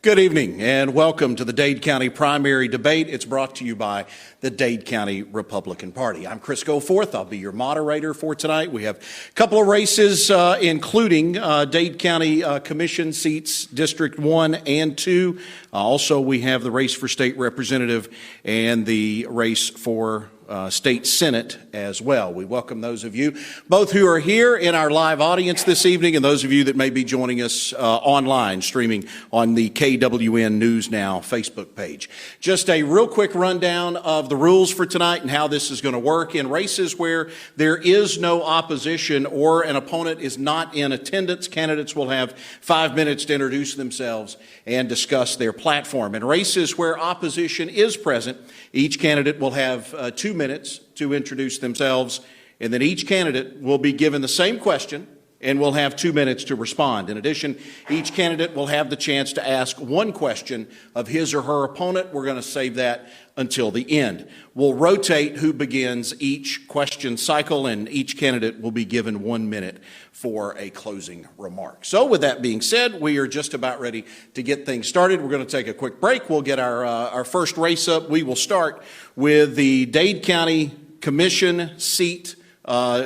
Good evening and welcome to the Dade County primary debate. It's brought to you by the Dade County Republican Party. I'm Chris Goforth. I'll be your moderator for tonight. We have a couple of races, including Dade County Commission seats, District 1 and 2. Also, we have the race for state representative and the race for state senate as well. We welcome those of you, both who are here in our live audience this evening and those of you that may be joining us online, streaming on the KWN News Now Facebook page. Just a real quick rundown of the rules for tonight and how this is going to work. In races where there is no opposition or an opponent is not in attendance, candidates will have 5 minutes to introduce themselves and discuss their platform. In races where opposition is present, each candidate will have 2 minutes to introduce themselves, and then each candidate will be given the same question and will have 2 minutes to respond. In addition, each candidate will have the chance to ask one question of his or her opponent. We're going to save that until the end. We'll rotate who begins each question cycle, and each candidate will be given 1 minute for a closing remark. So with that being said, we are just about ready to get things started. We're going to take a quick break. We'll get our first race up. We will start with the Dade County Commission seat,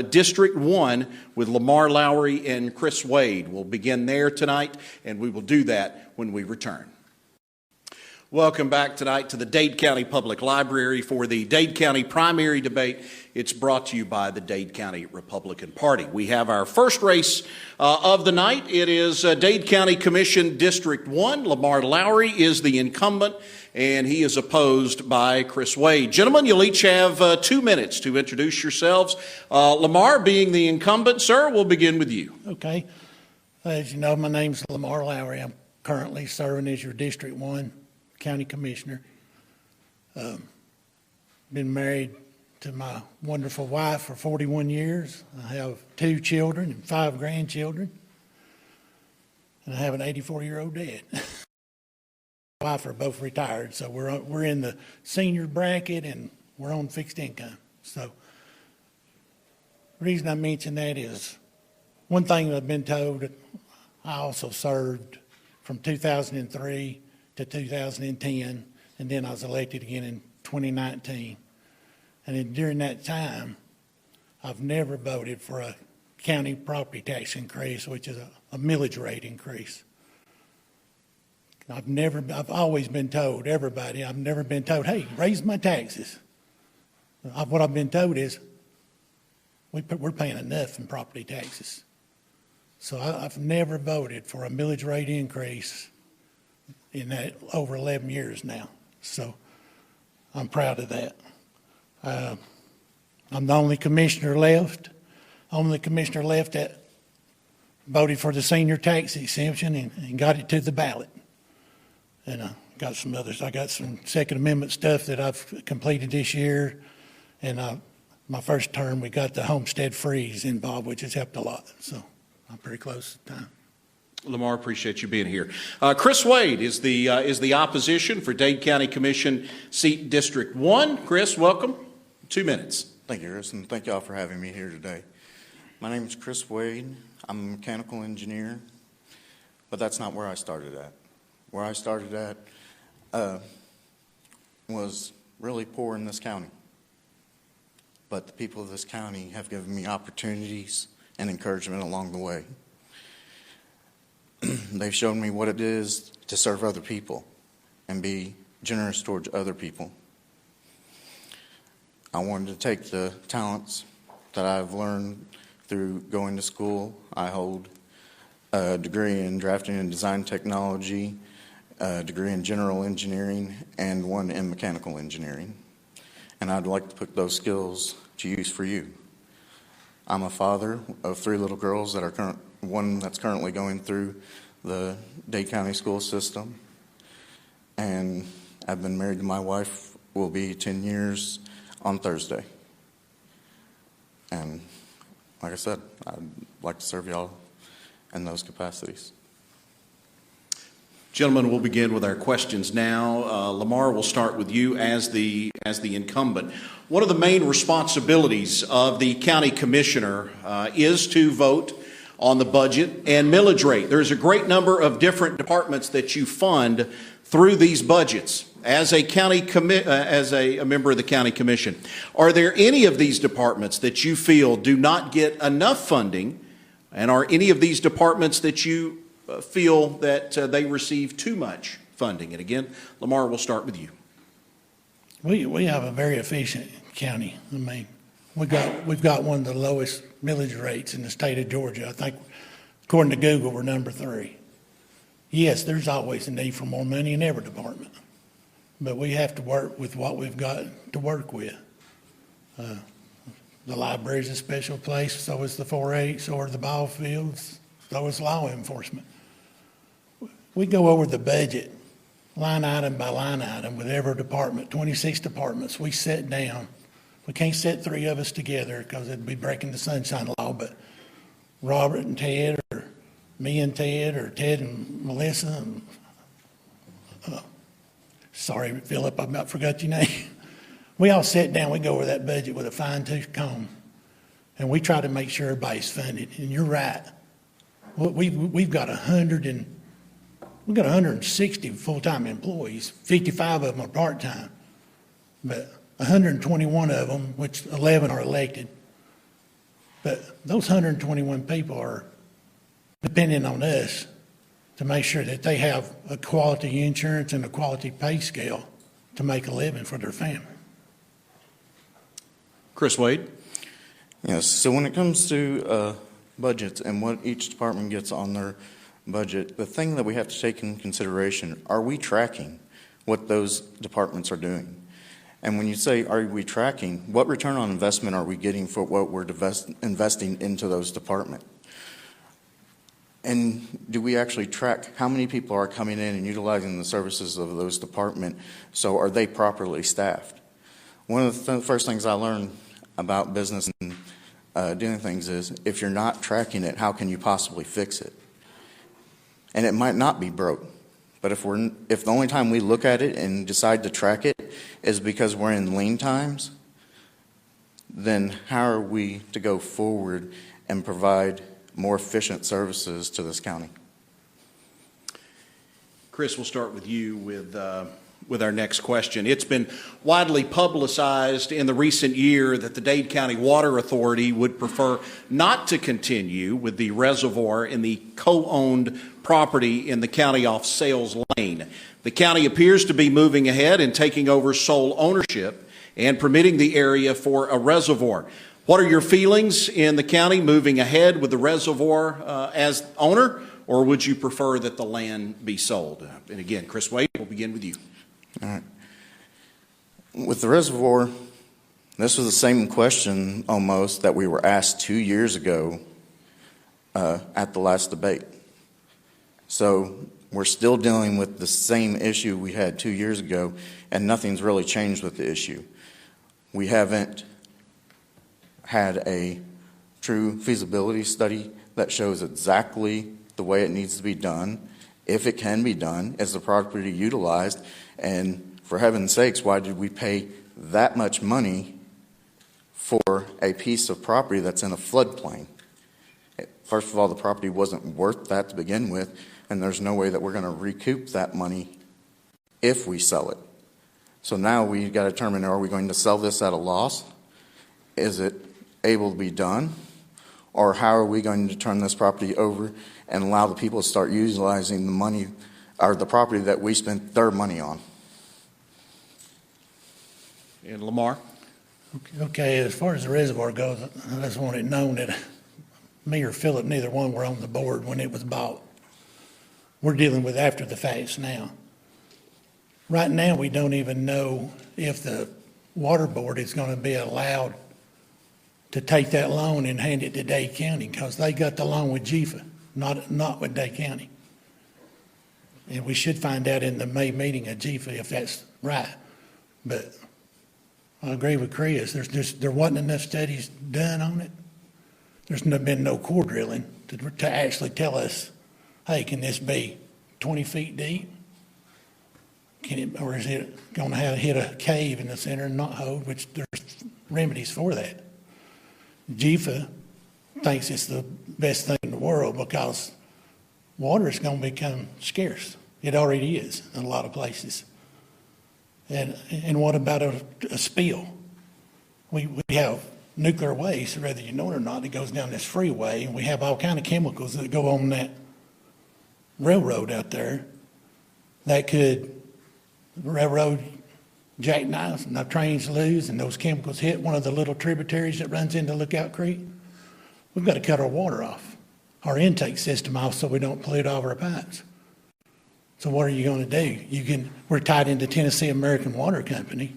District 1, with Lamar Lowry and Chris Wade. We'll begin there tonight, and we will do that when we return. Welcome back tonight to the Dade County Public Library for the Dade County primary debate. It's brought to you by the Dade County Republican Party. We have our first race of the night. It is Dade County Commission District 1. Lamar Lowry is the incumbent, and he is opposed by Chris Wade. Gentlemen, you'll each have 2 minutes to introduce yourselves. Lamar, being the incumbent, sir, we'll begin with you. Okay. As you know, my name's Lamar Lowry. I'm currently serving as your District 1 County Commissioner. Been married to my wonderful wife for 41 years. I have 2 children and 5 grandchildren. And I have an 84-year-old dad. My wife are both retired, so we're in the senior bracket and we're on fixed income. So the reason I mention that is one thing that I've been told, I also served from 2003 to 2010, and then I was elected again in 2019. And then during that time, I've never voted for a county property tax increase, which is a millage rate increase. I've always been told, everybody, I've never been told, hey, raise my taxes. What I've been told is, we're paying enough in property taxes. So I've never voted for a millage rate increase in that over 11 years now. So I'm proud of that. I'm the only commissioner left that voted for the senior tax exemption and got it to the ballot. And got some others. I got some Second Amendment stuff that I've completed this year. And my first term, we got the homestead freeze involved, which has helped a lot. So I'm pretty close to time. Lamar, appreciate you being here. Chris Wade is the opposition for Dade County Commission seat District 1. Chris, welcome. 2 minutes. Thank you, Chris, and thank y'all for having me here today. My name is Chris Wade. I'm a mechanical engineer, but that's not where I started at. Where I started at was really poor in this county. But the people of this county have given me opportunities and encouragement along the way. They've shown me what it is to serve other people and be generous towards other people. I wanted to take the talents that I've learned through going to school. I hold a degree in drafting and design technology, a degree in general engineering, and one in mechanical engineering. And I'd like to put those skills to use for you. I'm a father of 3 little girls that are one that's currently going through the Dade County school system. And I've been married to my wife, will be 10 years on Thursday. And like I said, I'd like to serve y'all in those capacities. Gentlemen, we'll begin with our questions now. Lamar, we'll start with you as the incumbent. One of the main responsibilities of the county commissioner is to vote on the budget and millage rate. There's a great number of different departments that you fund through these budgets. As a member of the county commission, are there any of these departments that you feel do not get enough funding, and are any of these departments that you feel that they receive too much funding? And again, Lamar, we'll start with you. We have a very efficient county. I mean, we've got one of the lowest millage rates in the state of Georgia. I think, according to Google, we're number 3. Yes, there's always a need for more money in every department, but we have to work with what we've got to work with. The library's a special place, so is the 4-H, so are the ball fields, so is law enforcement. We go over the budget line item by line item with every department, 26 departments. We sit down. We can't sit 3 of us together because it'd be breaking the sunshine law, but Robert and Ted, or me and Ted, or Ted and Melissa, and, sorry, Philip, I about forgot your name. We all sit down, we go over that budget with a fine-tooth comb, and we try to make sure everybody's funded. And you're right. We've got 160 full-time employees. 55 of them are part-time, but 121 of them, which 11 are elected. But those 121 people are depending on us to make sure that they have a quality insurance and a quality pay scale to make a living for their family. Chris Wade. Yes, so when it comes to budgets and what each department gets on their budget, the thing that we have to take in consideration, are we tracking what those departments are doing? And when you say, are we tracking, what return on investment are we getting for what we're investing into those departments? And do we actually track how many people are coming in and utilizing the services of those departments? So are they properly staffed? One of the first things I learned about business and doing things is, if you're not tracking it, how can you possibly fix it? And it might not be broke, but if the only time we look at it and decide to track it is because we're in lean times, then how are we to go forward and provide more efficient services to this county? Chris, we'll start with you with our next question. It's been widely publicized in the recent year that the Dade County Water Authority would prefer not to continue with the reservoir in the co-owned property in the county off Sales Lane. The county appears to be moving ahead and taking over sole ownership and permitting the area for a reservoir. What are your feelings in the county moving ahead with the reservoir as owner, or would you prefer that the land be sold? And again, Chris Wade, we'll begin with you. All right. With the reservoir, this was the same question almost that we were asked 2 years ago at the last debate. So we're still dealing with the same issue we had 2 years ago, and nothing's really changed with the issue. We haven't had a true feasibility study that shows exactly the way it needs to be done, if it can be done, is the property utilized, and for heaven's sakes, why did we pay that much money for a piece of property that's in a floodplain? First of all, the property wasn't worth that to begin with, and there's no way that we're going to recoup that money if we sell it. So now we've got to determine, are we going to sell this at a loss? Is it able to be done? Or how are we going to turn this property over and allow the people to start utilizing the money or the property that we spent their money on? And Lamar? Okay, as far as the reservoir goes, I just want it known that me or Philip, neither one were on the board when it was bought. We're dealing with after the facts now. Right now, we don't even know if the water board is going to be allowed to take that loan and hand it to Dade County, because they got the loan with GFA, not with Dade County. And we should find out in the May meeting of GFA if that's right. But I agree with Chris. There wasn't enough studies done on it. There's been no core drilling to actually tell us, hey, can this be 20 feet deep? Or is it going to hit a cave in the center and not hold, which there's remedies for that. GFA thinks it's the best thing in the world because water is going to become scarce. It already is in a lot of places. And what about a spill? We have nuclear waste, whether you know it or not, that goes down this freeway, and we have all kind of chemicals that go on that railroad out there that could railroad jackknives and the trains lose, and those chemicals hit one of the little tributaries that runs into Lookout Creek. We've got to cut our water off, our intake system off, so we don't pollute all of our pipes. So what are you going to do? We're tied into Tennessee American Water Company,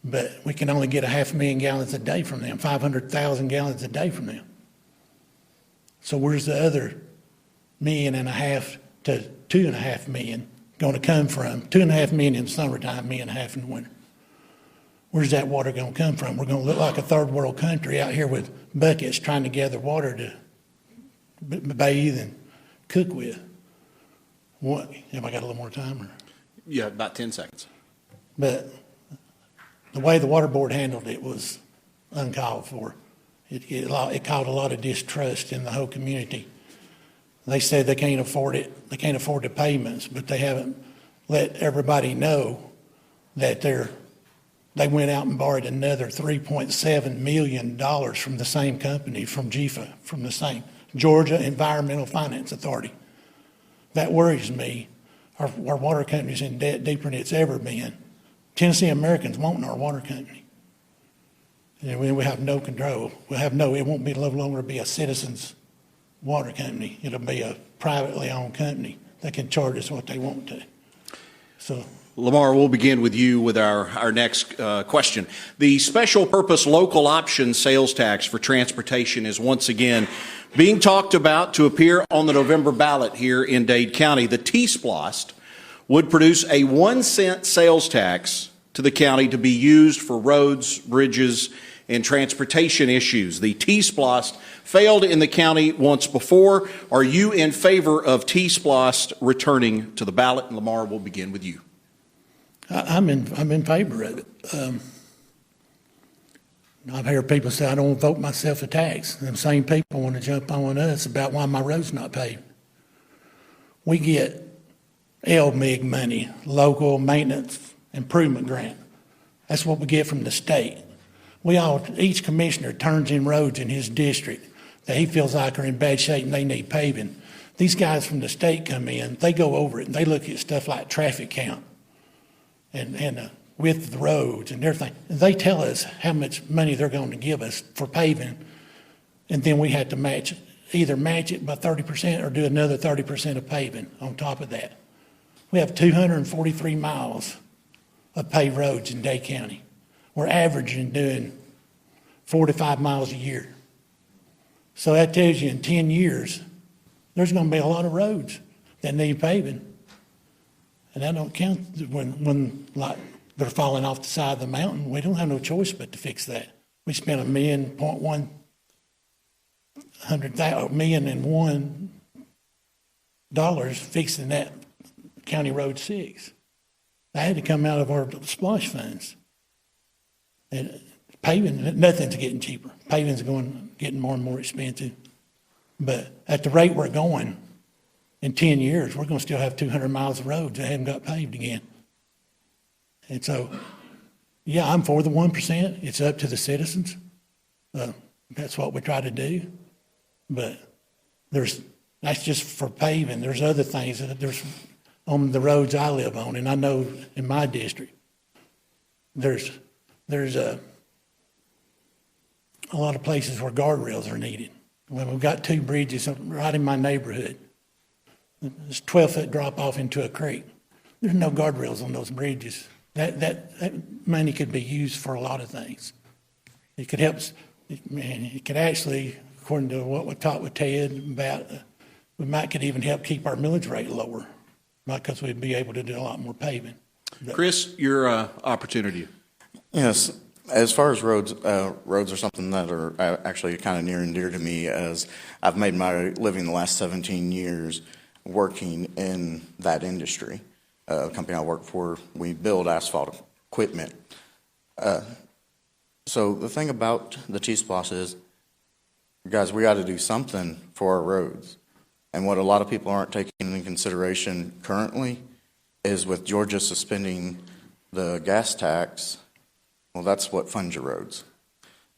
but we can only get 500,000 gallons a day from them, 500,000 gallons a day from them. So where's the other 1.5 million to 2.5 million going to come from? 2.5 million in the summertime, 1.5 million in the winter. Where's that water going to come from? We're going to look like a third world country out here with buckets trying to gather water to bathe and cook with. What? Have I got a little more time? Or? Yeah, about 10 seconds. But the way the water board handled it was uncalled for. It caused a lot of distrust in the whole community. They said they can't afford it. They can't afford the payments, but they haven't let everybody know that they went out and borrowed another $3.7 million from the same company, from GFA, from the same Georgia Environmental Finance Authority. That worries me. Our water company's in debt deeper than it's ever been. Tennessee Americans want our water company. And we have no control. It won't be no longer be a citizens water company. It'll be a privately owned company that can charge us what they want to. So, Lamar, we'll begin with you with our next question. The special purpose local option sales tax for transportation is once again being talked about to appear on the November ballot here in Dade County. The T-Splost would produce a 1 cent sales tax to the county to be used for roads, bridges, and transportation issues. The T-Splost failed in the county once before. Are you in favor of T-Splost returning to the ballot? And Lamar, we'll begin with you. I'm in favor of it. I've heard people say I don't vote myself a tax. Them same people want to jump on us about why my road's not paved. We get LMIG money, local maintenance improvement grant. That's what we get from the state. Each commissioner turns in roads in his district that he feels like are in bad shape and they need paving. These guys from the state come in, they go over it and they look at stuff like traffic count and width of the roads and everything. And they tell us how much money they're going to give us for paving, and then we have to either match it by 30% or do another 30% of paving on top of that. We have 243 miles of paved roads in Dade County. We're averaging doing 45 miles a year. So that tells you in 10 years, there's going to be a lot of roads that need paving. And that don't count when like they're falling off the side of the mountain. We don't have no choice but to fix that. We spent $1.1 million fixing that County Road 6. That had to come out of our splash funds. And paving, nothing's getting cheaper. Paving's getting more and more expensive. But at the rate we're going, in 10 years, we're going to still have 200 miles of roads that haven't got paved again. And so, yeah, I'm for the 1%. It's up to the citizens. That's what we try to do. But that's just for paving. There's other things that there's on the roads I live on, and I know in my district, there's a lot of places where guardrails are needed. When we've got 2 bridges right in my neighborhood, there's 12-foot drop off into a creek. There's no guardrails on those bridges. That money could be used for a lot of things. It could help. It could actually, according to what we talked with Ted about, could even help keep our millage rate lower, because we'd be able to do a lot more paving. Chris, your opportunity. Yes, as far as roads are something that are actually kind of near and dear to me, as I've made my living the last 17 years working in that industry. The company I work for, we build asphalt equipment. So the thing about the T-Splosh is guys, we got to do something for our roads. And what a lot of people aren't taking into consideration currently is with Georgia suspending the gas tax, well, that's what funds your roads.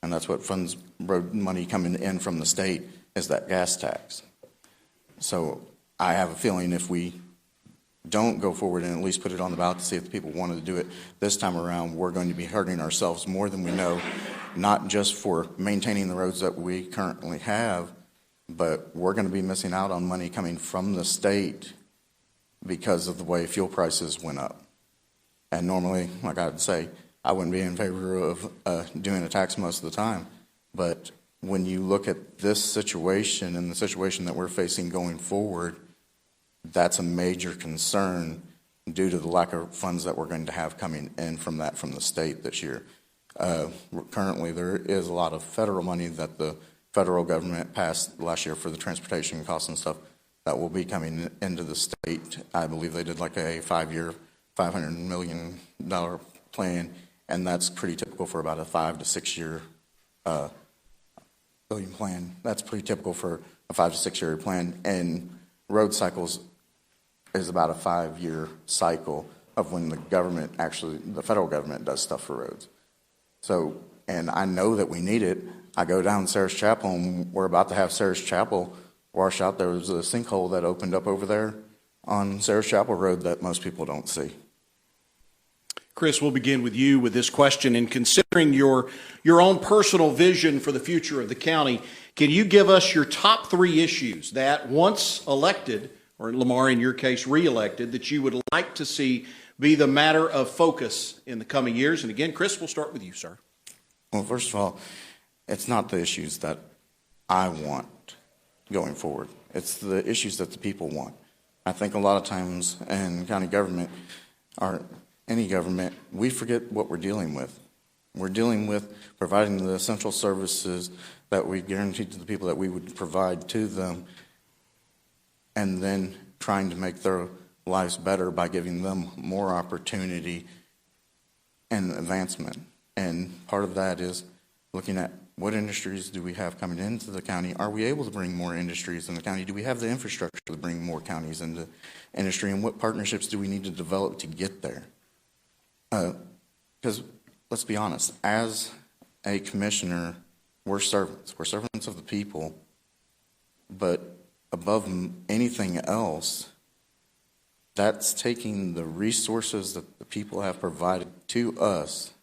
And that's what funds road money coming in from the state is that gas tax. So I have a feeling if we don't go forward and at least put it on the ballot to see if the people wanted to do it this time around, we're going to be hurting ourselves more than we know, not just for maintaining the roads that we currently have, but we're going to be missing out on money coming from the state because of the way fuel prices went up. And normally, like I'd say, I wouldn't be in favor of doing a tax most of the time. But when you look at this situation and the situation that we're facing going forward, that's a major concern due to the lack of funds that we're going to have coming in from the state this year. Currently, there is a lot of federal money that the federal government passed last year for the transportation costs and stuff that will be coming into the state. I believe they did like a 5-year, $500 million plan, and that's pretty typical for about a 5 to 6 year billion plan. That's pretty typical for a 5 to 6 year plan, and road cycles is about a 5-year cycle of when the government the federal government does stuff for roads. So, and I know that we need it. I go down Sarah's Chapel, and we're about to have Sarah's Chapel wash out. There was a sinkhole that opened up over there on Sarah's Chapel Road that most people don't see. Chris, we'll begin with you with this question. In considering your own personal vision for the future of the county, can you give us your top 3 issues that once elected, or Lamar in your case re-elected, that you would like to see be the matter of focus in the coming years? And again, Chris, we'll start with you, sir. Well, first of all, it's not the issues that I want going forward. It's the issues that the people want. I think a lot of times in county government, or any government, we forget what we're dealing with. We're dealing with providing the essential services that we guaranteed to the people that we would provide to them, and then trying to make their lives better by giving them more opportunity and advancement. And part of that is looking at what industries do we have coming into the county? Are we able to bring more industries in the county? Do we have the infrastructure to bring more counties into industry? And what partnerships do we need to develop to get there? Because let's be honest, as a commissioner, we're servants. We're servants of the people. But above anything else, that's taking the resources that the people have provided to us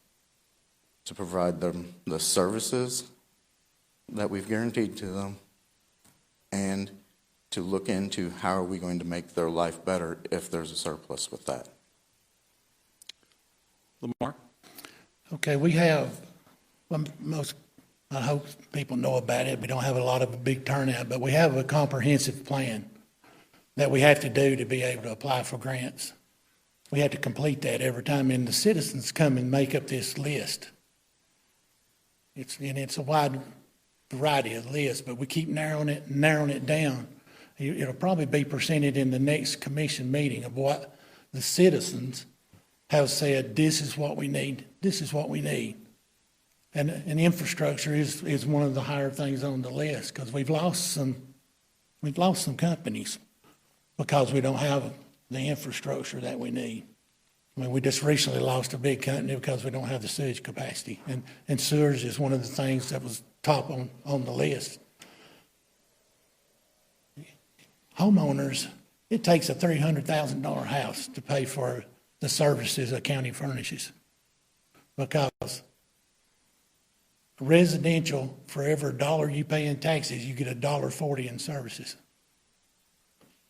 to provide them the services that we've guaranteed to them, and to look into how are we going to make their life better if there's a surplus with that. Lamar? Okay, we have, well, I hope people know about it. We don't have a lot of a big turnout, but we have a comprehensive plan that we have to do to be able to apply for grants. We have to complete that every time, and the citizens come and make up this list. It's a wide variety of lists, but we keep narrowing it down. It'll probably be presented in the next commission meeting of what the citizens have said, this is what we need, this is what we need. And infrastructure is one of the higher things on the list, because we've lost some companies because we don't have the infrastructure that we need. I mean, we just recently lost a big company because we don't have the sewage capacity. And sewers is one of the things that was top on the list. Homeowners, it takes a $300,000 house to pay for the services a county furnishes, because residential, for every $1 you pay in taxes, you get $1.40 in services.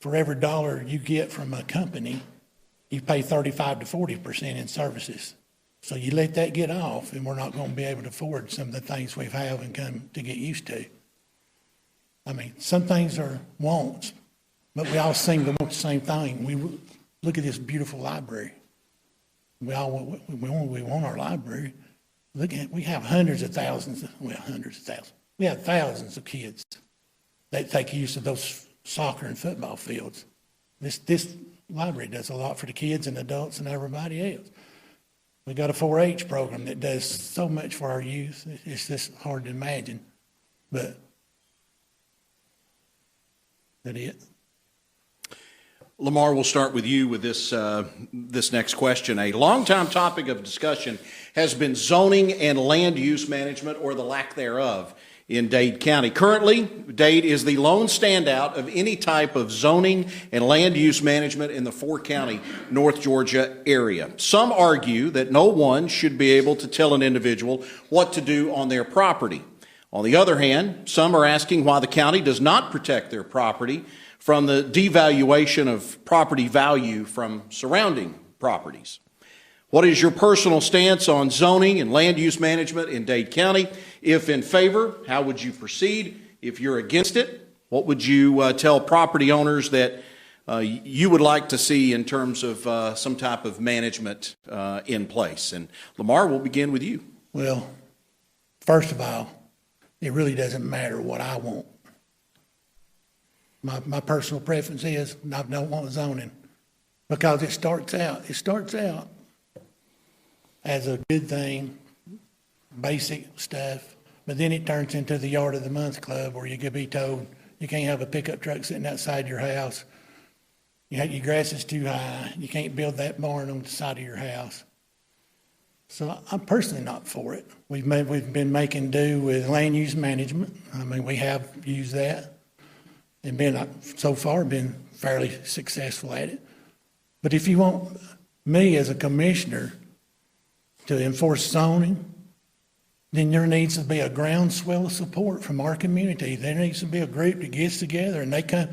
For every $1 you get from a company, you pay 35 to 40% in services. So you let that get off, and we're not going to be able to afford some of the things we have and come to get used to. I mean, some things are wants, but we all seem to want the same thing. We look at this beautiful library. We want our library. We have hundreds of thousands. We have thousands of kids that take use of those soccer and football fields. This library does a lot for the kids and adults and everybody else. We got a 4-H program that does so much for our youth. It's just hard to imagine. But That it. Lamar, we'll start with you with this next question. A longtime topic of discussion has been zoning and land use management, or the lack thereof, in Dade County. Currently, Dade is the lone standout of any type of zoning and land use management in the four-county North Georgia area. Some argue that no one should be able to tell an individual what to do on their property. On the other hand, some are asking why the county does not protect their property from the devaluation of property value from surrounding properties. What is your personal stance on zoning and land use management in Dade County? If in favor, how would you proceed? If you're against it, what would you tell property owners that you would like to see in terms of some type of management in place? And Lamar, we'll begin with you. Well, first of all, it really doesn't matter what I want. My personal preference is I don't want zoning, because it starts out as a good thing, basic stuff, but then it turns into the Yard of the Month Club, where you could be told you can't have a pickup truck sitting outside your house. Your grass is too high. You can't build that barn on the side of your house. So I'm personally not for it. We've been making do with land use management. I mean, we have used that and so far been fairly successful at it. But if you want me as a commissioner to enforce zoning, then there needs to be a groundswell of support from our community. There needs to be a group that gets together and they come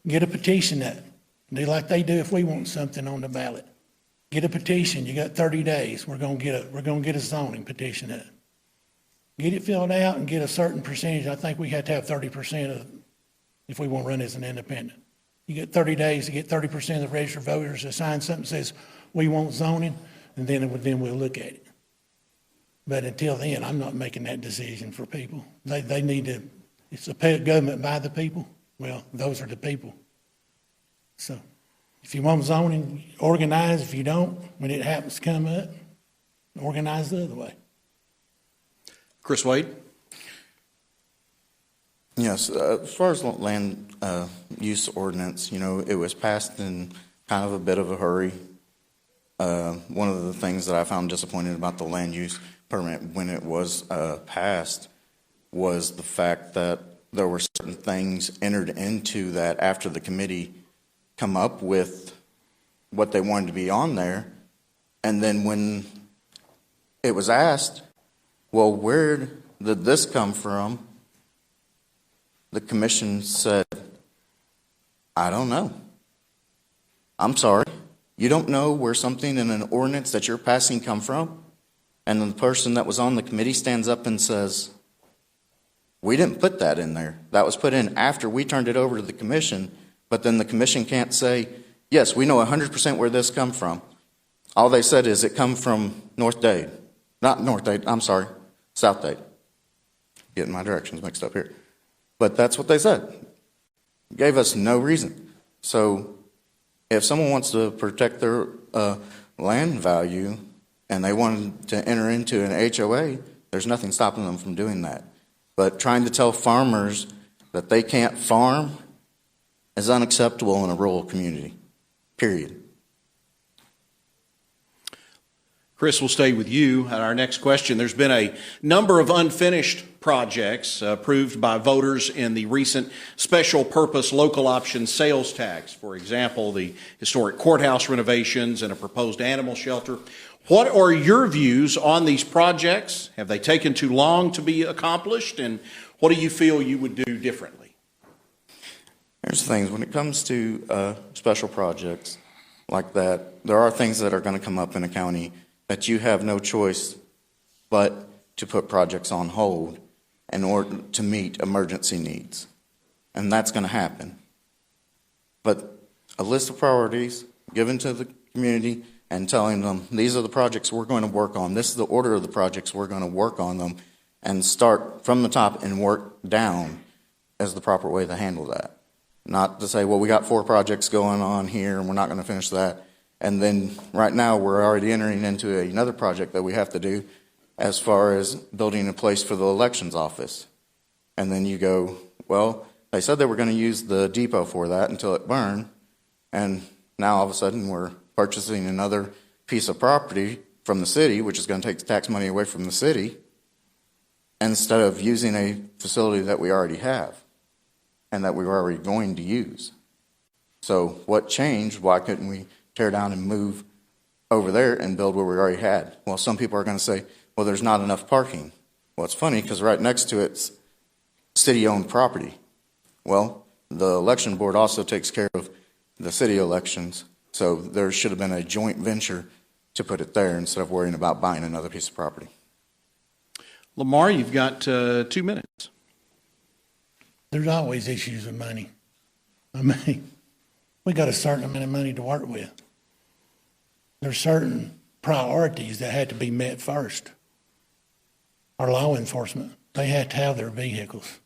get a petition up. Do like they do if we want something on the ballot. Get a petition. You got 30 days. We're gonna get a zoning petition up. Get it filled out and get a certain percentage. I think we have to have 30% of, if we want to run as an independent. You get 30 days to get 30% of the registered voters to sign something that says we want zoning, and then we'll look at it. But until then, I'm not making that decision for people. They need to, it's a government by the people. Well, those are the people. So if you want zoning, organize. If you don't, when it happens to come up, organize the other way. Chris Wade? Yes, as far as land use ordinance, it was passed in kind of a bit of a hurry. One of the things that I found disappointing about the land use permit when it was passed was the fact that there were certain things entered into that after the committee come up with what they wanted to be on there, and then when it was asked, well, where did this come from? The commission said, I don't know. I'm sorry. You don't know where something in an ordinance that you're passing come from? And then the person that was on the committee stands up and says, we didn't put that in there. That was put in after we turned it over to the commission, but then the commission can't say, yes, we know 100% where this come from. All they said is it come from North Dade. Not North Dade, I'm sorry, South Dade. Getting my directions mixed up here. But that's what they said. Gave us no reason. So if someone wants to protect their land value and they wanted to enter into an HOA, there's nothing stopping them from doing that. But trying to tell farmers that they can't farm is unacceptable in a rural community, period. Chris, we'll stay with you at our next question. There's been a number of unfinished projects approved by voters in the recent special purpose local option sales tax. For example, the historic courthouse renovations and a proposed animal shelter. What are your views on these projects? Have they taken too long to be accomplished? And what do you feel you would do differently? There's things, when it comes to special projects like that, there are things that are going to come up in a county that you have no choice but to put projects on hold in order to meet emergency needs. And that's going to happen. But a list of priorities given to the community and telling them, these are the projects we're going to work on, this is the order of the projects we're going to work on them, and start from the top and work down is the proper way to handle that. Not to say, well, we got 4 projects going on here and we're not going to finish that. And then right now we're already entering into another project that we have to do as far as building a place for the elections office. And then you go, well, They said they were going to use the depot for that until it burned, and now all of a sudden we're purchasing another piece of property from the city, which is going to take the tax money away from the city, instead of using a facility that we already have and that we were already going to use. So what changed? Why couldn't we tear down and move over there and build where we already had? Well, some people are going to say, well, there's not enough parking. Well, it's funny because right next to it's city-owned property. Well, the election board also takes care of the city elections, so there should have been a joint venture to put it there instead of worrying about buying another piece of property. Lamar, you've got 2 minutes. There's always issues with money. I mean, we got a certain amount of money to work with. There's certain priorities that had to be met first. Our law enforcement, they had to have their vehicles.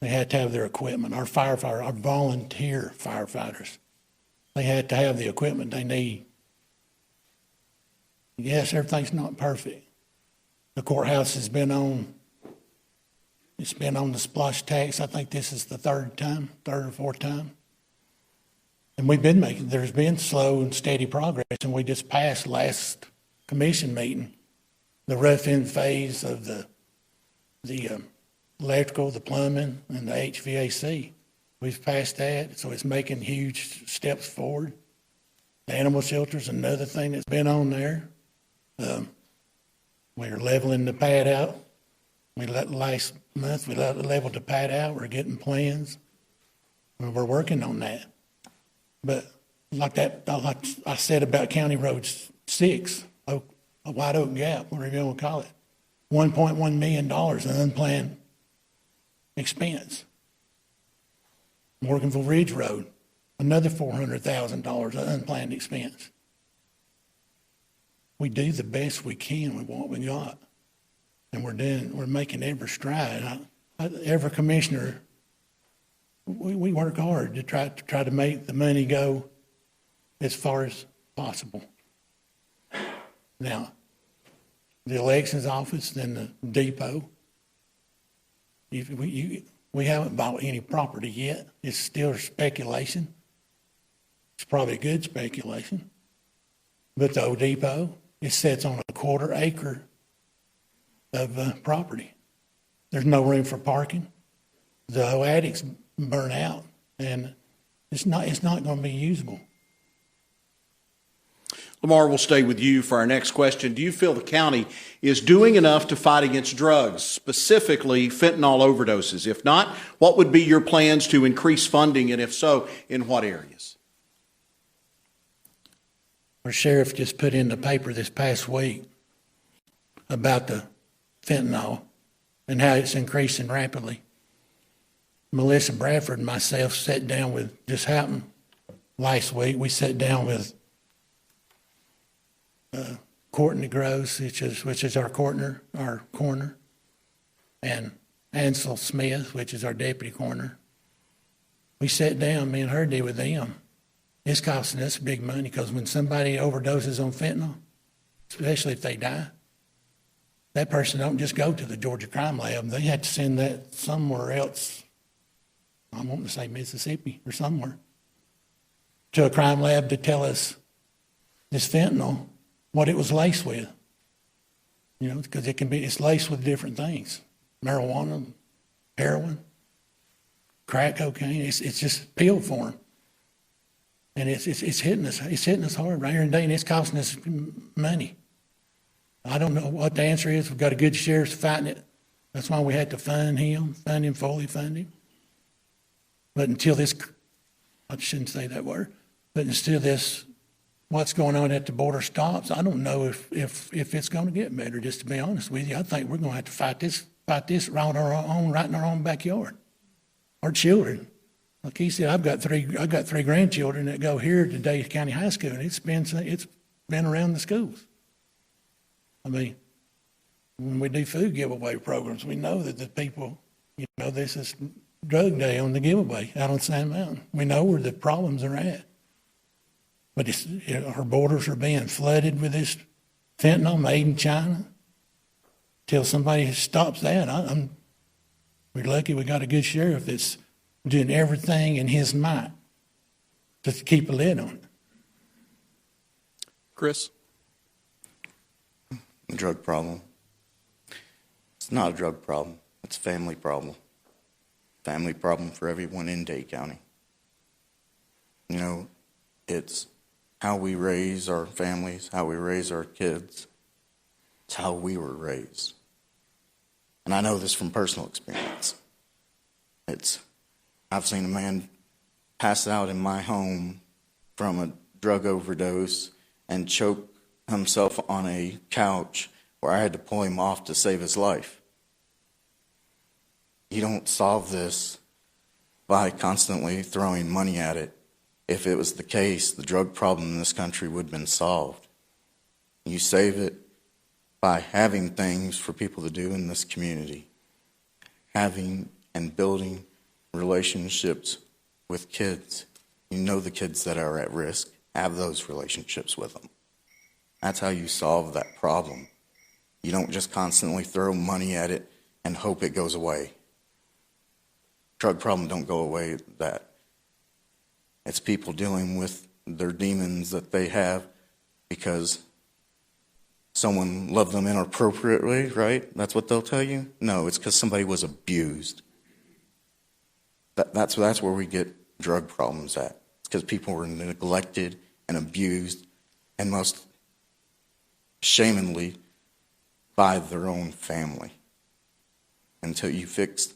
They had to have their equipment. Our firefighters, our volunteer firefighters, they had to have the equipment they need. Yes, everything's not perfect. The courthouse has been on, it's been on the splosh tax. I think this is the third or fourth time. And there's been slow and steady progress, and we just passed last commission meeting, the rough-in phase of the electrical, the plumbing, and the HVAC. We've passed that, so it's making huge steps forward. The animal shelter's another thing that's been on there. We're leveling the pad out. Last month we leveled the pad out. We're getting plans. We're working on that. But like I said about County Road 6, a White Oak Gap, whatever you want to call it, $1.1 million in unplanned expense. Morganville Ridge Road, another $400,000 in unplanned expense. We do the best we can with what we got, and we're making every stride. Every commissioner, we work hard to try to make the money go as far as possible. Now, the elections office and the depot, we haven't bought any property yet. It's still speculation. It's probably good speculation. But the old depot, it sits on a 1/4 acre of property. There's no room for parking. The whole attic's burnt out, and it's not going to be usable. Lamar, we'll stay with you for our next question. Do you feel the county is doing enough to fight against drugs, specifically fentanyl overdoses? If not, what would be your plans to increase funding, and if so, in what areas? Our sheriff just put in the paper this past week about the fentanyl and how it's increasing rapidly. Melissa Bradford and myself sat down with, just happened last week, we sat down with Courtney Gross, which is our coroner, and Ansel Smith, which is our deputy coroner. We sat down, me and her did with them. It's costing us big money because when somebody overdoses on fentanyl, especially if they die, that person don't just go to the Georgia Crime Lab. They have to send that somewhere else. I want to say Mississippi or somewhere, to a crime lab to tell us this fentanyl, what it was laced with. You know, because it's laced with different things: marijuana, heroin, crack cocaine. It's just pill form, and it's hitting us. It's hitting us hard right here in Dade, and it's costing us money. I don't know what the answer is. We've got a good sheriff fighting it. That's why we had to fund him, fully fund him. But until this, I shouldn't say that word, but until this, what's going on at the border stops, I don't know if it's going to get better, just to be honest with you. I think we're going to have to fight this right in our own backyard. Our children. Like he said, I've got three grandchildren that go here to Dade County High School, and it's been around the schools. I mean, when we do food giveaway programs, we know that the people, this is drug day on the giveaway out on Sand Mountain. We know where the problems are at. But our borders are being flooded with this fentanyl made in China. Till somebody stops that, we're lucky we got a good sheriff that's doing everything in his might to keep a lid on it. Chris? Drug problem. It's not a drug problem. It's a family problem. Family problem for everyone in Dade County. You know, it's how we raise our families, how we raise our kids. It's how we were raised. And I know this from personal experience. I've seen a man pass out in my home from a drug overdose and choke himself on a couch where I had to pull him off to save his life. You don't solve this by constantly throwing money at it. If it was the case, the drug problem in this country would have been solved. You save it by having things for people to do in this community, having and building relationships with kids. You know the kids that are at risk, have those relationships with them. That's how you solve that problem. You don't just constantly throw money at it and hope it goes away. Drug problem don't go away with that. It's people dealing with their demons that they have because someone loved them inappropriately, right? That's what they'll tell you? No, it's because somebody was abused. That's where we get drug problems at. It's because people were neglected and abused, and most shamedly by their own family. Until you fix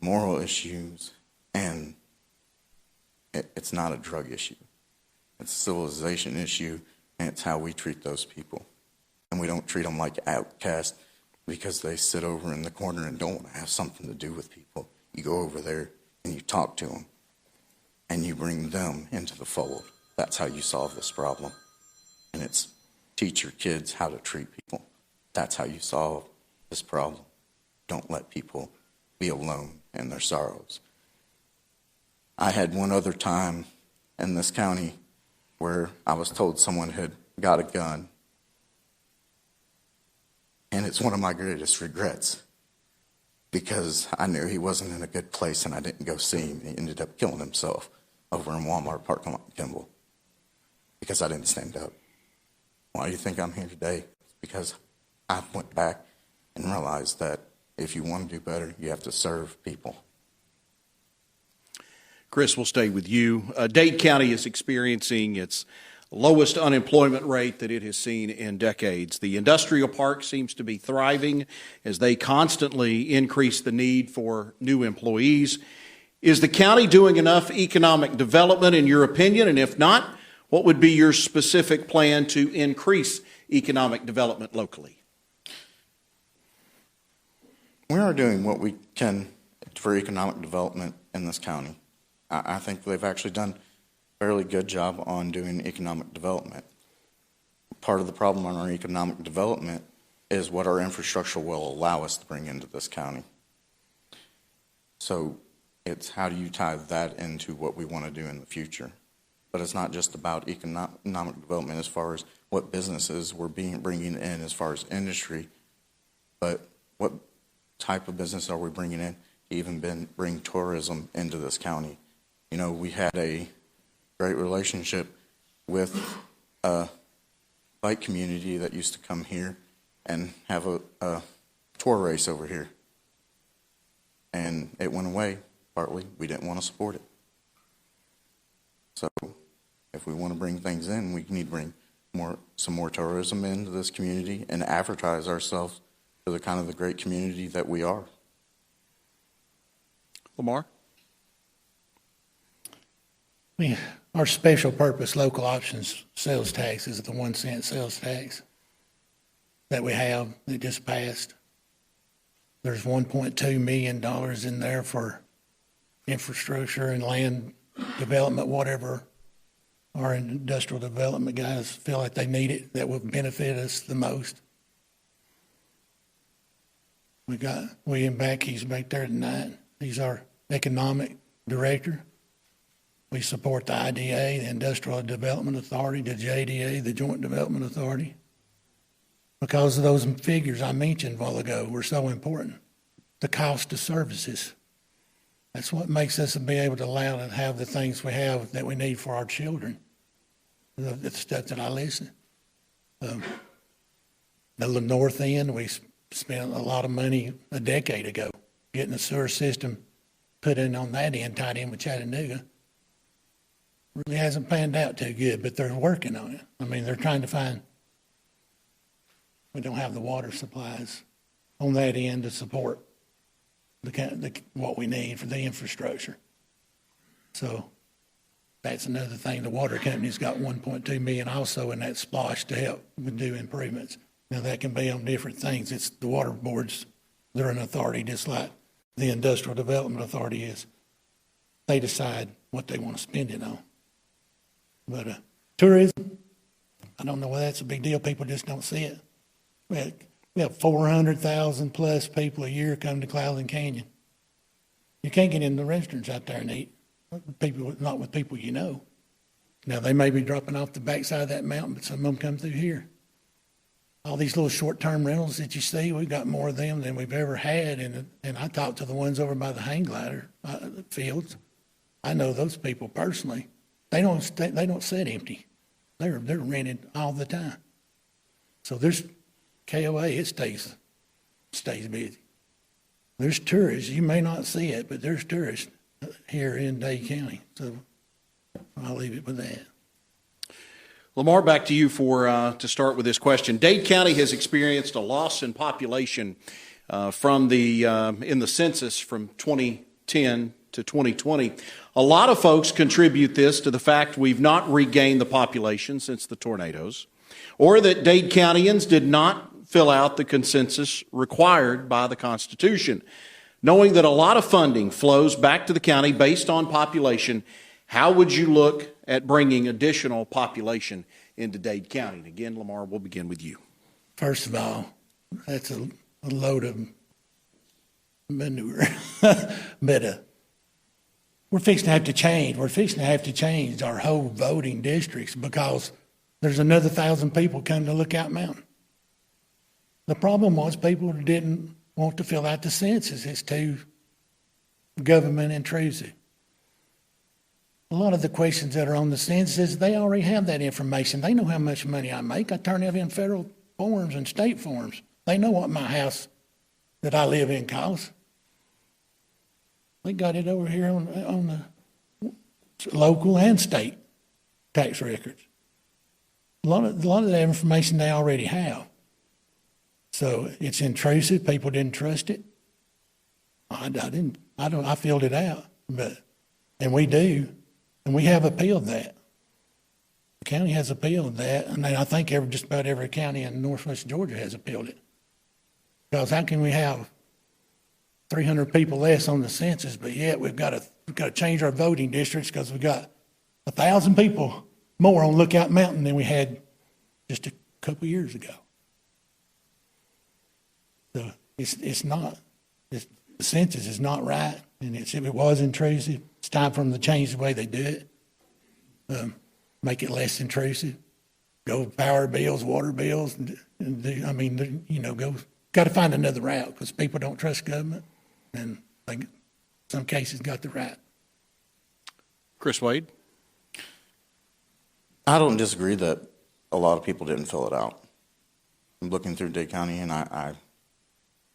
moral issues, and it's not a drug issue. It's a civilization issue, and it's how we treat those people. And we don't treat them like outcasts because they sit over in the corner and don't want to have something to do with people. You go over there and you talk to them, and you bring them into the fold. That's how you solve this problem. And it's teach your kids how to treat people. That's how you solve this problem. Don't let people be alone in their sorrows. I had one other time in this county where I was told someone had got a gun. And it's one of my greatest regrets because I knew he wasn't in a good place and I didn't go see him. He ended up killing himself over in Walmart parking lot in Kimball because I didn't stand up. Why do you think I'm here today? It's because I went back and realized that if you want to do better, you have to serve people. Chris, we'll stay with you. Dade County is experiencing its lowest unemployment rate that it has seen in decades. The industrial park seems to be thriving as they constantly increase the need for new employees. Is the county doing enough economic development in your opinion? And if not, what would be your specific plan to increase economic development locally? We are doing what we can for economic development in this county. I think they've actually done a fairly good job on doing economic development. Part of the problem on our economic development is what our infrastructure will allow us to bring into this county. So it's how do you tie that into what we want to do in the future? But it's not just about economic development as far as what businesses we're bringing in as far as industry, but what type of business are we bringing in to even bring tourism into this county? You know, we had a great relationship with a bike community that used to come here and have a tour race over here. And it went away, partly. We didn't want to support it. So if we want to bring things in, we need to bring some more tourism into this community and advertise ourselves to the kind of the great community that we are. Lamar? Our special purpose local options sales tax is the 1 cent sales tax that we have that just passed. There's $1.2 million in there for infrastructure and land development, whatever our industrial development guys feel like they need it, that will benefit us the most. We got William back, he's back there tonight. He's our economic director. We support the IDA, the Industrial Development Authority, the JDA, the Joint Development Authority. Because of those figures I mentioned a while ago were so important. The cost of services. That's what makes us be able to allow and have the things we have that we need for our children. The stuff that I listen. The north end, we spent a lot of money a decade ago getting the sewer system put in on that end, tied in with Chattanooga. Really hasn't panned out too good, but they're working on it. I mean, they're trying to find, we don't have the water supplies on that end to support what we need for the infrastructure. So that's another thing. The water company's got $1.2 million also in that splosh to help with do improvements. Now that can be on different things. It's the water boards, they're an authority just like the Industrial Development Authority is. They decide what they want to spend it on. But tourism, I don't know why that's a big deal. People just don't see it. We have 400,000 plus people a year come to Cloudland Canyon. You can't get in the restaurants out there and eat. People, not with people you know. Now they may be dropping off the backside of that mountain, but some of them come through here. All these little short-term rentals that you see, we've got more of them than we've ever had. And I talked to the ones over by the hang glider fields. I know those people personally. They don't sit empty. They're rented all the time. So there's KOA. It stays busy. There's tourists. You may not see it, but there's tourists here in Dade County. So I'll leave it with that. Lamar, back to you to start with this question. Dade County has experienced a loss in population in the census from 2010 to 2020. A lot of folks contribute this to the fact we've not regained the population since the tornadoes, or that Dade Countyans did not fill out the consensus required by the Constitution. Knowing that a lot of funding flows back to the county based on population, how would you look at bringing additional population into Dade County? And again, Lamar, we'll begin with you. First of all, that's a load of manure. But we're fixing to have to change. We're fixing to have to change our whole voting districts because there's another 1,000 people come to Lookout Mountain. The problem was people didn't want to fill out the census. It's too government intrusive. A lot of the questions that are on the census, they already have that information. They know how much money I make. I turn it in federal forms and state forms. They know what my house that I live in costs. We got it over here on the local and state tax records. A lot of that information they already have. So it's intrusive. People didn't trust it. I filled it out, and we do, and we have appealed that. The county has appealed that, and I think just about every county in Northwest Georgia has appealed it. Because how can we have 300 people less on the census, but yet we've got to change our voting districts because we've got 1,000 people more on Lookout Mountain than we had just a couple years ago. So the census is not right, and if it was intrusive, it's time for them to change the way they do it, make it less intrusive, go power bills, water bills, got to find another route because people don't trust government, and in some cases got the right. Chris Wade? I don't disagree that a lot of people didn't fill it out. I'm looking through Dade County, and I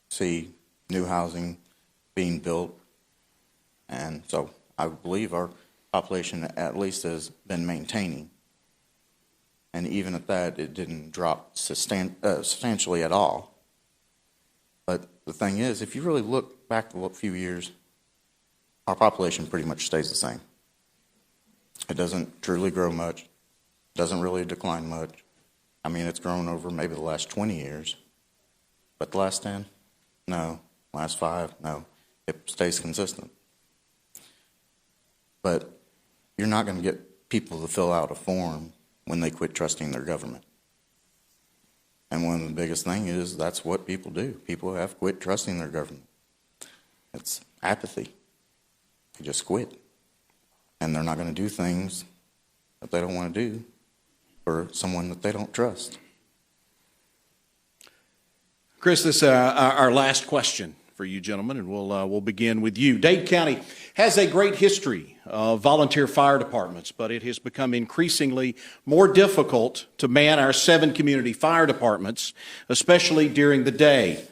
see new housing being built, and so I believe our population at least has been maintaining. And even at that, it didn't drop substantially at all. But the thing is, if you really look back a few years, our population pretty much stays the same. It doesn't truly grow much, doesn't really decline much. I mean, it's grown over maybe the last 20 years, but the last 10, no. Last 5, no. It stays consistent. But you're not going to get people to fill out a form when they quit trusting their government. And one of the biggest things is that's what people do. People have quit trusting their government. It's apathy. They just quit. And they're not going to do things that they don't want to do for someone that they don't trust. Chris, this our last question for you gentlemen, and we'll begin with you. Dade County has a great history of volunteer fire departments, but it has become increasingly more difficult to man our 7 community fire departments, especially during the day.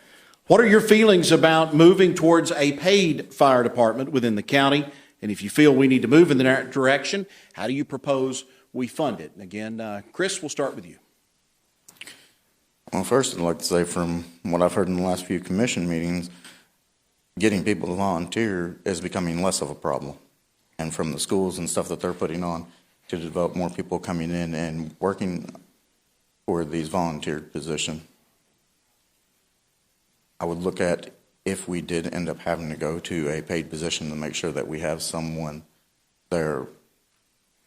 What are your feelings about moving towards a paid fire department within the county? And if you feel we need to move in that direction, how do you propose we fund it? And again, Chris, we'll start with you. Well, first, I'd like to say from what I've heard in the last few commission meetings, getting people to volunteer is becoming less of a problem. And from the schools and stuff that they're putting on to develop more people coming in and working for these volunteer positions, I would look at if we did end up having to go to a paid position to make sure that we have someone there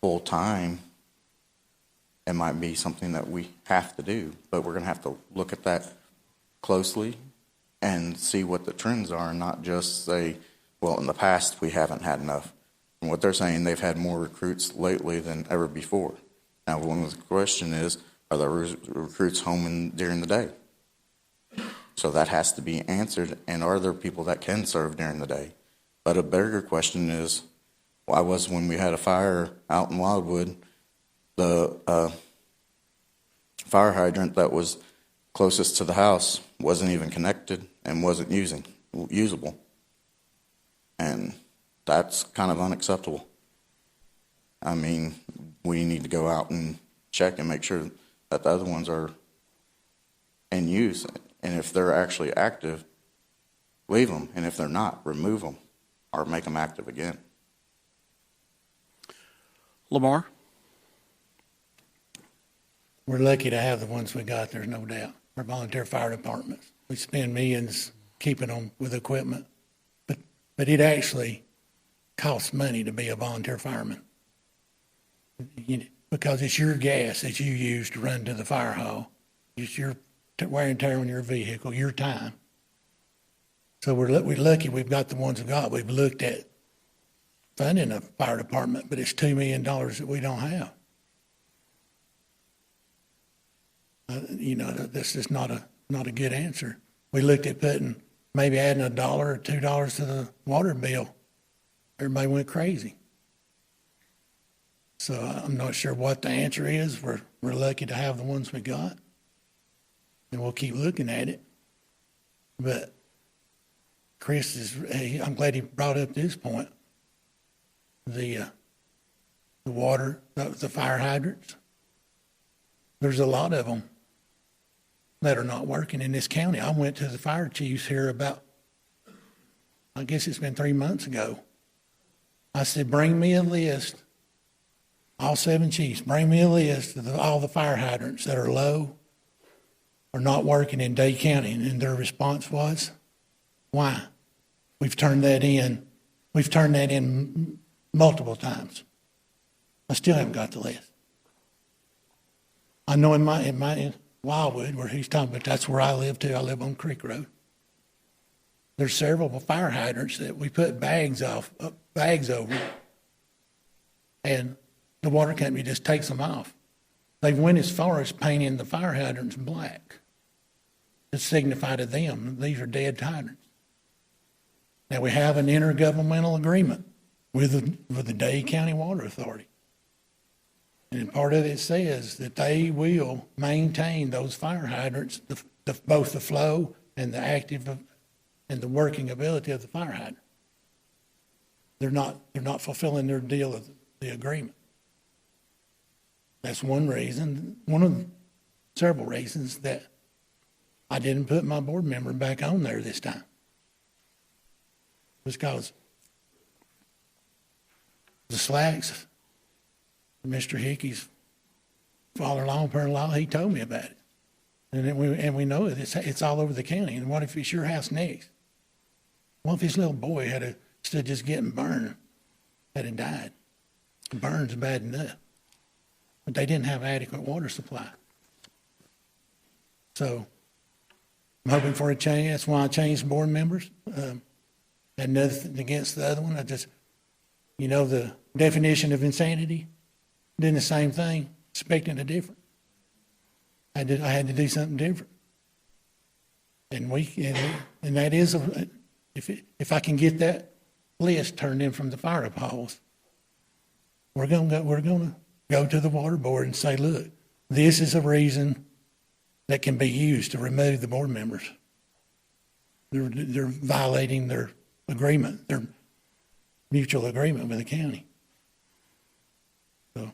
full time. It might be something that we have to do, but we're going to have to look at that closely and see what the trends are, and not just say, well, in the past we haven't had enough. And what they're saying, they've had more recruits lately than ever before. Now, one of the question is, are the recruits home during the day? So that has to be answered, and are there people that can serve during the day? But a bigger question is, why was when we had a fire out in Wildwood, the fire hydrant that was closest to the house wasn't even connected and wasn't usable. And that's kind of unacceptable. I mean, we need to go out and check and make sure that the other ones are in use. And if they're actually active, leave them. And if they're not, remove them or make them active again. Lamar? We're lucky to have the ones we got, there's no doubt. We're volunteer fire departments. We spend millions keeping them with equipment, but it actually costs money to be a volunteer fireman. Because it's your gas that you use to run to the fire hall. It's your wear and tear on your vehicle, your time. So we're lucky we've got the ones we got. We've looked at funding a fire department, but it's $2 million that we don't have. This is not a good answer. We looked at maybe adding $1 or $2 to the water bill. Everybody went crazy. So I'm not sure what the answer is. We're lucky to have the ones we got, and we'll keep looking at it. But Chris I'm glad he brought up this point. The water, the fire hydrants. There's a lot of them that are not working in this county. I went to the fire chiefs here I guess it's been 3 months ago. I said, bring me a list, all 7 chiefs, bring me a list of all the fire hydrants that are low or not working in Dade County. And their response was, why? We've turned that in multiple times. I still haven't got the list. I know in my Wildwood, where he's talking about, that's where I live too. I live on Creek Road. There's several fire hydrants that we put bags over, and the water company just takes them off. They went as far as painting the fire hydrants black to signify to them these are dead hydrants. Now we have an intergovernmental agreement with the Dade County Water Authority. And part of it says that they will maintain those fire hydrants, both the flow and the active and the working ability of the fire hydrant. They're not fulfilling their deal of the agreement. That's one reason, one of several reasons that I didn't put my board member back on there this time. Because the Slacks, Mr. Hickey's father-in-law, parent-in-law, he told me about it. And we know it. It's all over the county. And what if it's your house next? What if his little boy instead of just getting burned, had died? The burn's bad enough. But they didn't have adequate water supply. So I'm hoping for a change. That's why I changed board members. Had nothing against the other one. The definition of insanity, doing the same thing, expecting a different. I had to do something different. And that is If I can get that list turned in from the fire halls, we're gonna go to the water board and say, look, this is a reason that can be used to remove the board members. They're violating their agreement, their mutual agreement with the county. So,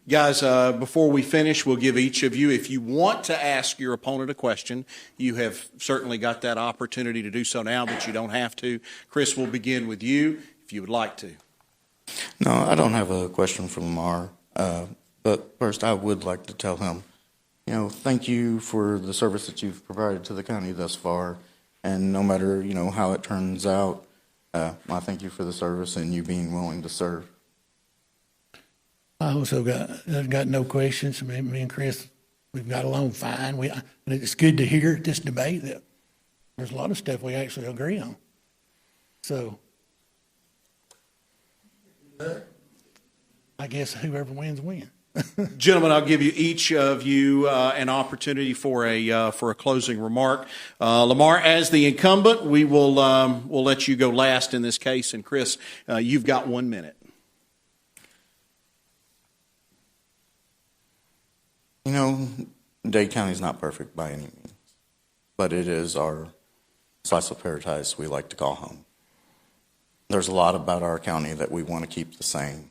Guys, before we finish, we'll give each of you, if you want to ask your opponent a question, you have certainly got that opportunity to do so now, but you don't have to. Chris, we'll begin with you if you would like to. No, I don't have a question for Lamar, but first I would like to tell him, thank you for the service that you've provided to the county thus far, and no matter, how it turns out, I thank you for the service and you being willing to serve. I also got no questions. Me and Chris, we've got along fine. And it's good to hear at this debate that there's a lot of stuff we actually agree on. So I guess whoever wins, wins. Gentlemen, I'll give you each of you an opportunity for a closing remark. Lamar, as the incumbent, we'll let you go last in this case, and Chris, you've got 1 minute. Dade County is not perfect by any means, but it is our slice of paradise we like to call home. There's a lot about our county that we want to keep the same,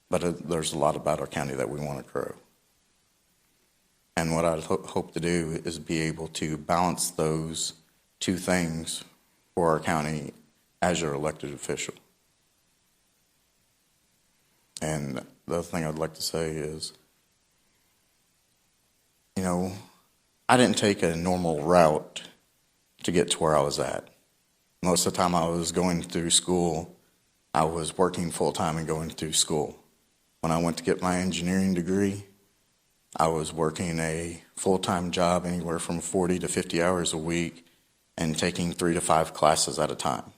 but there's a lot about our county that we want to grow. And what I hope to do is be able to balance those two things for our county as your elected official. And the other thing I'd like to say is, I didn't take a normal route to get to where I was at. Most of the time I was going through school, I was working full-time and going through school. When I went to get my engineering degree, I was working a full-time job anywhere from 40 to 50 hours a week and taking 3 to 5 classes at a time.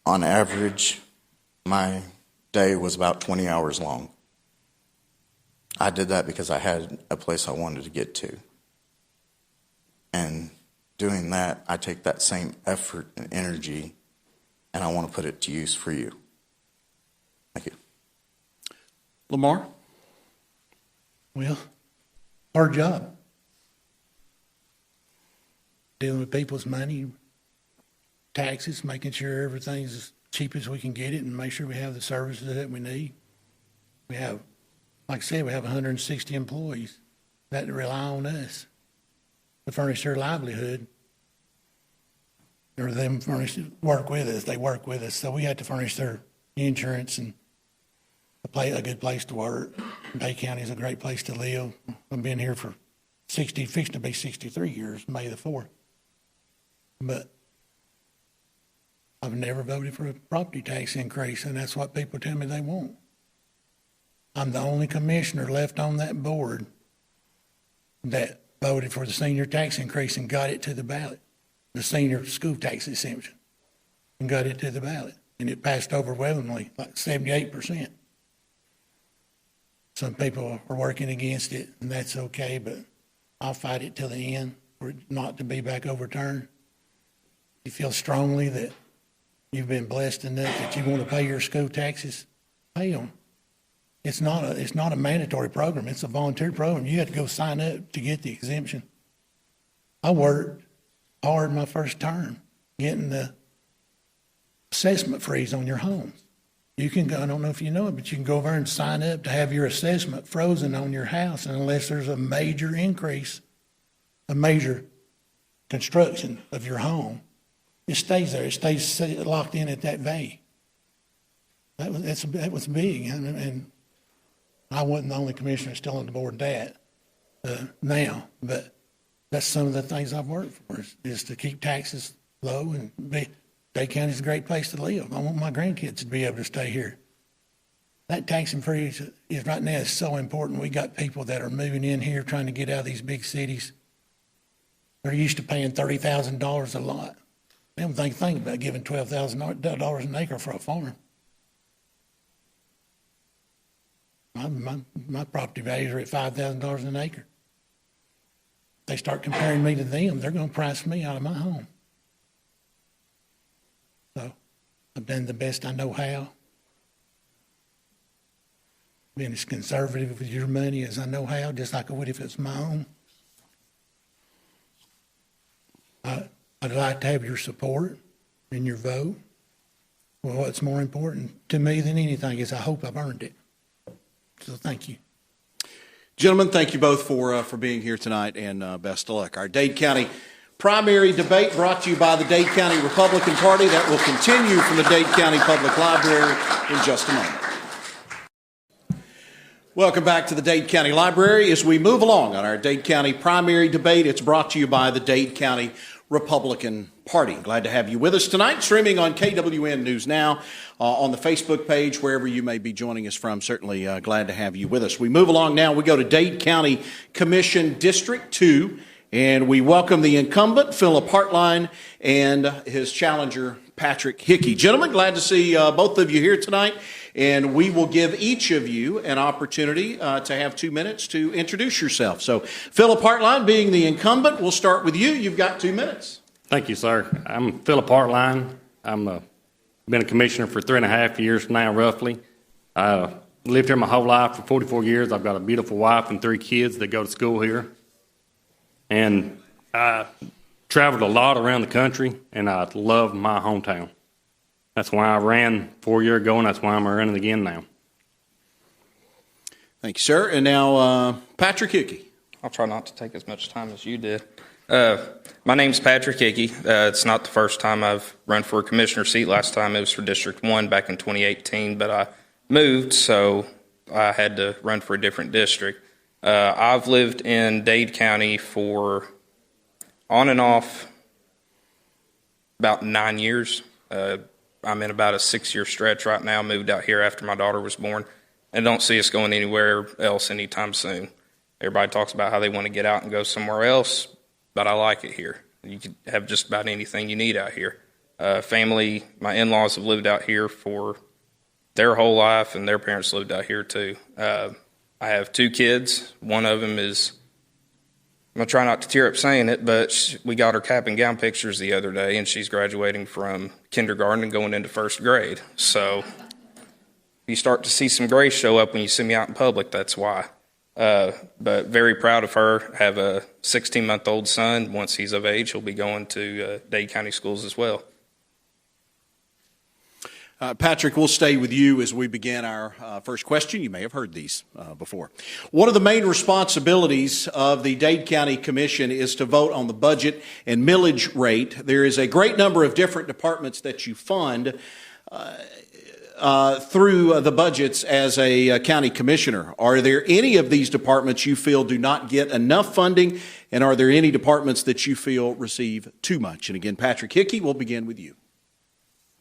On average, my day was about 20 hours long. I did that because I had a place I wanted to get to. And doing that, I take that same effort and energy, and I want to put it to use for you. Thank you. Lamar? Well, hard job. Dealing with people's money, taxes, making sure everything's as cheap as we can get it and make sure we have the services that we need. We have, like I said, we have 160 employees that rely on us to furnish their livelihood. Or them work with us. They work with us. So we have to furnish their insurance and a good place to work. Dade County is a great place to live. I've been here for fixing to be 63 years, May the 4th. But I've never voted for a property tax increase, and that's what people tell me they want. I'm the only commissioner left on that board that voted for the senior tax increase and got it to the ballot, the senior school tax exemption, and got it to the ballot. And it passed overwhelmingly, like 78%. Some people are working against it, and that's okay, but I'll fight it till the end for it not to be back overturned. You feel strongly that you've been blessed enough that you want to pay your school taxes, pay them. It's not a mandatory program. It's a volunteer program. You have to go sign up to get the exemption. I worked hard my first term getting the assessment freeze on your homes. You can go, I don't know if you know it, but you can go over and sign up to have your assessment frozen on your house, and unless there's a major increase, a major construction of your home, it stays there. It stays locked in at that value. That was big, and I wasn't the only commissioner still on the board that now, but that's some of the things I've worked for is to keep taxes low and Dade County is a great place to live. I want my grandkids to be able to stay here. That tax increase is right now is so important. We got people that are moving in here trying to get out of these big cities. They're used to paying $30,000 a lot. They don't think about giving $12,000 an acre for a farm. My property values are at $5,000 an acre. They start comparing me to them, they're going to price me out of my home. I've done the best I know how. Been as conservative with your money as I know how, just like I would if it was my own. I'd like to have your support and your vote. Well, what's more important to me than anything is I hope I've earned it. So thank you. Gentlemen, thank you both for being here tonight, and best of luck. Our Dade County primary debate brought to you by the Dade County Republican Party. That will continue from the Dade County Public Library in just a moment. Welcome back to the Dade County Library. As we move along on our Dade County primary debate, it's brought to you by the Dade County Republican Party. Glad to have you with us tonight, streaming on KWN News Now, on the Facebook page, wherever you may be joining us from. Certainly glad to have you with us. We move along now. We go to Dade County Commission District 2, and we welcome the incumbent, Philip Heartline, and his challenger, Patrick Hickey. Gentlemen, glad to see both of you here tonight, and we will give each of you an opportunity to have 2 minutes to introduce yourself. So, Philip Heartline, being the incumbent, we'll start with you. You've got 2 minutes. Thank you, sir. I'm Philip Heartline. I'm been a commissioner for 3.5 years now, roughly. Lived here my whole life for 44 years. I've got a beautiful wife and 3 kids that go to school here. And I traveled a lot around the country, and I love my hometown. That's why I ran 4 years ago, and that's why I'm running again now. Thank you, sir. And now, Patrick Hickey. I'll try not to take as much time as you did. My name's Patrick Hickey. It's not the first time I've run for a commissioner seat. Last time it was for District 1 back in 2018, but I moved, so I had to run for a different district. I've lived in Dade County for on and off about 9 years. I'm in about a 6-year stretch right now. Moved out here after my daughter was born, and don't see us going anywhere else anytime soon. Everybody talks about how they want to get out and go somewhere else, but I like it here. You can have just about anything you need out here. Family, my in-laws have lived out here for their whole life, and their parents lived out here too. I have 2 kids. One of them is, I'm going to try not to tear up saying it, but we got her cap and gown pictures the other day, and she's graduating from kindergarten and going into 1st grade. So you start to see some grace show up when you see me out in public, that's why. But very proud of her. Have a 16-month-old son. Once he's of age, he'll be going to Dade County schools as well. Patrick, we'll stay with you as we begin our first question. You may have heard these before. One of the main responsibilities of the Dade County Commission is to vote on the budget and millage rate. There is a great number of different departments that you fund through the budgets as a county commissioner. Are there any of these departments you feel do not get enough funding, and are there any departments that you feel receive too much? And again, Patrick Hickey, we'll begin with you.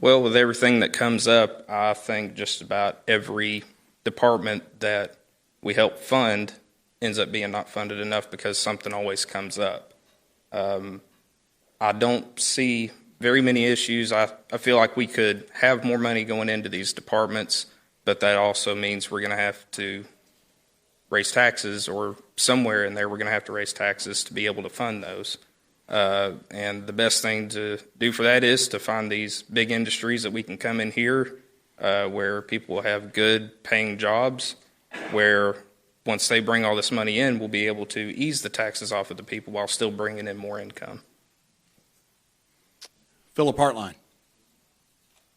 Well, with everything that comes up, I think just about every department that we help fund ends up being not funded enough because something always comes up. I don't see very many issues. I feel like we could have more money going into these departments, but that also means we're going to have to raise taxes, or somewhere in there we're going to have to raise taxes to be able to fund those. And the best thing to do for that is to find these big industries that we can come in here where people will have good paying jobs, where once they bring all this money in, we'll be able to ease the taxes off of the people while still bringing in more income. Philip Heartline.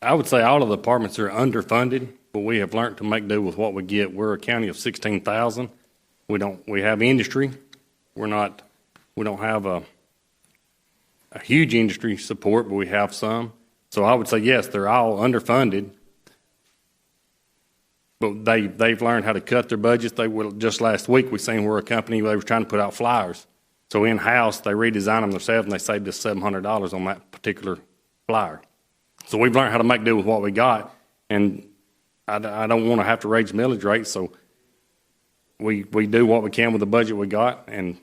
I would say all of the departments are underfunded, but we have learned to make do with what we get. We're a county of 16,000. We have industry. We don't have a huge industry support, but we have some. So I would say, yes, they're all underfunded, but they've learned how to cut their budgets. Just last week we seen where a company, they were trying to put out flyers. So in-house, they redesigned them themselves, and they saved us $700 on that particular flyer. So we've learned how to make do with what we got, and I don't want to have to raise millage rates, so we do what we can with the budget we got, and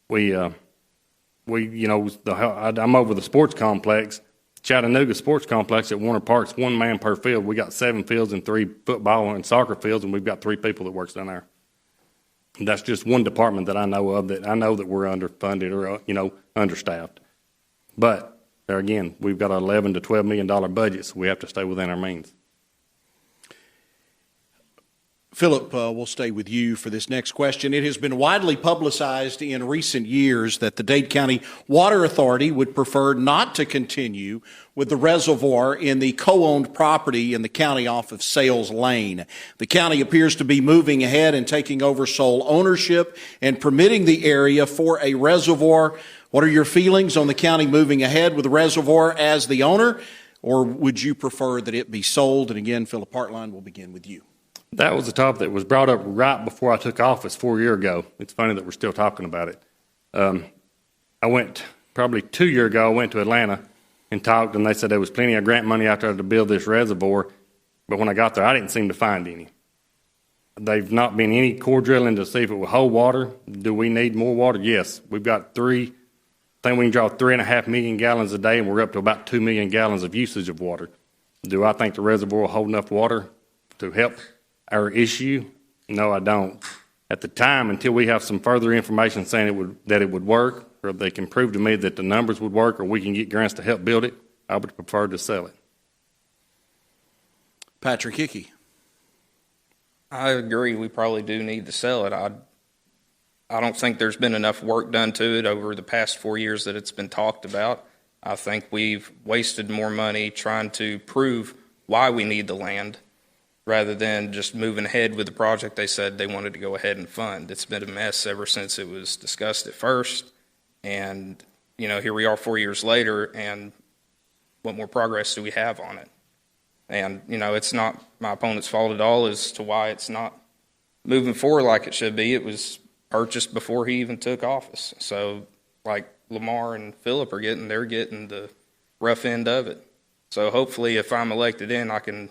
I'm over the sports complex, Chattanooga Sports Complex at Warner Park's 1 man per field. We got 7 fields and 3 football and soccer fields, and we've got 3 people that works down there. And that's just one department that I know of that I know that we're underfunded or understaffed. But There again, we've got an $11 to $12 million budget, so we have to stay within our means. Philip, we'll stay with you for this next question. It has been widely publicized in recent years that the Dade County Water Authority would prefer not to continue with the reservoir in the co-owned property in the county off of Sales Lane. The county appears to be moving ahead and taking over sole ownership and permitting the area for a reservoir. What are your feelings on the county moving ahead with the reservoir as the owner, or would you prefer that it be sold? And again, Philip Heartline, we'll begin with you. That was a topic that was brought up right before I took office 4 years ago. It's funny that we're still talking about it. I went, probably 2 years ago, I went to Atlanta and talked, and they said there was plenty of grant money out there to build this reservoir, but when I got there, I didn't seem to find any. They've not been any core drilling to see if it will hold water. Do we need more water? Yes. We've got I think we can draw 3.5 million gallons a day, and we're up to about 2 million gallons of usage of water. Do I think the reservoir will hold enough water to help our issue? No, I don't. At the time, until we have some further information saying that it would work, or they can prove to me that the numbers would work, or we can get grants to help build it, I would prefer to sell it. Patrick Hickey. I agree. We probably do need to sell it. I don't think there's been enough work done to it over the past 4 years that it's been talked about. I think we've wasted more money trying to prove why we need the land rather than just moving ahead with the project they said they wanted to go ahead and fund. It's been a mess ever since it was discussed at first. And, here we are 4 years later, and what more progress do we have on it? And, it's not my opponent's fault at all as to why it's not moving forward like it should be. It was purchased before he even took office. So, like Lamar and Philip they're getting the rough end of it. So hopefully if I'm elected in, I can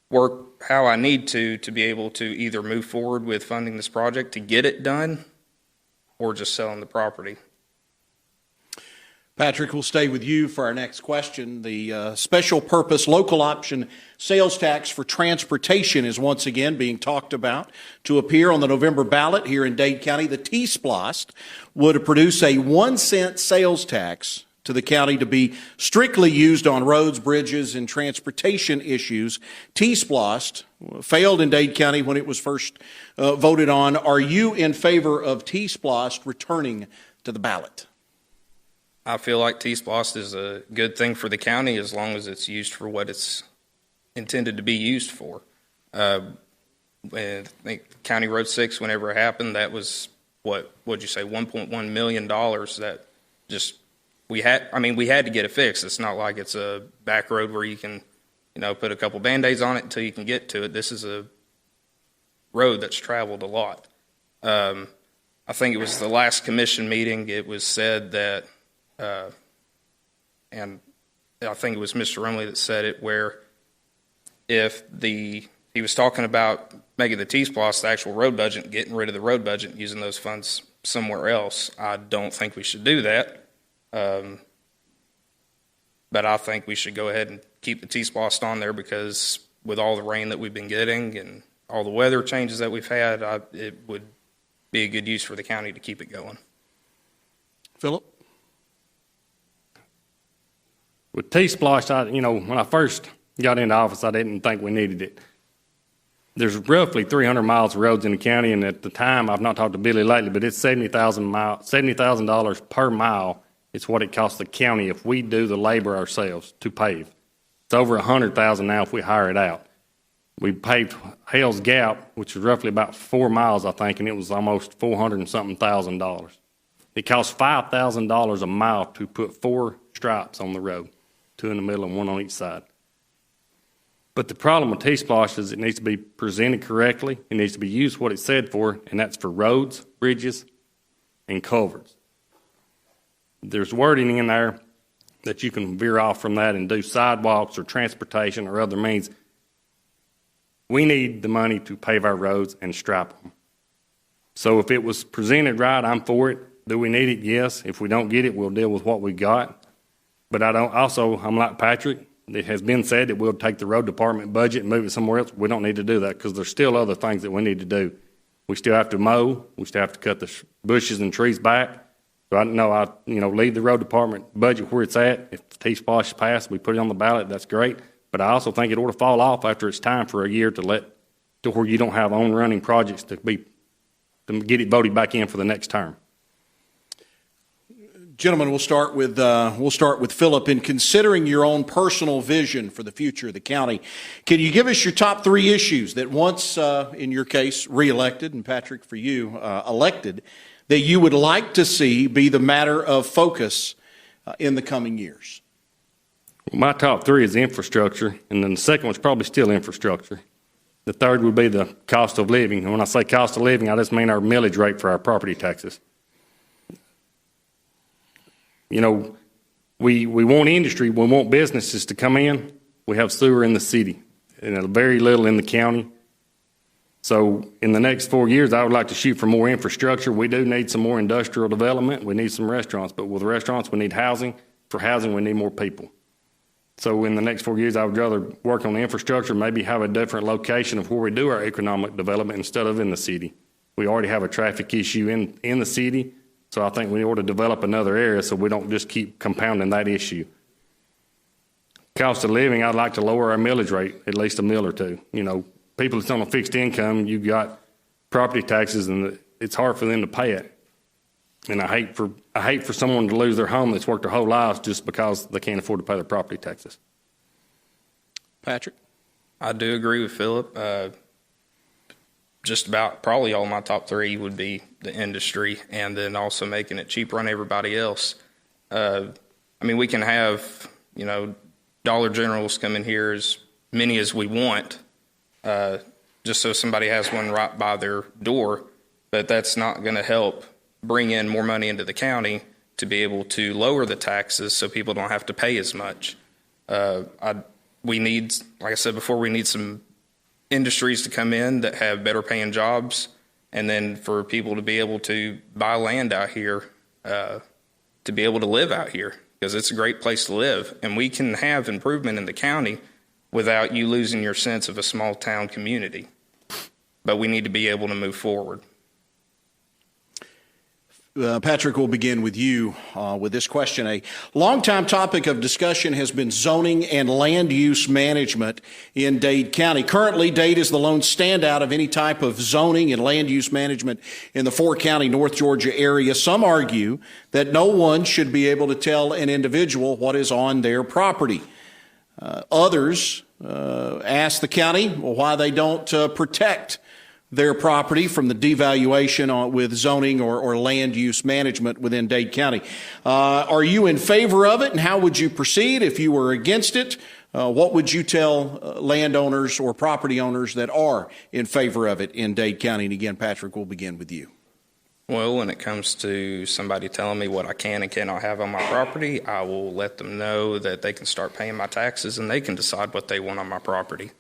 work how I need to be able to either move forward with funding this project to get it done or just selling the property. Patrick, we'll stay with you for our next question. The special purpose local option sales tax for transportation is once again being talked about to appear on the November ballot here in Dade County. The T-Splost would produce a 1 cent sales tax to the county to be strictly used on roads, bridges, and transportation issues. T-Splost failed in Dade County when it was first voted on. Are you in favor of T-Splost returning to the ballot? I feel like T-Splost is a good thing for the county as long as it's used for what it's intended to be used for. I think County Road 6, whenever it happened, that was, what'd you say, $1.1 million that just, we had to get it fixed. It's not like it's a back road where you can, put a couple Band-Aids on it until you can get to it. This is a road that's traveled a lot. I think it was the last commission meeting, it was said that and I think it was Mr. Rumley that said it, where he was talking about making the T-Splost the actual road budget, getting rid of the road budget, using those funds somewhere else. I don't think we should do that. But I think we should go ahead and keep the T-Splost on there because with all the rain that we've been getting and all the weather changes that we've had, it would be a good use for the county to keep it going. Philip? With T-Splost, when I first got into office, I didn't think we needed it. There's roughly 300 miles of roads in the county, and at the time, I've not talked to Billy lately, but it's $70,000 per mile. It's what it costs the county if we do the labor ourselves to pave. It's over $100,000 now if we hire it out. We paved Hales Gap, which is roughly about 4 miles, I think, and it was almost $400 and something thousand. It costs $5,000 a mile to put 4 stripes on the road, 2 in the middle and 1 on each side. But the problem with T-Splost is it needs to be presented correctly. It needs to be used what it's said for, and that's for roads, bridges, and culverts. There's wording in there that you can veer off from that and do sidewalks or transportation or other means. We need the money to pave our roads and stripe them. So if it was presented right, I'm for it. Do we need it? Yes. If we don't get it, we'll deal with what we got. But I'm like Patrick. It has been said that we'll take the road department budget and move it somewhere else. We don't need to do that because there's still other things that we need to do. We still have to mow. We still have to cut the bushes and trees back. So I know leave the road department budget where it's at. If the T-Splosh is passed, we put it on the ballot, that's great. But I also think it ought to fall off after it's time for a year to where you don't have on-running projects to get it voted back in for the next term. Gentlemen, we'll start with Philip. In considering your own personal vision for the future of the county, can you give us your top 3 issues that once, in your case, reelected, and Patrick, for you, elected, that you would like to see be the matter of focus in the coming years? Well, my top 3 is infrastructure, and then the second one's probably still infrastructure. The third would be the cost of living. And when I say cost of living, I just mean our millage rate for our property taxes. We want industry, we want businesses to come in. We have sewer in the city and very little in the county. So in the next 4 years, I would like to shoot for more infrastructure. We do need some more industrial development. We need some restaurants, but with restaurants, we need housing. For housing, we need more people. So in the next 4 years, I would rather work on the infrastructure, maybe have a different location of where we do our economic development instead of in the city. We already have a traffic issue in the city. So I think we ought to develop another area so we don't just keep compounding that issue. Cost of living, I'd like to lower our millage rate at least a mill or two. People that's on a fixed income, you've got property taxes, and it's hard for them to pay it. And I hate for someone to lose their home that's worked their whole lives just because they can't afford to pay their property taxes. Patrick? I do agree with Philip. Just about probably all my top 3 would be the industry, and then also making it cheaper on everybody else. We can have, Dollar Generals come in here as many as we want, just so somebody has one right by their door, but that's not going to help bring in more money into the county to be able to lower the taxes so people don't have to pay as much. We need, like I said before, we need some industries to come in that have better paying jobs, and then for people to be able to buy land out here, to be able to live out here, because it's a great place to live. And we can have improvement in the county without you losing your sense of a small town community. But we need to be able to move forward. Patrick, we'll begin with you with this question. A longtime topic of discussion has been zoning and land use management in Dade County. Currently, Dade is the lone standout of any type of zoning and land use management in the 4-county North Georgia area. Some argue that no one should be able to tell an individual what is on their property. Others ask the county why they don't protect their property from the devaluation with zoning or land use management within Dade County. Are you in favor of it, and how would you proceed if you were against it? What would you tell landowners or property owners that are in favor of it in Dade County? And again, Patrick, we'll begin with you. Well, when it comes to somebody telling me what I can and cannot have on my property, I will let them know that they can start paying my taxes and they can decide what they want on my property.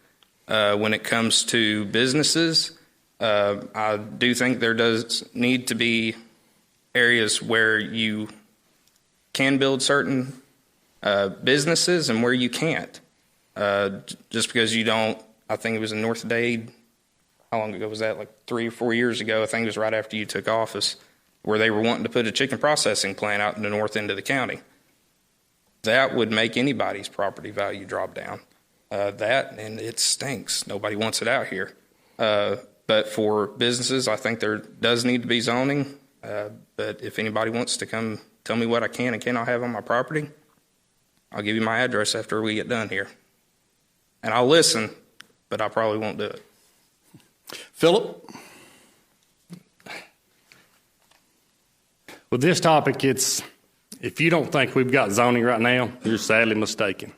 When it comes to businesses, I do think there does need to be areas where you can build certain businesses and where you can't. Just because you don't, I think it was in North Dade, how long ago was that? Like 3 or 4 years ago. I think it was right after you took office, where they were wanting to put a chicken processing plant out in the north end of the county. That would make anybody's property value drop down. And it stinks. Nobody wants it out here. But for businesses, I think there does need to be zoning. But if anybody wants to come tell me what I can and cannot have on my property, I'll give you my address after we get done here. And I'll listen, but I probably won't do it. Philip? With this topic, if you don't think we've got zoning right now, you're sadly mistaken.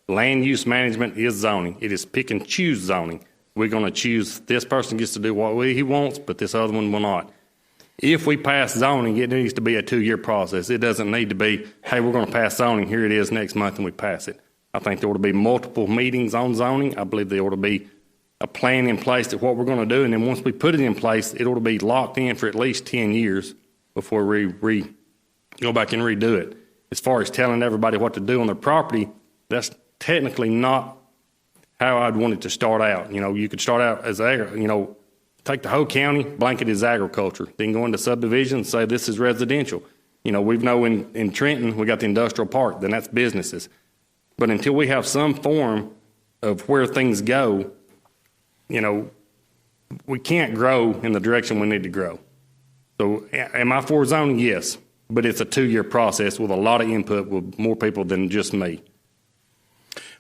Land use management is zoning. It is pick and choose zoning. We're going to choose this person gets to do what he wants, but this other one will not. If we pass zoning, it needs to be a 2-year process. It doesn't need to be, hey, we're going to pass zoning, here it is next month, and we pass it. I think there ought to be multiple meetings on zoning. I believe there ought to be a plan in place to what we're going to do, and then once we put it in place, it ought to be locked in for at least 10 years before we go back and redo it. As far as telling everybody what to do on their property, that's technically not how I'd want it to start out. You could start out as, take the whole county, blanket as agriculture, then go into subdivision and say this is residential. We know in Trenton, we got the industrial park, then that's businesses. But until we have some form of where things go, we can't grow in the direction we need to grow. So am I for zoning? Yes. But it's a 2-year process with a lot of input with more people than just me.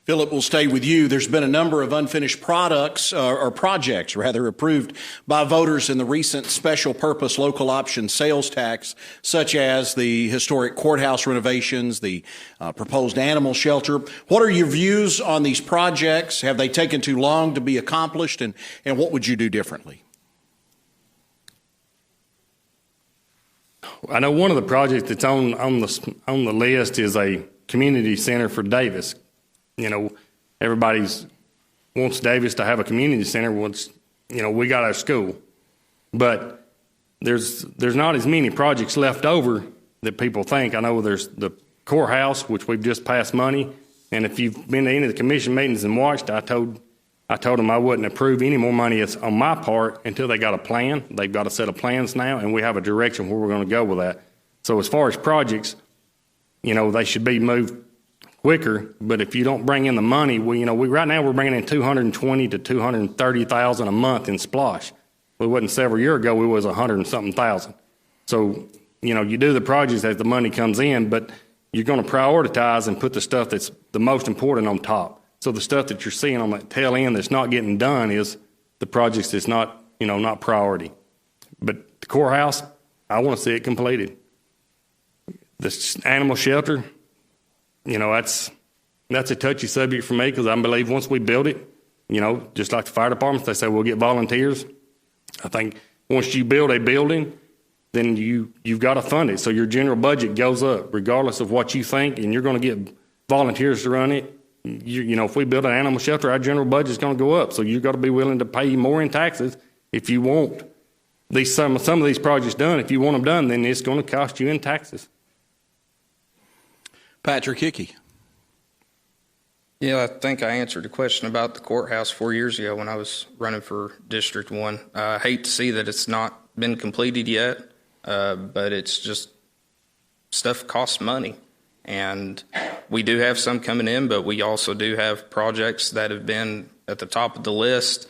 Philip, we'll stay with you. There's been a number of unfinished projects approved by voters in the recent special purpose local option sales tax, such as the historic courthouse renovations, the proposed animal shelter. What are your views on these projects? Have they taken too long to be accomplished, and what would you do differently? I know one of the projects that's on the list is a community center for Davis. Everybody wants Davis to have a community center once, we got our school. But there's not as many projects left over that people think. I know there's the courthouse, which we've just passed money. And if you've been to any of the commission meetings and watched, I told them I wouldn't approve any more money on my part until they got a plan. They've got a set of plans now, and we have a direction where we're going to go with that. So as far as projects, they should be moved quicker, but if you don't bring in the money, right now we're bringing in $220,000 to $230,000 a month in splosh. It wasn't several years ago, it was $100 and something thousand. So, you do the projects as the money comes in, but you're going to prioritize and put the stuff that's the most important on top. So the stuff that you're seeing on that tail end that's not getting done is the projects that's not, not priority. But the courthouse, I want to see it completed. The animal shelter, that's a touchy subject for me because I believe once we build it, just like the fire departments, they say we'll get volunteers. I think once you build a building, then you've got to fund it. So your general budget goes up regardless of what you think, and you're going to get volunteers to run it. If we build an animal shelter, our general budget is going to go up. So you've got to be willing to pay more in taxes if you want some of these projects done. If you want them done, then it's going to cost you in taxes. Patrick Hickey. Yeah, I think I answered a question about the courthouse 4 years ago when I was running for District 1. I hate to see that it's not been completed yet, but it's just stuff costs money. And we do have some coming in, but we also do have projects that have been at the top of the list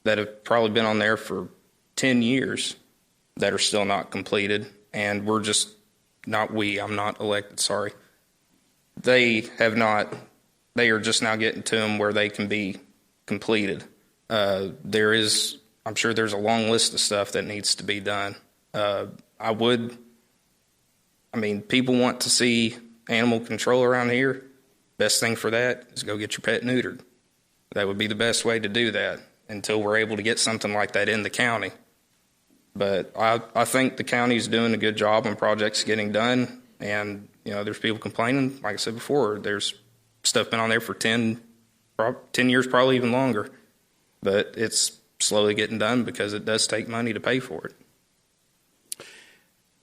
that have probably been on there for 10 years that are still not completed. And we're just I'm not elected, sorry. They are just now getting to them where they can be completed. I'm sure there's a long list of stuff that needs to be done. People want to see animal control around here. Best thing for that is go get your pet neutered. That would be the best way to do that until we're able to get something like that in the county. But I think the county is doing a good job on projects getting done. And, there's people complaining. Like I said before, there's stuff been on there for 10 years, probably even longer. But it's slowly getting done because it does take money to pay for it.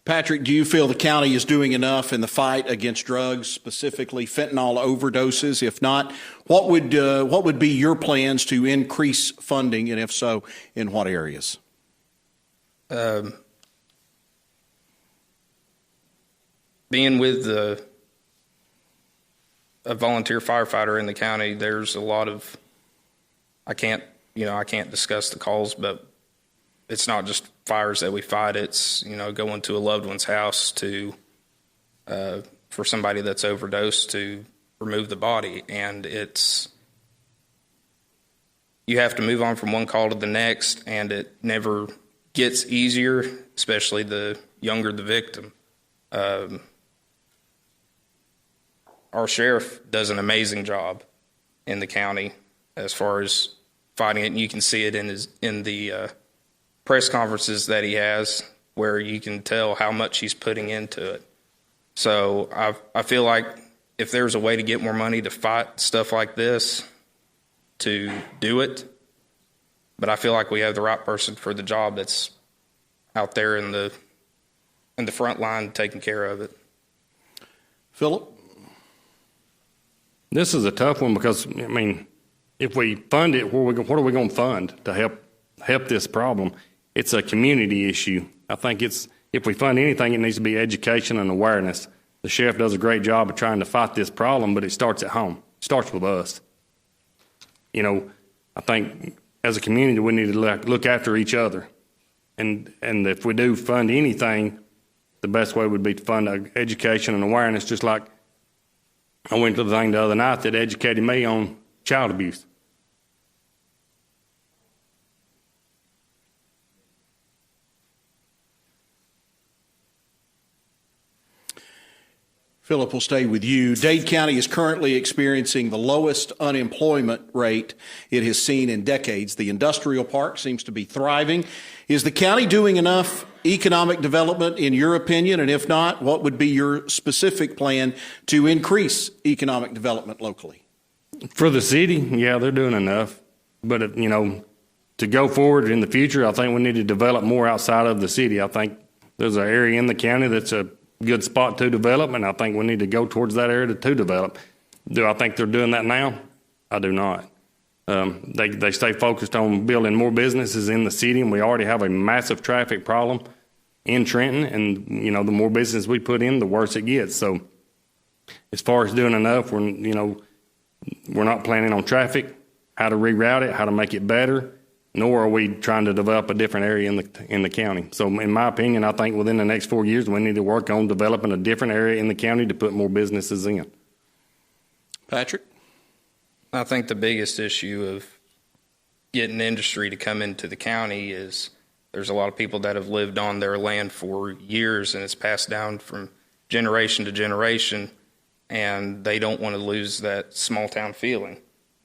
Patrick, do you feel the county is doing enough in the fight against drugs, specifically fentanyl overdoses? If not, what would be your plans to increase funding, and if so, in what areas? Being with a volunteer firefighter in the county, there's a lot of, I can't discuss the calls, but it's not just fires that we fight. It's, going to a loved one's house for somebody that's overdosed to remove the body. And you have to move on from one call to the next, and it never gets easier, especially the younger the victim. Our sheriff does an amazing job in the county as far as fighting it, and you can see it in the press conferences that he has, where you can tell how much he's putting into it. So I feel like if there's a way to get more money to fight stuff like this, to do it, but I feel like we have the right person for the job that's out there in the front line taking care of it. Philip? This is a tough one because, if we fund it, what are we going to fund to help this problem? It's a community issue. I think if if we fund anything, it needs to be education and awareness. The sheriff does a great job of trying to fight this problem, but it starts at home. It starts with us. You know, I think as a community, we need to look after each other. And if we do fund anything, the best way would be to fund education and awareness, just like I went to the thing the other night that educated me on child abuse. Philip, will stay with you. Dade County is currently experiencing the lowest unemployment rate it has seen in decades. The industrial park seems to be thriving. Is the county doing enough economic development, in your opinion? And if not, what would be your specific plan to increase economic development locally? For the city, yeah, they're doing enough. But, you know, to go forward in the future, I think we need to develop more outside of the city. I think there's an area in the county that's a good spot to develop, and I think we need to go towards that area to develop. Do I think they're doing that now? I do not. They stay focused on building more businesses in the city, and we already have a massive traffic problem in Trenton, and, you know, the more business we put in, the worse it gets. So as far as doing enough, we're not planning on traffic, how to reroute it, how to make it better, nor are we trying to develop a different area in the county. So in my opinion, I think within the next 4 years, we need to work on developing a different area in the county to put more businesses in. Patrick? I think the biggest issue of getting industry to come into the county is there's a lot of people that have lived on their land for years, and it's passed down from generation to generation, and they don't want to lose that small town feeling.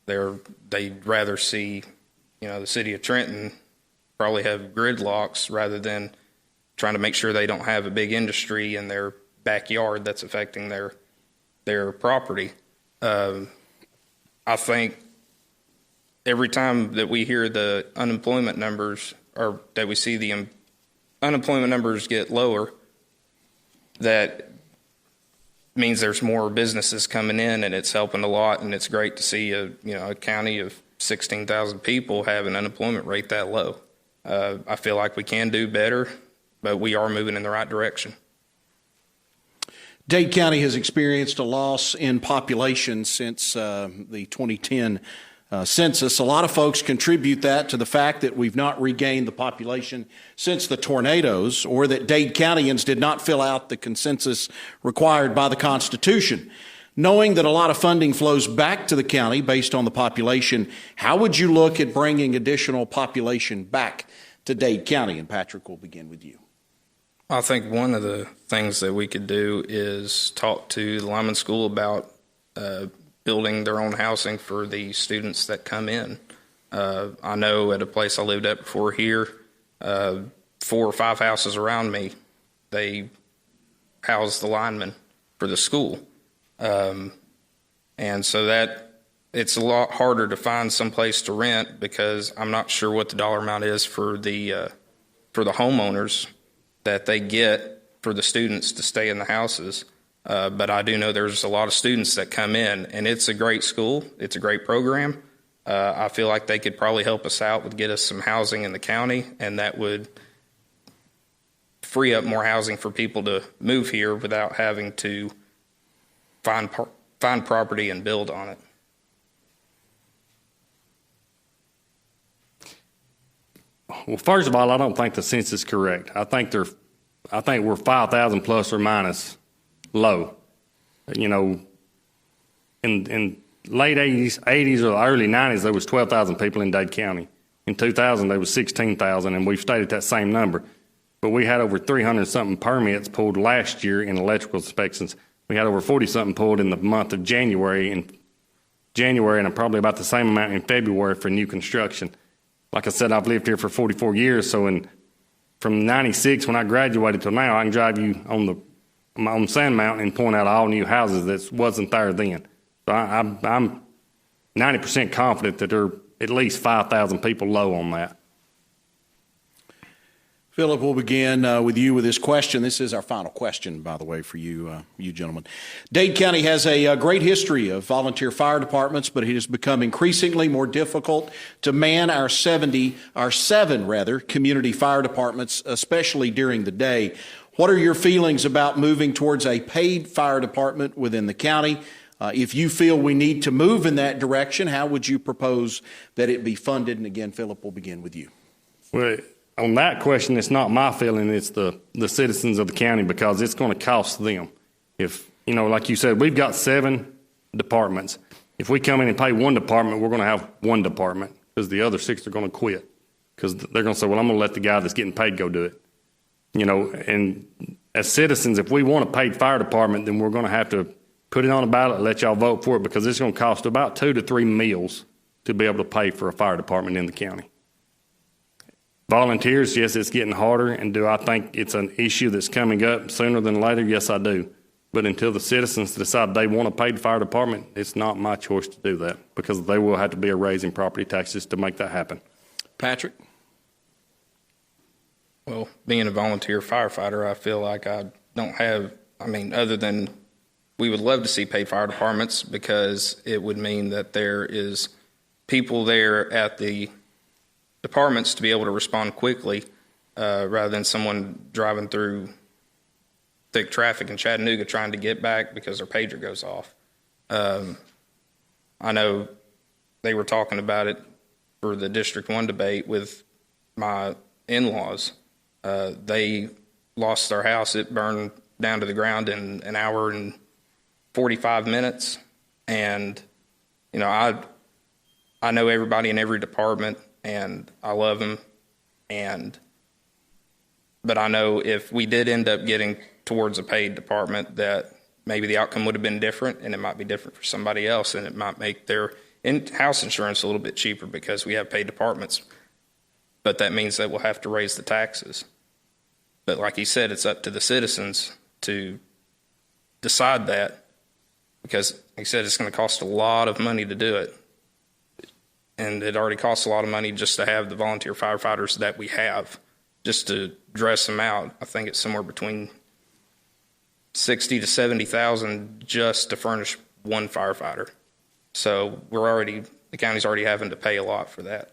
They'd rather see, you know, the city of Trenton probably have gridlocks rather than trying to make sure they don't have a big industry in their backyard that's affecting their property. I think every time that we hear the unemployment numbers, or that we see the unemployment numbers get lower, that means there's more businesses coming in, and it's helping a lot. And it's great to see a county of 16,000 people have an unemployment rate that low. I feel like we can do better, but we are moving in the right direction. Dade County has experienced a loss in population since the 2010 census. A lot of folks contribute that to the fact that we've not regained the population since the tornadoes, or that Dade Countyans did not fill out the consensus required by the Constitution. Knowing that a lot of funding flows back to the county based on the population, how would you look at bringing additional population back to Dade County? And Patrick, we'll begin with you. I think one of the things that we could do is talk to the Lyman School about building their own housing for the students that come in. I know at a place I lived at before here, 4 or 5 houses around me, they house the linemen for the school. And so that it's a lot harder to find some place to rent, because I'm not sure what the dollar amount is for the homeowners that they get for the students to stay in the houses. But I do know there's a lot of students that come in, and it's a great school. It's a great program. I feel like they could probably help us out with get us some housing in the county, and that would free up more housing for people to move here without having to find property and build on it. Well, first of all, I don't think the census is correct. I think we're 5,000 plus or minus low. You know, in late 80s or the early 90s, there was 12,000 people in Dade County. In 2000, there was 16,000, and we've stayed at that same number. But we had over 300-something permits pulled last year in electrical inspections. We had over 40-something pulled in the month of January, and probably about the same amount in February for new construction. Like I said, I've lived here for 44 years, so from 96 when I graduated till now, I can drive you on Sand Mountain and point out all new houses that wasn't there then. So I'm 90% confident that there are at least 5,000 people low on that. Philip, we'll begin with you with this question. This is our final question, by the way, for you, you gentlemen. Dade County has a great history of volunteer fire departments, but it has become increasingly more difficult to man our seven community fire departments, especially during the day. What are your feelings about moving towards a paid fire department within the county? If you feel we need to move in that direction, how would you propose that it be funded? And again, Philip, we'll begin with you. Well, on that question, it's not my feeling, it's the citizens of the county, because it's going to cost them. If, like you said, we've got 7 departments. If we come in and pay one department, we're going to have one department, because the other 6 are going to quit, because they're going to say, well, I'm going to let the guy that's getting paid go do it. And as citizens, if we want a paid fire department, then we're going to have to put it on a ballot and let y'all vote for it, because it's going to cost about 2 to 3 meals to be able to pay for a fire department in the county. Volunteers, yes, it's getting harder. And do I think it's an issue that's coming up sooner than later? Yes, I do. But until the citizens decide they want a paid fire department, it's not my choice to do that, because there will have to be a raise in property taxes to make that happen. Patrick? Well, being a volunteer firefighter, I feel like I don't have, other than we would love to see paid fire departments, because it would mean that there is people there at the departments to be able to respond quickly, rather than someone driving through thick traffic in Chattanooga trying to get back because their pager goes off. I know they were talking about it for the District 1 debate with my in-laws. They lost their house. It burned down to the ground in an hour and 45 minutes. And, I know everybody in every department, and I love them. But I know if we did end up getting towards a paid department, that maybe the outcome would have been different, and it might be different for somebody else, and it might make their house insurance a little bit cheaper because we have paid departments. But that means that we'll have to raise the taxes. But like he said, it's up to the citizens to decide that, because like he said, it's going to cost a lot of money to do it. And it already costs a lot of money just to have the volunteer firefighters that we have, just to dress them out. I think it's somewhere between $60,000 to $70,000 just to furnish one firefighter. So the county's already having to pay a lot for that.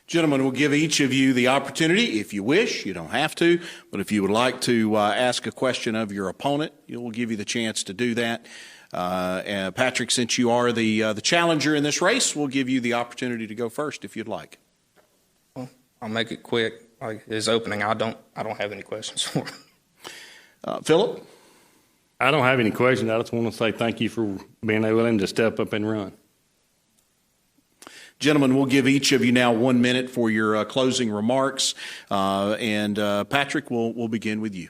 Gentlemen, we'll give each of you the opportunity, if you wish, you don't have to, but if you would like to ask a question of your opponent, we'll give you the chance to do that. And Patrick, since you are the challenger in this race, we'll give you the opportunity to go first if you'd like. Well, I'll make it quick. Like his opening, I don't have any questions for him. Philip? I don't have any questions. I just want to say thank you for being willing to step up and run. Gentlemen, we'll give each of you now 1 minute for your closing remarks. And Patrick, we'll begin with you.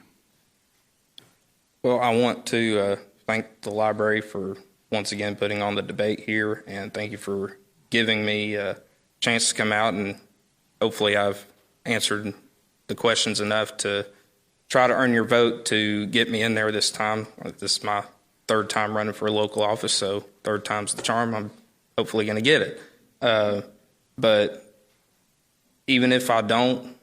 Well, I want to thank the library for once again putting on the debate here, and thank you for giving me a chance to come out, and hopefully I've answered the questions enough to try to earn your vote to get me in there this time. This is my 3rd time running for a local office, so 3rd time's the charm. I'm hopefully going to get it. But even if I don't,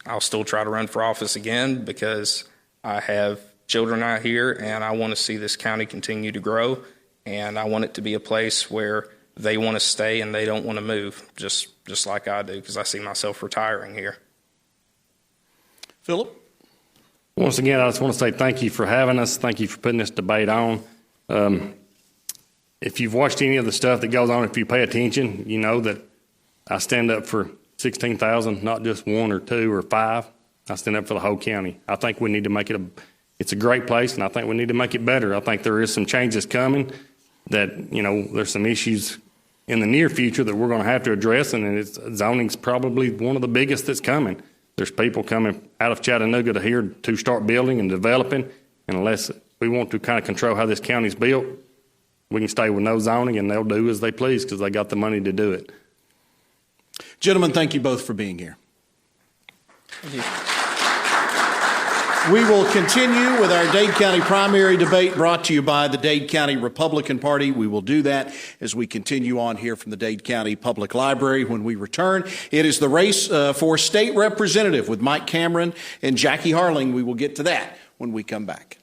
I'll still try to run for office again, because I have children out here, and I want to see this county continue to grow, and I want it to be a place where they want to stay and they don't want to move, just like I do, because I see myself retiring here. Philip? Once again, I just want to say thank you for having us. Thank you for putting this debate on. If you've watched any of the stuff that goes on, if you pay attention, you know that I stand up for 16,000, not just 1 or 2 or 5. I stand up for the whole county. I think we need to make it it's a great place, and I think we need to make it better. I think there is some changes coming that, there's some issues in the near future that we're going to have to address, and zoning's probably one of the biggest that's coming. There's people coming out of Chattanooga to here to start building and developing, and unless we want to kind of control how this county's built, we can stay with no zoning, and they'll do as they please because they got the money to do it. Gentlemen, thank you both for being here. Thank you. We will continue with our Dade County primary debate brought to you by the Dade County Republican Party. We will do that as we continue on here from the Dade County Public Library. When we return, it is the race for state representative with Mike Cameron and Jackie Harling. We will get to that when we come back.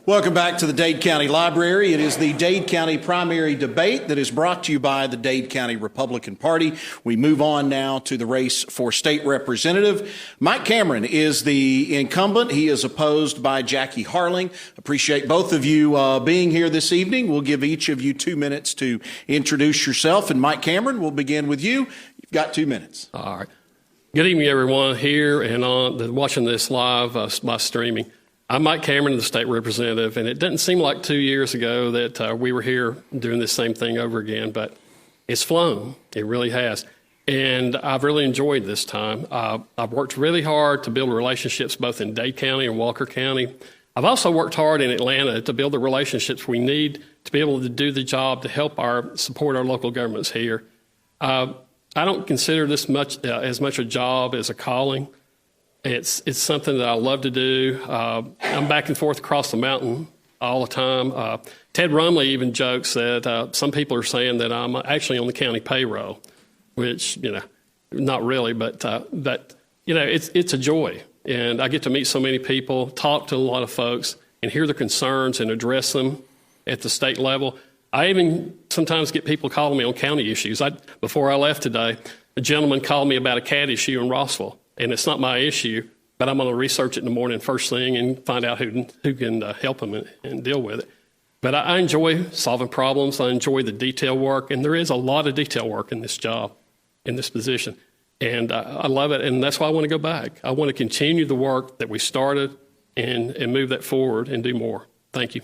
Welcome back to the Dade County Library. It is the Dade County primary debate that is brought to you by the Dade County Republican Party. We move on now to the race for state representative. Mike Cameron is the incumbent. He is opposed by Jackie Harling. Appreciate both of you being here this evening. We'll give each of you 2 minutes to introduce yourself. And Mike Cameron, we'll begin with you. You've got 2 minutes. All right. Good evening, everyone here and on watching this live by streaming. I'm Mike Cameron, the state representative, and it doesn't seem like 2 years ago that we were here doing this same thing over again, but it's flown. It really has. And I've really enjoyed this time. I've worked really hard to build relationships both in Dade County and Walker County. I've also worked hard in Atlanta to build the relationships we need to be able to do the job to help support our local governments here. I don't consider this as much a job as a calling. It's something that I love to do. I'm back and forth across the mountain all the time. Ted Rumley even jokes that some people are saying that I'm actually on the county payroll, which, not really, but it's a joy. And I get to meet so many people, talk to a lot of folks, and hear their concerns and address them at the state level. I even sometimes get people calling me on county issues. Before I left today, a gentleman called me about a cat issue in Rossville. And it's not my issue, but I'm going to research it in the morning first thing and find out who can help him and deal with it. But I enjoy solving problems. I enjoy the detail work, and there is a lot of detail work in this job, in this position. And I love it, and that's why I want to go back. I want to continue the work that we started and move that forward and do more. Thank you.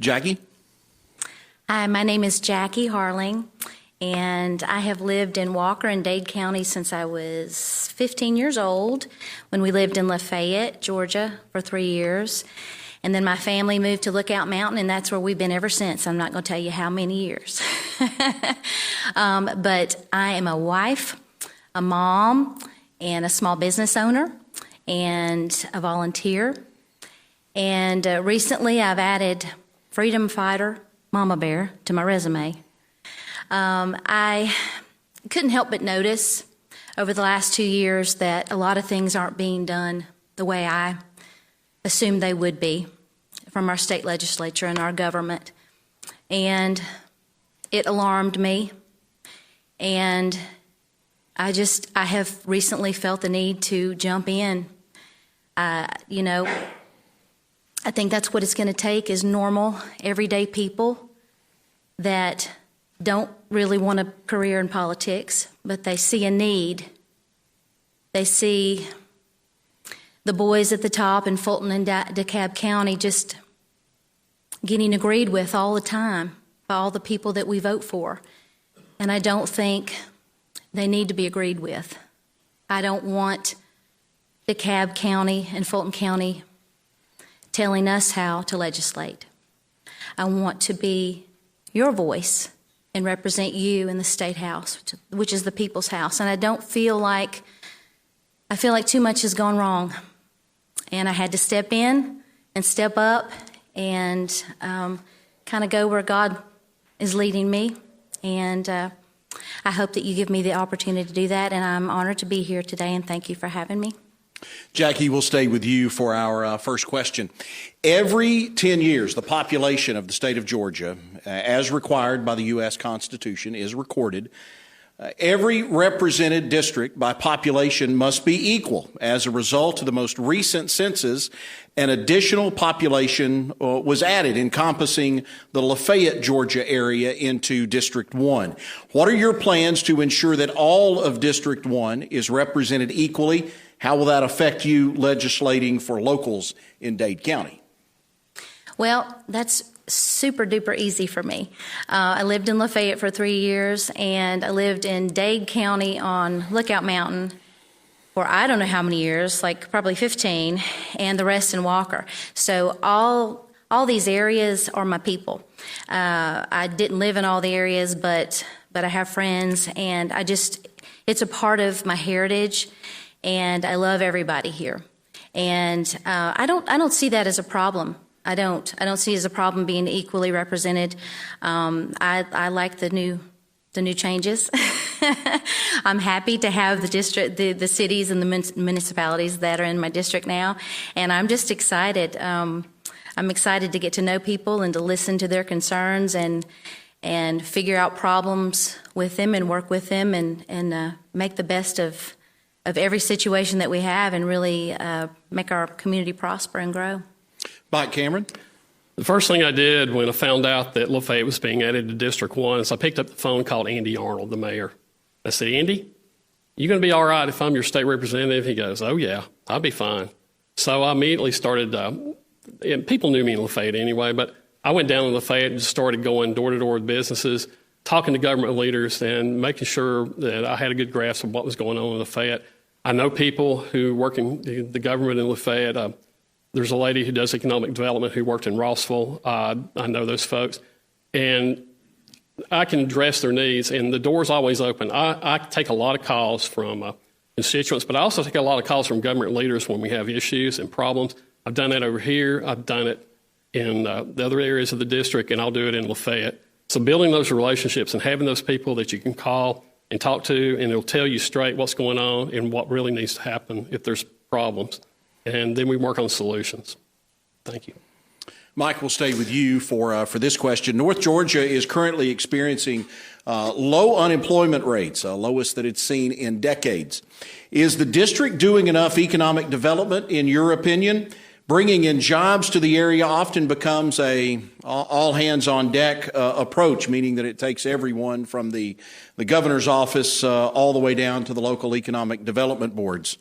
Jackie? Hi, my name is Jackie Harling. And I have lived in Walker and Dade County since I was 15 years old, when we lived in Lafayette, Georgia, for 3 years. And then my family moved to Lookout Mountain, and that's where we've been ever since. I'm not going to tell you how many years. But I am a wife, a mom, and a small business owner, and a volunteer. And recently I've added freedom fighter, mama bear, to my resume. I couldn't help but notice over the last 2 years that a lot of things aren't being done the way I assumed they would be from our state legislature and our government. And it alarmed me. And I have recently felt the need to jump in. I think that's what it's going to take is normal, everyday people that don't really want a career in politics, but they see a need. They see the boys at the top in Fulton and DeKalb County just getting agreed with all the time by all the people that we vote for. And I don't think they need to be agreed with. I don't want DeKalb County and Fulton County telling us how to legislate. I want to be your voice and represent you in the State House, which is the people's house. And I feel like too much has gone wrong. And I had to step in and step up and kind of go where God is leading me. And I hope that you give me the opportunity to do that. And I'm honored to be here today, and thank you for having me. Jackie, we'll stay with you for our first question. Every 10 years, the population of the state of Georgia, as required by the U.S. Constitution, is recorded. Every represented district by population must be equal. As a result of the most recent census, an additional population was added, encompassing the Lafayette, Georgia area into District 1. What are your plans to ensure that all of District 1 is represented equally? How will that affect you legislating for locals in Dade County? Well, that's super duper easy for me. I lived in Lafayette for 3 years, and I lived in Dade County on Lookout Mountain for I don't know how many years, like probably 15, and the rest in Walker. So all these areas are my people. I didn't live in all the areas, but I have friends, and it's a part of my heritage, and I love everybody here. And I don't see that as a problem. I don't see it as a problem being equally represented. I like the new changes. I'm happy to have the district, the cities and the municipalities that are in my district now, and I'm just excited. I'm excited to get to know people and to listen to their concerns and figure out problems with them and work with them and make the best of every situation that we have and really make our community prosper and grow. Mike Cameron. The first thing I did when I found out that Lafayette was being added to District 1 is I picked up the phone and called Andy Arnold, the mayor. I said, Andy, you going to be all right if I'm your state representative? He goes, oh, yeah, I'll be fine. So I immediately started, and people knew me in Lafayette anyway, but I went down to Lafayette and just started going door-to-door with businesses, talking to government leaders and making sure that I had a good grasp of what was going on in Lafayette. I know people who work in the government in Lafayette. There's a lady who does economic development who worked in Rossville. I know those folks. And I can address their needs, and the door's always open. I take a lot of calls from constituents, but I also take a lot of calls from government leaders when we have issues and problems. I've done that over here. I've done it in the other areas of the district, and I'll do it in Lafayette. So building those relationships and having those people that you can call and talk to, and they'll tell you straight what's going on and what really needs to happen if there's problems. And then we work on solutions. Thank you. Mike, we'll stay with you for this question. North Georgia is currently experiencing low unemployment rates, lowest that it's seen in decades. Is the district doing enough economic development, in your opinion? Bringing in jobs to the area often becomes a all-hands-on-deck approach, meaning that it takes everyone from the governor's office all the way down to the local economic development boards.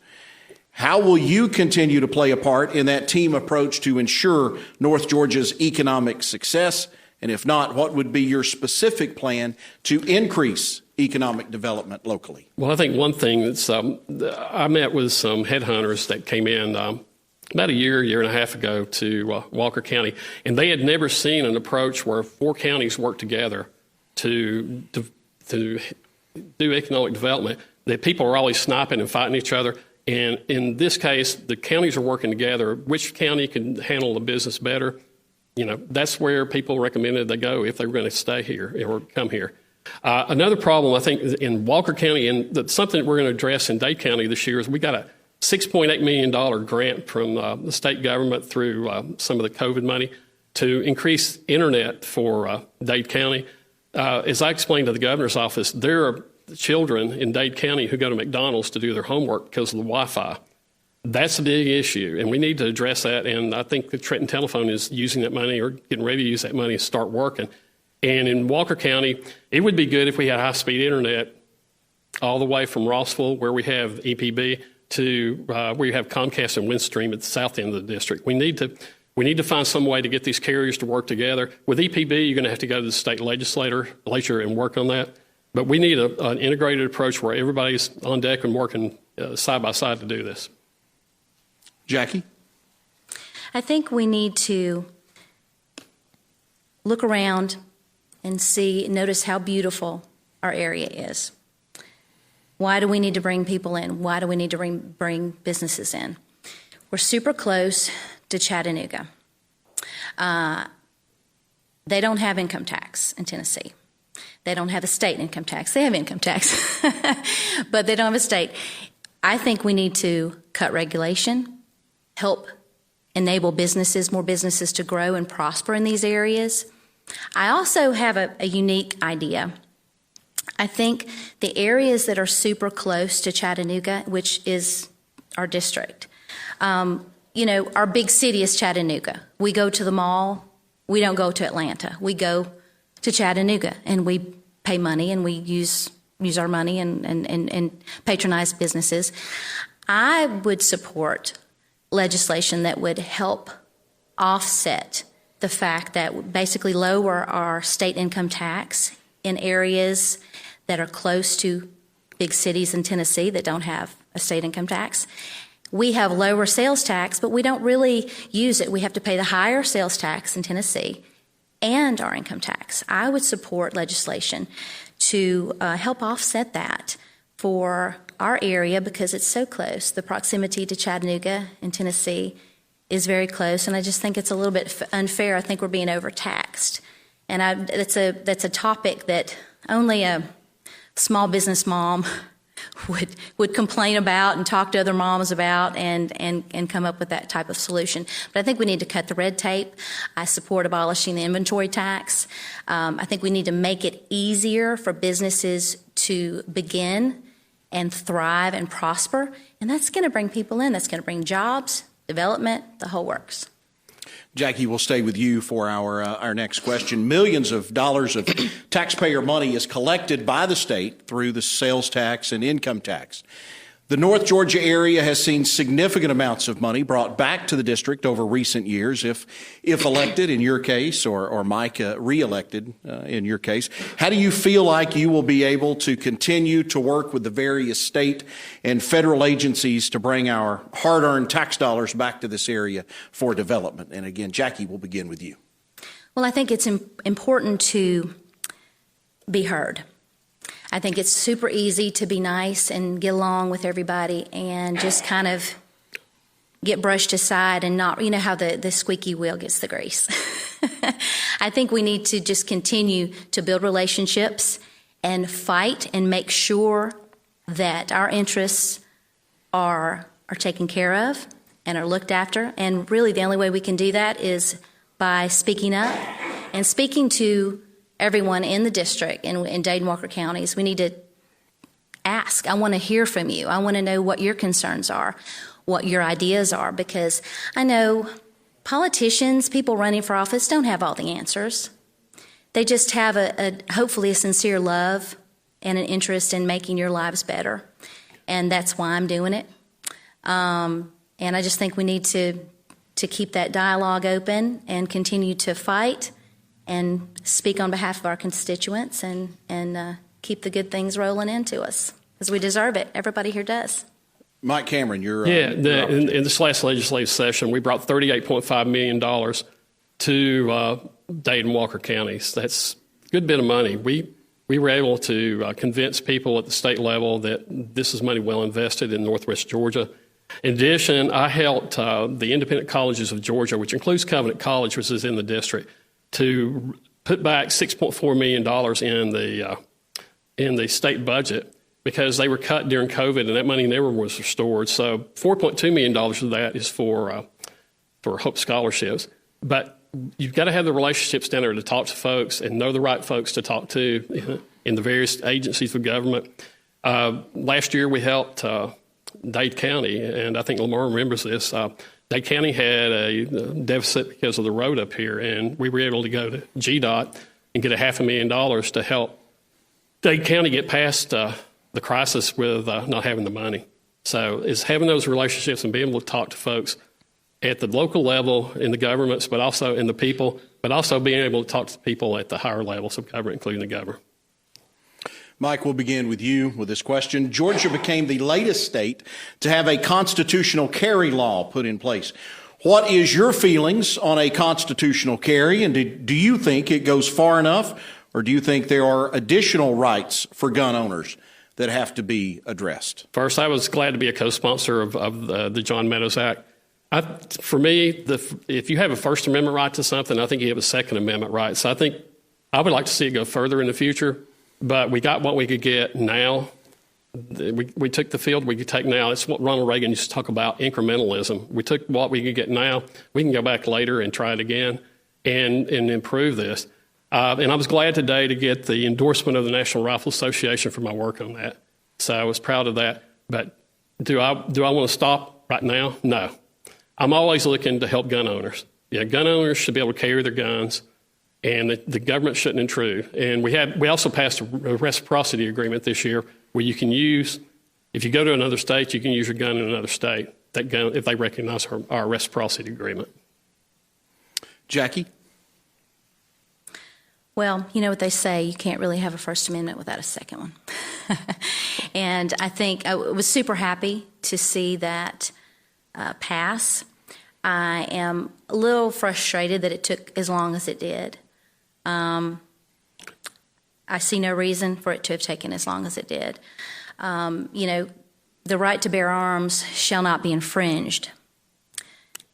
How will you continue to play a part in that team approach to ensure North Georgia's economic success? And if not, what would be your specific plan to increase economic development locally? Well, I think one thing that's I met with some headhunters that came in about a year and a half ago to Walker County, and they had never seen an approach where 4 counties work together to do economic development, that people are always sniping and fighting each other. And in this case, the counties are working together. Which county can handle the business better? That's where people recommended they go if they were going to stay here or come here. Another problem, I think, in Walker County, and something that we're going to address in Dade County this year, is we got a $6.8 million grant from the state government through some of the COVID money to increase internet for Dade County. As I explained to the governor's office, there are children in Dade County who go to McDonald's to do their homework because of the Wi-Fi. That's a big issue, and we need to address that. And I think the Trenton Telephone is using that money or getting ready to use that money to start working. And in Walker County, it would be good if we had high-speed internet all the way from Rossville, where we have EPB, to where you have Comcast and Windstream at the south end of the district. We need to find some way to get these carriers to work together. With EPB, you're going to have to go to the state legislature and work on that. But we need an integrated approach where everybody's on deck and working side by side to do this. Jackie? I think we need to look around and notice how beautiful our area is. Why do we need to bring people in? Why do we need to bring businesses in? We're super close to Chattanooga. They don't have income tax in Tennessee. They don't have a state income tax. They have income tax, but they don't have a state. I think we need to cut regulation, help enable more businesses to grow and prosper in these areas. I also have a unique idea. I think the areas that are super close to Chattanooga, which is our district, our big city is Chattanooga. We go to the mall. We don't go to Atlanta. We go to Chattanooga, and we pay money, and we use our money and patronize businesses. I would support legislation that would help offset the fact that basically lower our state income tax in areas that are close to big cities in Tennessee that don't have a state income tax. We have lower sales tax, but we don't really use it. We have to pay the higher sales tax in Tennessee and our income tax. I would support legislation to help offset that for our area, because it's so close, the proximity to Chattanooga and Tennessee is very close, and I just think it's a little bit unfair. I think we're being overtaxed. And that's a topic that only a small business mom would complain about and talk to other moms about and come up with that type of solution. But I think we need to cut the red tape. I support abolishing the inventory tax. I think we need to make it easier for businesses to begin and thrive and prosper. And that's going to bring people in. That's going to bring jobs, development, the whole works. Jackie, we'll stay with you for our next question. Millions of dollars of taxpayer money is collected by the state through the sales tax and income tax. The North Georgia area has seen significant amounts of money brought back to the district over recent years, if elected in your case, or Mike re-elected in your case. How do you feel like you will be able to continue to work with the various state and federal agencies to bring our hard-earned tax dollars back to this area for development? And again, Jackie, we'll begin with you. Well, I think it's important to be heard. I think it's super easy to be nice and get along with everybody and just kind of get brushed aside and not, you know how the squeaky wheel gets the grease. I think we need to just continue to build relationships and fight and make sure that our interests are taken care of and are looked after. And really the only way we can do that is by speaking up and speaking to everyone in the district, in Dade and Walker counties. We need to ask. I want to hear from you. I want to know what your concerns are, what your ideas are, because I know politicians, people running for office, don't have all the answers. They just have hopefully a sincere love and an interest in making your lives better, and that's why I'm doing it. And I just think we need to keep that dialogue open and continue to fight and speak on behalf of our constituents and keep the good things rolling into us, because we deserve it. Everybody here does. Mike Cameron, you're... in this last legislative session, we brought $38.5 million to Dade and Walker counties. That's a good bit of money. We were able to convince people at the state level that this is money well invested in Northwest Georgia. In addition, I helped the independent colleges of Georgia, which includes Covenant College, which is in the district, to put back $6.4 million in the state budget because they were cut during COVID and that money never was restored. So $4.2 million of that is for Hope scholarships. But you've got to have the relationships down there to talk to folks and know the right folks to talk to in the various agencies of government. Last year we helped Dade County, and I think Lamar remembers this. Dade County had a deficit because of the road up here, and we were able to go to GDOT and get $500,000 to help Dade County get past the crisis with not having the money. So it's having those relationships and being able to talk to folks at the local level in the governments, but also in the people, but also being able to talk to people at the higher levels of government, including the governor. Mike, we'll begin with you with this question. Georgia became the latest state to have a constitutional carry law put in place. What is your feelings on a constitutional carry, and do you think it goes far enough, or do you think there are additional rights for gun owners that have to be addressed? First, I was glad to be a co-sponsor of the John Meadows Act. For me, if you have a First Amendment right to something, I think you have a Second Amendment right. So I think I would like to see it go further in the future. But we got what we could get now. We took the field we could take now. It's what Ronald Reagan used to talk about, incrementalism. We took what we could get now. We can go back later and try it again and improve this. And I was glad today to get the endorsement of the National Rifle Association for my work on that. So I was proud of that. But do I want to stop right now? No. I'm always looking to help gun owners. Yeah, gun owners should be able to carry their guns, and the government shouldn't intrude. And we also passed a reciprocity agreement this year where you can use, if you go to another state, you can use your gun in another state, that gun, if they recognize our reciprocity agreement. Jackie? Well, you know what they say, you can't really have a First Amendment without a second one. And I think I was super happy to see that pass. I am a little frustrated that it took as long as it did. I see no reason for it to have taken as long as it did. the right to bear arms shall not be infringed.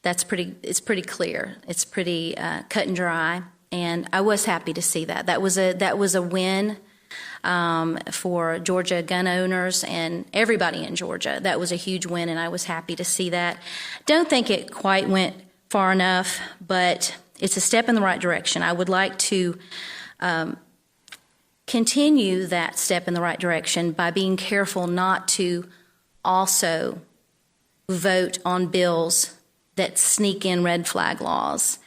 It's pretty clear. It's pretty cut and dry, and I was happy to see that. That was a win for Georgia gun owners and everybody in Georgia. That was a huge win, and I was happy to see that. Don't think it quite went far enough, but it's a step in the right direction. I would like to continue that step in the right direction by being careful not to also vote on bills that sneak in red flag laws,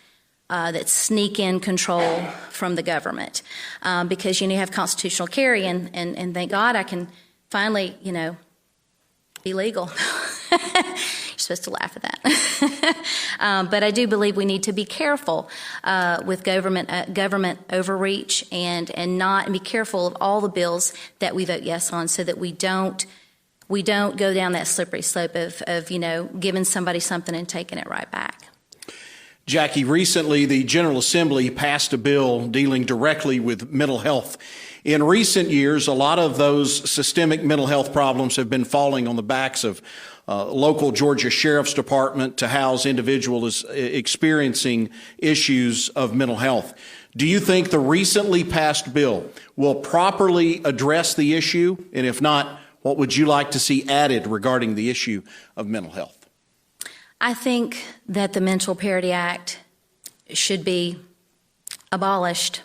that sneak in control from the government. Because, you have constitutional carry, and thank God I can finally, be legal. You're supposed to laugh at that. But I do believe we need to be careful with government overreach and be careful of all the bills that we vote yes on, so that we don't go down that slippery slope of giving somebody something and taking it right back. Jackie, recently the General Assembly passed a bill dealing directly with mental health. In recent years, a lot of those systemic mental health problems have been falling on the backs of local Georgia Sheriff's Department to house individuals experiencing issues of mental health. Do you think the recently passed bill will properly address the issue? And if not, what would you like to see added regarding the issue of mental health? I think that the Mental Parity Act should be abolished.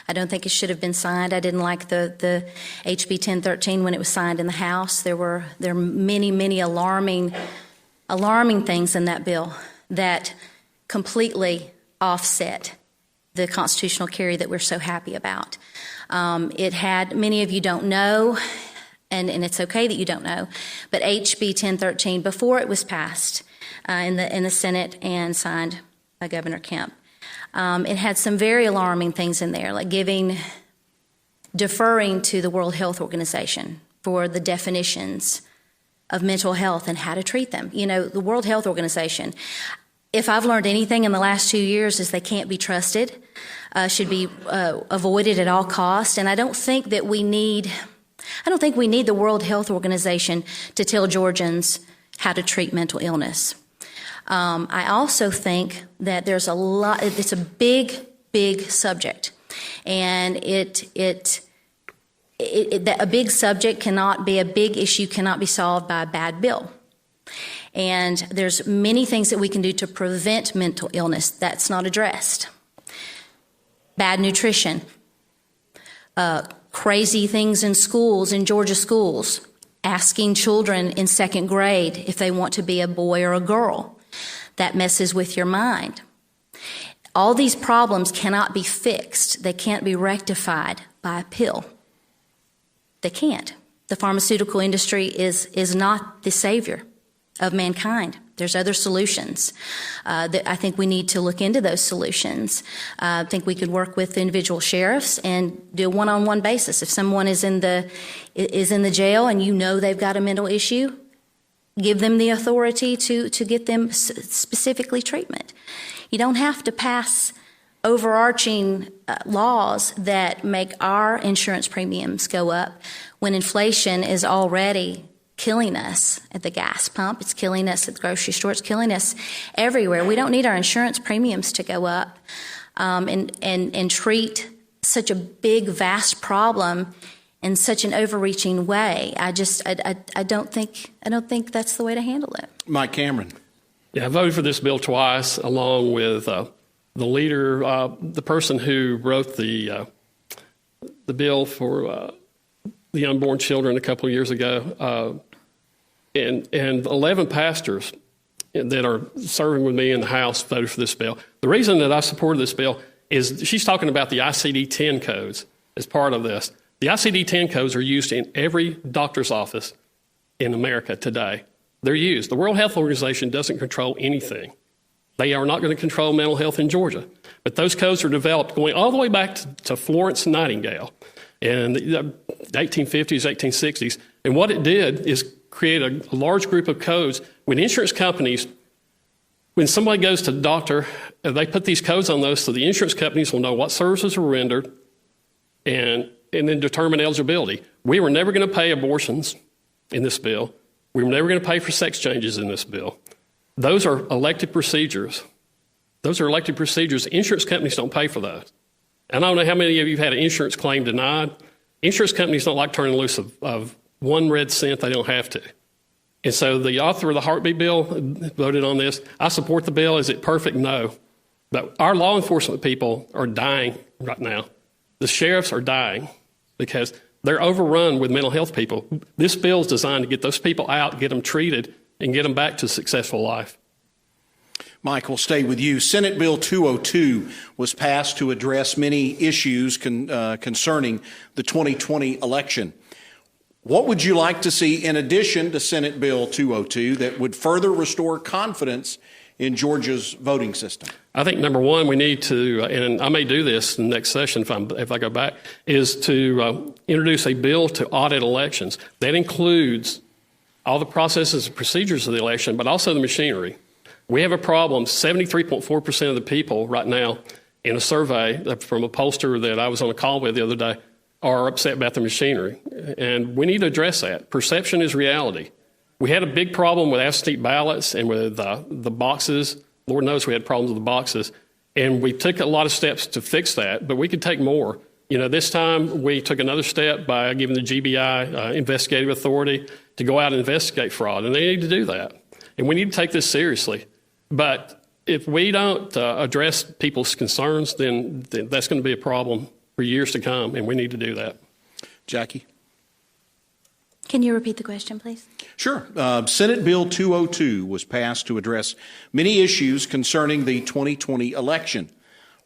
I don't think it should have been signed. I didn't like the HB 1013 when it was signed in the House. There are many alarming things in that bill that completely offset the constitutional carry that we're so happy about. It had, many of you don't know, and it's okay that you don't know, but HB 1013, before it was passed in the Senate and signed by Governor Kemp, it had some very alarming things in there, like deferring to the World Health Organization for the definitions of mental health and how to treat them. The World Health Organization, if I've learned anything in the last 2 years, is they can't be trusted, should be avoided at all costs. And I don't think we need the World Health Organization to tell Georgians how to treat mental illness. I also think that there's it's a big subject, and a big subject cannot be, a big issue cannot be solved by a bad bill. And there's many things that we can do to prevent mental illness that's not addressed. Bad nutrition, crazy things in schools, in Georgia schools, asking children in second grade if they want to be a boy or a girl. That messes with your mind. All these problems cannot be fixed. They can't be rectified by a pill. They can't. The pharmaceutical industry is not the savior of mankind. There's other solutions. I think we need to look into those solutions. I think we could work with individual sheriffs and do a one-on-one basis. If someone is in the jail and they've got a mental issue, give them the authority to get them specifically treatment. You don't have to pass overarching laws that make our insurance premiums go up when inflation is already killing us at the gas pump. It's killing us at the grocery store. It's killing us everywhere. We don't need our insurance premiums to go up and treat such a big, vast problem in such an overreaching way. I don't think that's the way to handle it. Mike Cameron. Yeah, I voted for this bill twice, along with the leader, the person who wrote the bill for the unborn children a couple of years ago, and 11 pastors that are serving with me in the House voted for this bill. The reason that I supported this bill is she's talking about the ICD-10 codes as part of this. The ICD-10 codes are used in every doctor's office in America today. They're used. The World Health Organization doesn't control anything. They are not going to control mental health in Georgia. But those codes are developed going all the way back to Florence Nightingale in the 1850s, 1860s. And what it did is create a large group of codes. When insurance companies, when somebody goes to the doctor, they put these codes on those so the insurance companies will know what services are rendered and then determine eligibility. We were never going to pay abortions in this bill. We were never going to pay for sex changes in this bill. Those are elected procedures. Those are elected procedures. Insurance companies don't pay for those. And I don't know how many of you have had an insurance claim denied. Insurance companies don't like turning loose of one red cent they don't have to. And so the author of the heartbeat bill voted on this. I support the bill. Is it perfect? No. But our law enforcement people are dying right now. The sheriffs are dying because they're overrun with mental health people. This bill is designed to get those people out, get them treated, and get them back to a successful life. Mike, we'll stay with you. Senate Bill 202 was passed to address many issues concerning the 2020 election. What would you like to see in addition to Senate Bill 202 that would further restore confidence in Georgia's voting system? I think number one, we need to, and I may do this in the next session if I go back, is to introduce a bill to audit elections. That includes all the processes and procedures of the election, but also the machinery. We have a problem. 73.4% of the people right now in a survey from a pollster that I was on a call with the other day are upset about the machinery. And we need to address that. Perception is reality. We had a big problem with absentee ballots and with the boxes. Lord knows we had problems with the boxes. And we took a lot of steps to fix that, but we could take more. You know, this time we took another step by giving the GBI investigative authority to go out and investigate fraud, and they need to do that. And we need to take this seriously. But if we don't address people's concerns, then that's going to be a problem for years to come, and we need to do that. Jackie? Can you repeat the question, please? Sure. Senate Bill 202 was passed to address many issues concerning the 2020 election.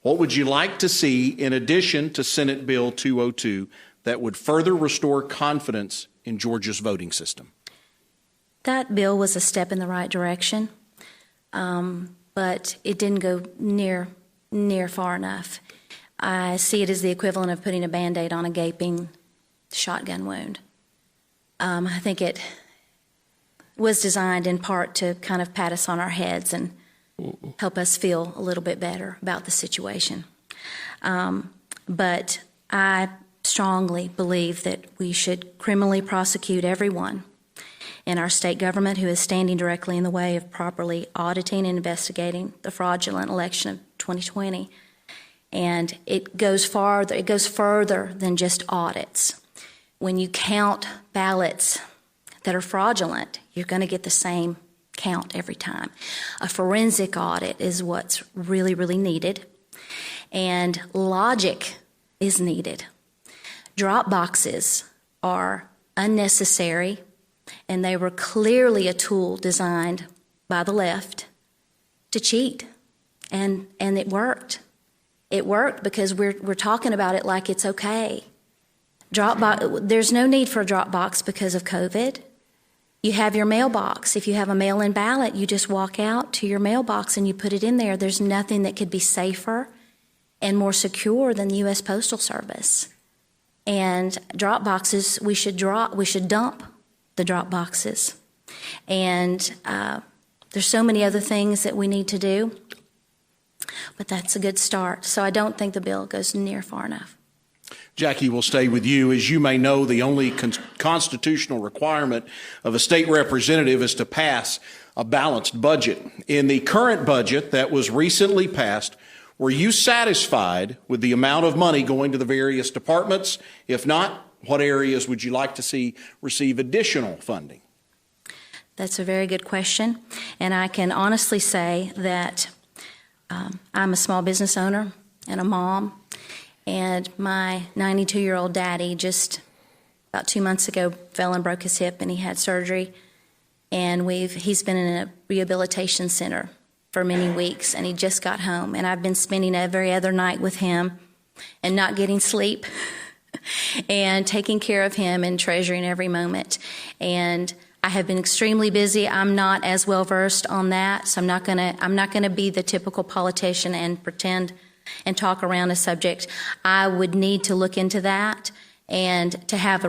What would you like to see in addition to Senate Bill 202 that would further restore confidence in Georgia's voting system? That bill was a step in the right direction, but it didn't go near far enough. I see it as the equivalent of putting a Band-Aid on a gaping shotgun wound. I think it was designed in part to kind of pat us on our heads and help us feel a little bit better about the situation. But I strongly believe that we should criminally prosecute everyone in our state government who is standing directly in the way of properly auditing and investigating the fraudulent election of 2020. And it goes further than just audits. When you count ballots that are fraudulent, you're going to get the same count every time. A forensic audit is what's really, really needed. And logic is needed. Drop boxes are unnecessary, and they were clearly a tool designed by the left to cheat. And it worked. It worked because we're talking about it like it's okay. There's no need for a drop box because of COVID. You have your mailbox. If you have a mail-in ballot, you just walk out to your mailbox and you put it in there. There's nothing that could be safer and more secure than the U.S. Postal Service. And drop boxes, we should dump the drop boxes. And there's so many other things that we need to do, but that's a good start. So I don't think the bill goes near far enough. Jackie, will stay with you. As you may know, the only constitutional requirement of a state representative is to pass a balanced budget. In the current budget that was recently passed, were you satisfied with the amount of money going to the various departments? If not, what areas would you like to see receive additional funding? That's a very good question. And I can honestly say that I'm a small business owner and a mom. And my 92-year-old daddy just about 2 months ago fell and broke his hip, and he had surgery. And he's been in a rehabilitation center for many weeks, and he just got home. And I've been spending every other night with him and not getting sleep and taking care of him and treasuring every moment. And I have been extremely busy. I'm not as well versed on that, so I'm not gonna be the typical politician and pretend and talk around a subject. I would need to look into that and to have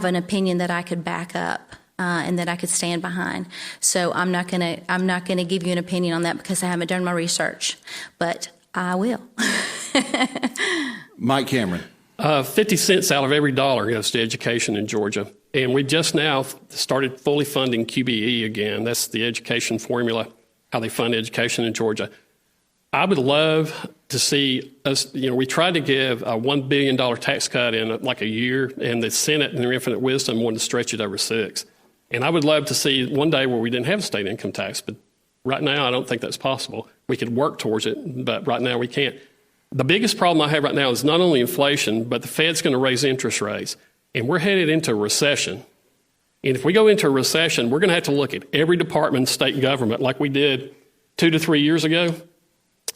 an opinion that I could back up and that I could stand behind. So I'm not gonna give you an opinion on that because I haven't done my research, but I will. Mike Cameron. 50 cents out of every dollar goes to education in Georgia. And we just now started fully funding QBE again. That's the education formula, how they fund education in Georgia. I would love to see us, we tried to give a $1 billion tax cut in like a year, and the Senate in their infinite wisdom wanted to stretch it over 6. And I would love to see one day where we didn't have a state income tax, but right now I don't think that's possible. We could work towards it, but right now we can't. The biggest problem I have right now is not only inflation, but the Fed's going to raise interest rates, and we're headed into a recession. And if we go into a recession, we're going to have to look at every department, state government, like we did 2 to 3 years ago.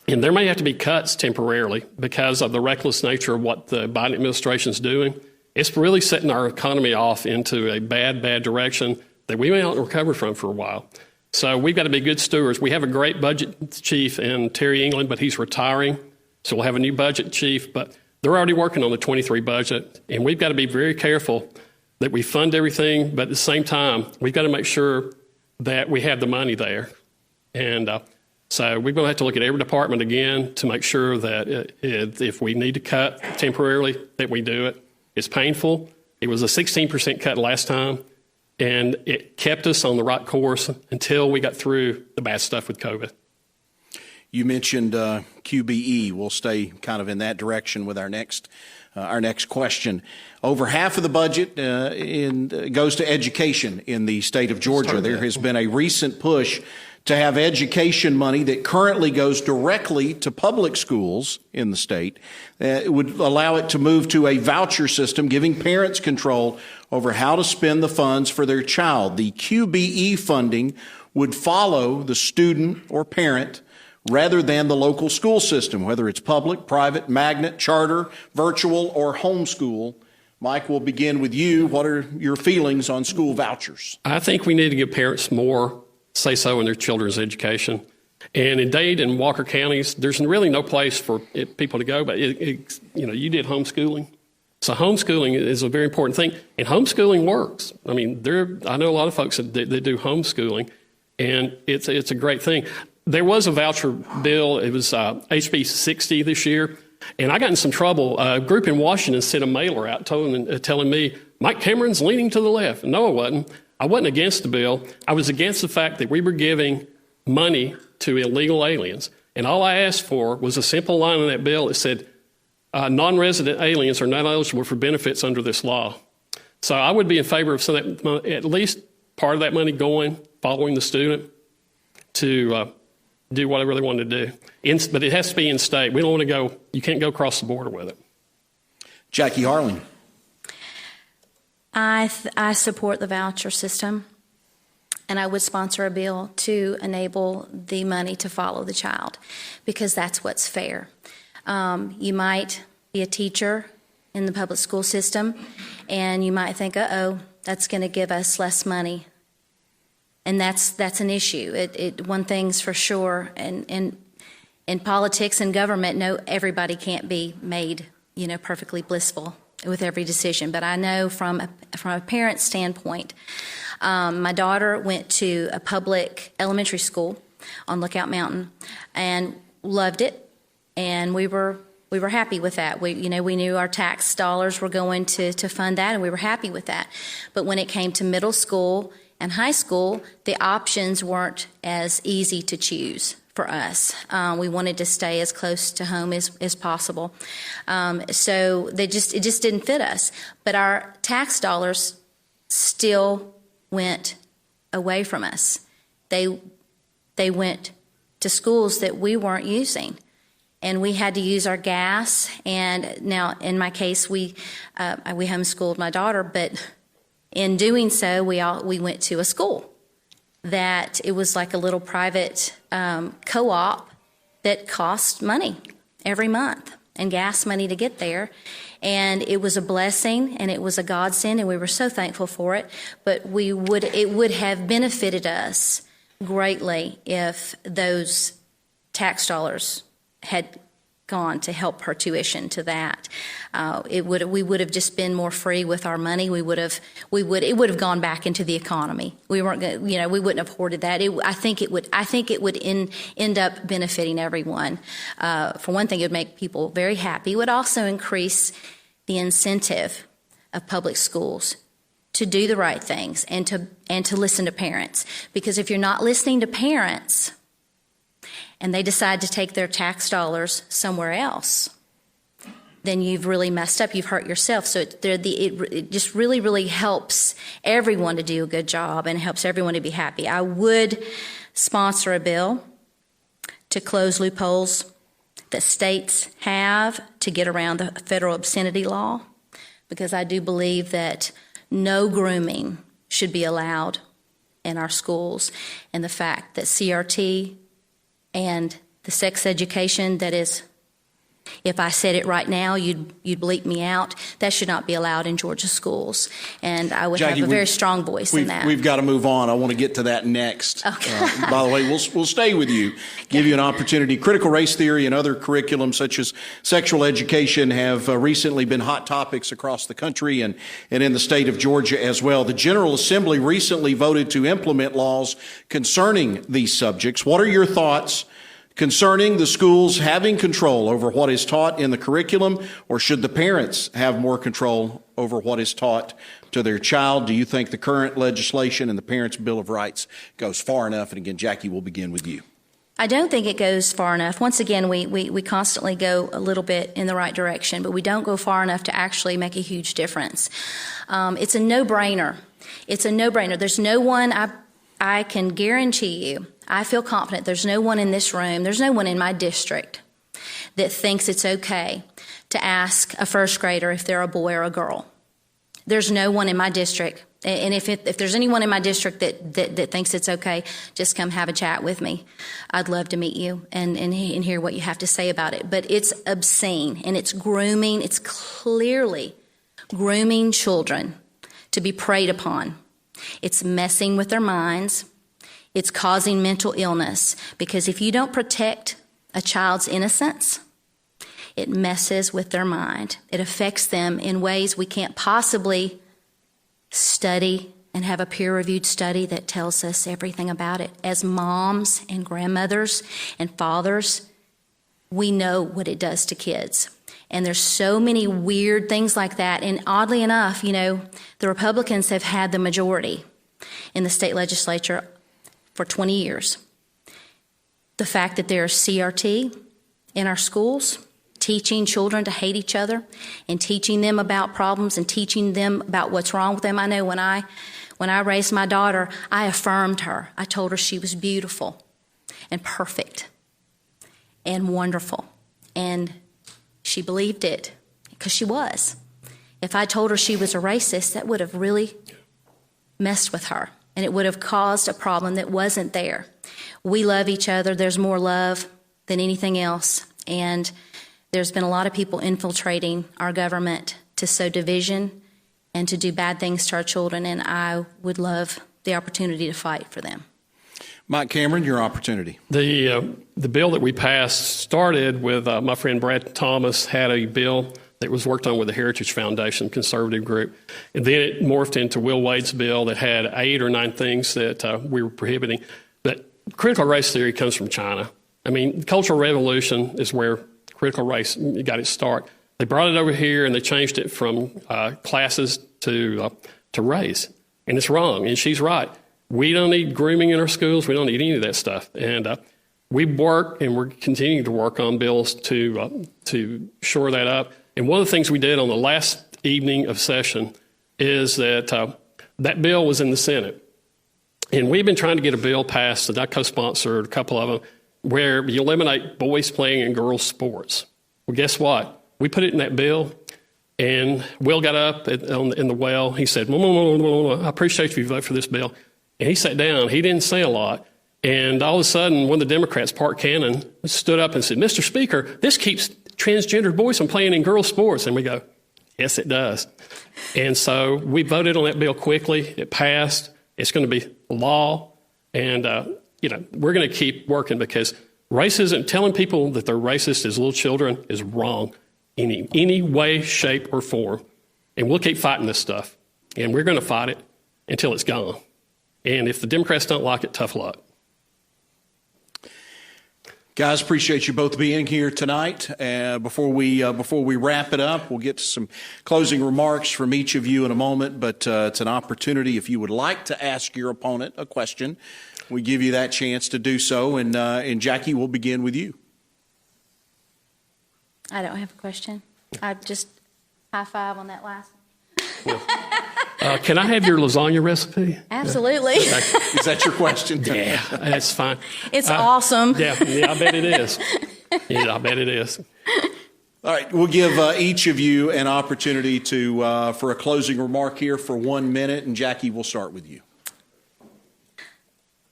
And there may have to be cuts temporarily because of the reckless nature of what the Biden administration is doing. It's really setting our economy off into a bad direction that we may not recover from for a while. So we've got to be good stewards. We have a great budget chief in Terry England, but he's retiring. So we'll have a new budget chief, but they're already working on the 23 budget. And we've got to be very careful that we fund everything, but at the same time, we've got to make sure that we have the money there. And so we're going to have to look at every department again to make sure that if we need to cut temporarily, that we do it. It's painful. It was a 16% cut last time, and it kept us on the right course until we got through the bad stuff with COVID. You mentioned QBE. We'll stay kind of in that direction with our next question. Over half of the budget goes to education in the state of Georgia. There has been a recent push to have education money that currently goes directly to public schools in the state. It would allow it to move to a voucher system, giving parents control over how to spend the funds for their child. The QBE funding would follow the student or parent rather than the local school system, whether it's public, private, magnet, charter, virtual, or homeschool. Mike, we'll begin with you. What are your feelings on school vouchers? I think we need to give parents more say-so in their children's education. And in Dade and Walker counties, there's really no place for people to go, but you did homeschooling. So homeschooling is a very important thing, and homeschooling works. I mean, I know a lot of folks that do homeschooling, and it's a great thing. There was a voucher bill. It was HB 60 this year, and I got in some trouble. A group in Washington sent a mailer out telling me, Mike Cameron's leaning to the left. No, I wasn't. I wasn't against the bill. I was against the fact that we were giving money to illegal aliens. And all I asked for was a simple line in that bill that said, non-resident aliens are not eligible for benefits under this law. So I would be in favor of at least part of that money going, following the student, to do whatever they want to do. But it has to be in state. We don't want to go, you can't go across the border with it. Jackie Harlan. I support the voucher system, and I would sponsor a bill to enable the money to follow the child, because that's what's fair. You might be a teacher in the public school system, and you might think, that's going to give us less money. And that's an issue. One thing's for sure, and in politics and government, everybody can't be made, perfectly blissful with every decision. But I know from a parent's standpoint, my daughter went to a public elementary school on Lookout Mountain and loved it, and we were happy with that. We knew our tax dollars were going to fund that, and we were happy with that. But when it came to middle school and high school, the options weren't as easy to choose for us. We wanted to stay as close to home as possible. So it just didn't fit us. But our tax dollars still went away from us. They went to schools that we weren't using. And we had to use our gas. And now, in my case, we homeschooled my daughter, but in doing so, we went to a school that it was like a little private co-op that cost money every month and gas money to get there. And it was a blessing, and it was a godsend, and we were so thankful for it. But it would have benefited us greatly if those tax dollars had gone to help her tuition to that. We would have just been more free with our money. It would have gone back into the economy. We weren't going, we wouldn't have hoarded that. I think it would end up benefiting everyone. For one thing, it would make people very happy. It would also increase the incentive of public schools to do the right things and to listen to parents. Because if you're not listening to parents and they decide to take their tax dollars somewhere else, then you've really messed up. You've hurt yourself. So it just really, really helps everyone to do a good job and helps everyone to be happy. I would sponsor a bill to close loopholes that states have to get around the federal obscenity law, because I do believe that no grooming should be allowed in our schools. And the fact that CRT and the sex education that is, if I said it right now, you'd bleep me out. That should not be allowed in Georgia schools. And I would Jackie, have a very strong voice in that. We've got to move on. I want to get to that next. Okay. By the way, we'll stay with you, give you an opportunity. Critical race theory and other curriculums such as sexual education have recently been hot topics across the country and in the state of Georgia as well. The General Assembly recently voted to implement laws concerning these subjects. What are your thoughts concerning the schools having control over what is taught in the curriculum, or should the parents have more control over what is taught to their child? Do you think the current legislation and the Parents' Bill of Rights goes far enough? And again, Jackie, we'll begin with you. I don't think it goes far enough. Once again, we constantly go a little bit in the right direction, but we don't go far enough to actually make a huge difference. It's a no-brainer. It's a no-brainer. There's no one, I can guarantee you, I feel confident there's no one in this room, there's no one in my district that thinks it's okay to ask a first grader if they're a boy or a girl. There's no one in my district. And if there's anyone in my district that thinks it's okay, just come have a chat with me. I'd love to meet you and hear what you have to say about it. But it's obscene and it's grooming. It's clearly grooming children to be preyed upon. It's messing with their minds. It's causing mental illness, because if you don't protect a child's innocence, it messes with their mind. It affects them in ways we can't possibly study and have a peer-reviewed study that tells us everything about it. As moms and grandmothers and fathers, we know what it does to kids. And there's so many weird things like that. And oddly enough, the Republicans have had the majority in the state legislature for 20 years. The fact that there's CRT in our schools, teaching children to hate each other and teaching them about problems and teaching them about what's wrong with them. I know when I raised my daughter, I affirmed her. I told her she was beautiful and perfect and wonderful. And she believed it because she was. If I told her she was a racist, that would have really messed with her. And it would have caused a problem that wasn't there. We love each other. There's more love than anything else. And there's been a lot of people infiltrating our government to sow division and to do bad things to our children. And I would love the opportunity to fight for them. Mike Cameron, your opportunity. The bill that we passed started with my friend Brad Thomas had a bill that was worked on with the Heritage Foundation conservative group. And then it morphed into Will Wade's bill that had 8 or 9 things that we were prohibiting. But critical race theory comes from China. I mean, the Cultural Revolution is where critical race got its start. They brought it over here and they changed it from classes to race. And it's wrong, and she's right. We don't need grooming in our schools. We don't need any of that stuff. And we work, and we're continuing to work on bills to shore that up. And one of the things we did on the last evening of session is that that bill was in the Senate. And we've been trying to get a bill passed, and I co-sponsored a couple of them, where you eliminate boys playing in girls' sports. Well, guess what? We put it in that bill, and Will got up in the well. He said, I appreciate you vote for this bill. And he sat down. He didn't say a lot. And all of a sudden, one of the Democrats, Park Cannon, stood up and said, Mr. Speaker, this keeps transgender boys from playing in girls' sports. And we go, yes, it does. And so we voted on that bill quickly. It passed. It's going to be law. And, we're going to keep working, because racism, telling people that they're racist as little children is wrong in any way, shape, or form. And we'll keep fighting this stuff. And we're going to fight it until it's gone. And if the Democrats don't like it, tough luck. Guys, appreciate you both being here tonight. Before we wrap it up, we'll get to some closing remarks from each of you in a moment, but it's an opportunity if you would like to ask your opponent a question. We give you that chance to do so, and Jackie, we'll begin with you. I don't have a question. I just high five on that last one. Can I have your lasagna recipe? Absolutely. Is that your question? Yeah, that's fine. It's awesome. Yeah, I bet it is. Yeah, I bet it is. All right, we'll give each of you an opportunity to for a closing remark here for 1 minute, and Jackie, we'll start with you.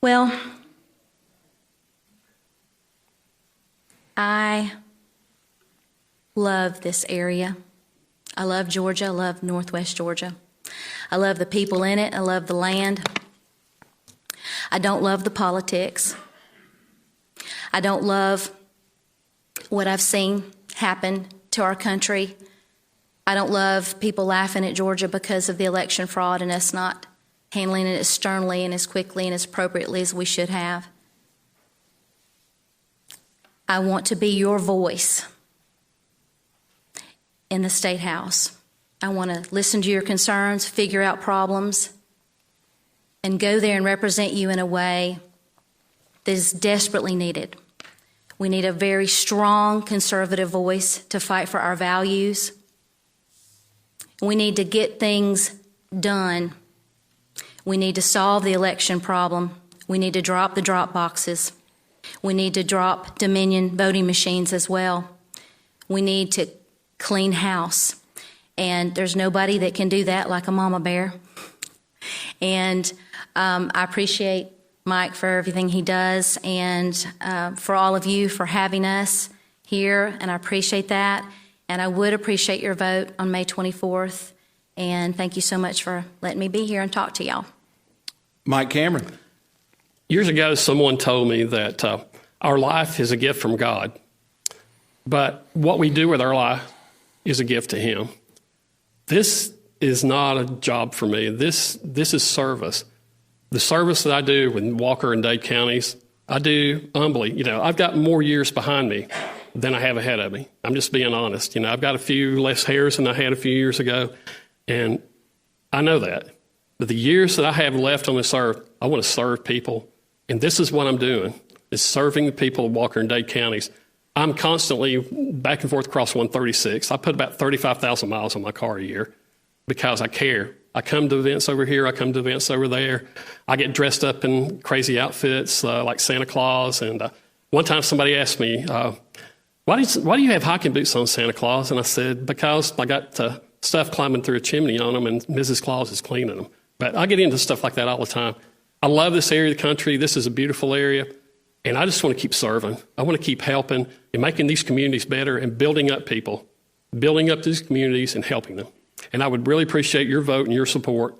Well, I love this area. I love Georgia. I love Northwest Georgia. I love the people in it. I love the land. I don't love the politics. I don't love what I've seen happen to our country. I don't love people laughing at Georgia because of the election fraud and us not handling it as sternly and as quickly and as appropriately as we should have. I want to be your voice in the State House. I want to listen to your concerns, figure out problems, and go there and represent you in a way that is desperately needed. We need a very strong conservative voice to fight for our values. We need to get things done. We need to solve the election problem. We need to drop the drop boxes. We need to drop Dominion voting machines as well. We need to clean house. And there's nobody that can do that like a mama bear. And I appreciate Mike for everything he does, and for all of you for having us here, and I appreciate that. And I would appreciate your vote on May 24th. And thank you so much for letting me be here and talk to y'all. Mike Cameron. Years ago, someone told me that our life is a gift from God, but what we do with our life is a gift to Him. This is not a job for me. This is service. The service that I do with Walker and Dade counties, I do humbly. You know, I've got more years behind me than I have ahead of me. I'm just being honest. You know, I've got a few less hairs than I had a few years ago, and I know that. But the years that I have left on this earth, I want to serve people, and this is what I'm doing, is serving the people of Walker and Dade counties. I'm constantly back and forth across 136. I put about 35,000 miles on my car a year because I care. I come to events over here. I come to events over there. I get dressed up in crazy outfits like Santa Claus. And one time somebody asked me, why do you have hiking boots on, Santa Claus? And I said, because I got stuff climbing through a chimney on them and Mrs. Claus is cleaning them. But I get into stuff like that all the time. I love this area of the country. This is a beautiful area. And I just want to keep serving. I want to keep helping and making these communities better and building up people, building up these communities and helping them. And I would really appreciate your vote and your support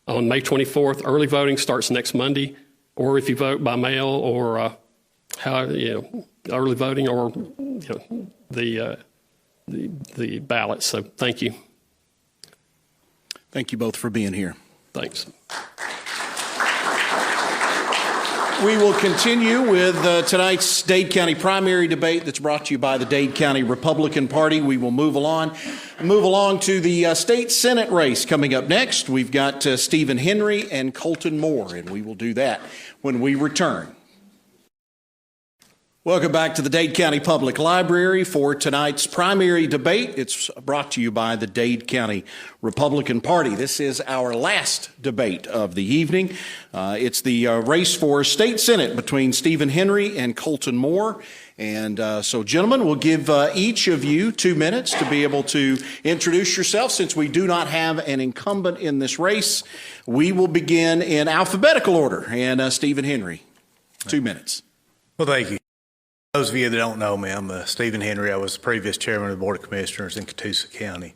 on May 24th. Early voting starts next Monday, or if you vote by mail or early voting or the ballot. So thank you. Thank you both for being here. Thanks. We will continue with tonight's Dade County primary debate that's brought to you by the Dade County Republican Party. We will move along to the state Senate race coming up next. We've got Stephen Henry and Colton Moore, and we will do that when we return. Welcome back to the Dade County Public Library for tonight's primary debate. It's brought to you by the Dade County Republican Party. This is our last debate of the evening. It's the race for state Senate between Stephen Henry and Colton Moore. And so, gentlemen, we'll give each of you 2 minutes to be able to introduce yourself. Since we do not have an incumbent in this race, we will begin in alphabetical order. And Stephen Henry, 2 minutes. Well, thank you. Those of you that don't know me, I'm Stephen Henry. I was the previous chairman of the Board of Commissioners in Catoosa County.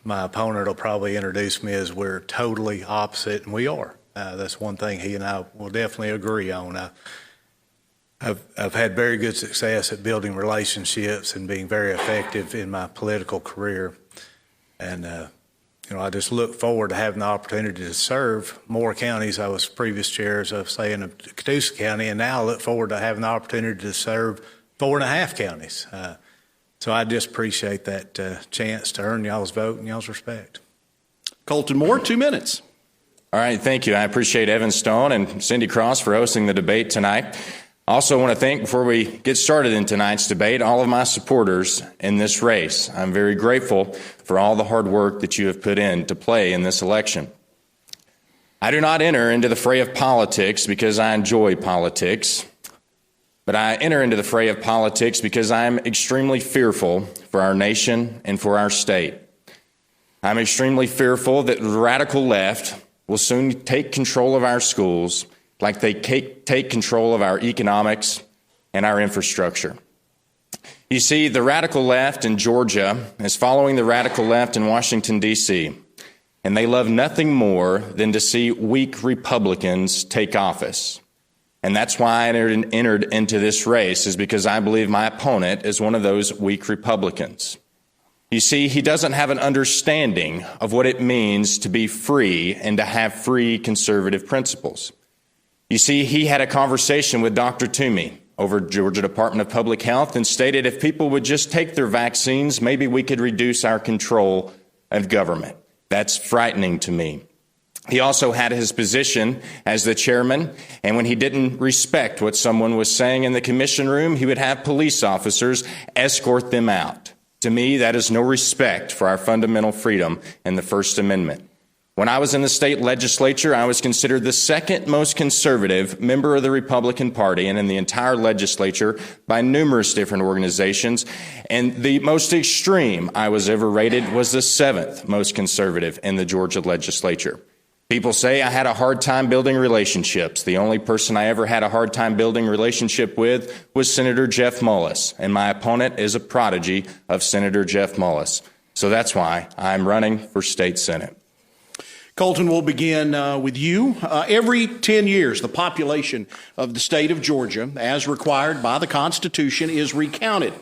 My opponent will probably introduce me as we're totally opposite, and we are. That's one thing he and I will definitely agree on. I've had very good success at building relationships and being very effective in my political career. And I just look forward to having the opportunity to serve more counties. I was previous chairs of, say, in Catoosa County, and now I look forward to having the opportunity to serve 4.5 counties. So I just appreciate that chance to earn y'all's vote and y'all's respect. Colton Moore, 2 minutes. All right, thank you. I appreciate Evan Stone and Cindy Cross for hosting the debate tonight. I also want to thank, before we get started in tonight's debate, all of my supporters in this race. I'm very grateful for all the hard work that you have put in to play in this election. I do not enter into the fray of politics because I enjoy politics, but I enter into the fray of politics because I am extremely fearful for our nation and for our state. I'm extremely fearful that the radical left will soon take control of our schools like they take control of our economics and our infrastructure. You see, the radical left in Georgia is following the radical left in Washington, D.C., and they love nothing more than to see weak Republicans take office. And that's why I entered into this race, is because I believe my opponent is one of those weak Republicans. You see, he doesn't have an understanding of what it means to be free and to have free conservative principles. You see, he had a conversation with Dr. Toomey over Georgia Department of Public Health and stated if people would just take their vaccines, maybe we could reduce our control of government. That's frightening to me. He also had his position as the chairman, and when he didn't respect what someone was saying in the commission room, he would have police officers escort them out. To me, that is no respect for our fundamental freedom in the First Amendment. When I was in the state legislature, I was considered the second most conservative member of the Republican Party and in the entire legislature by numerous different organizations. And the most extreme I was ever rated was the 7th most conservative in the Georgia legislature. People say I had a hard time building relationships. The only person I ever had a hard time building a relationship with was Senator Jeff Mullis, and my opponent is a prodigy of Senator Jeff Mullis. So that's why I'm running for state senate. Colton, we'll begin with you. Every 10 years, the population of the state of Georgia, as required by the Constitution, is recounted.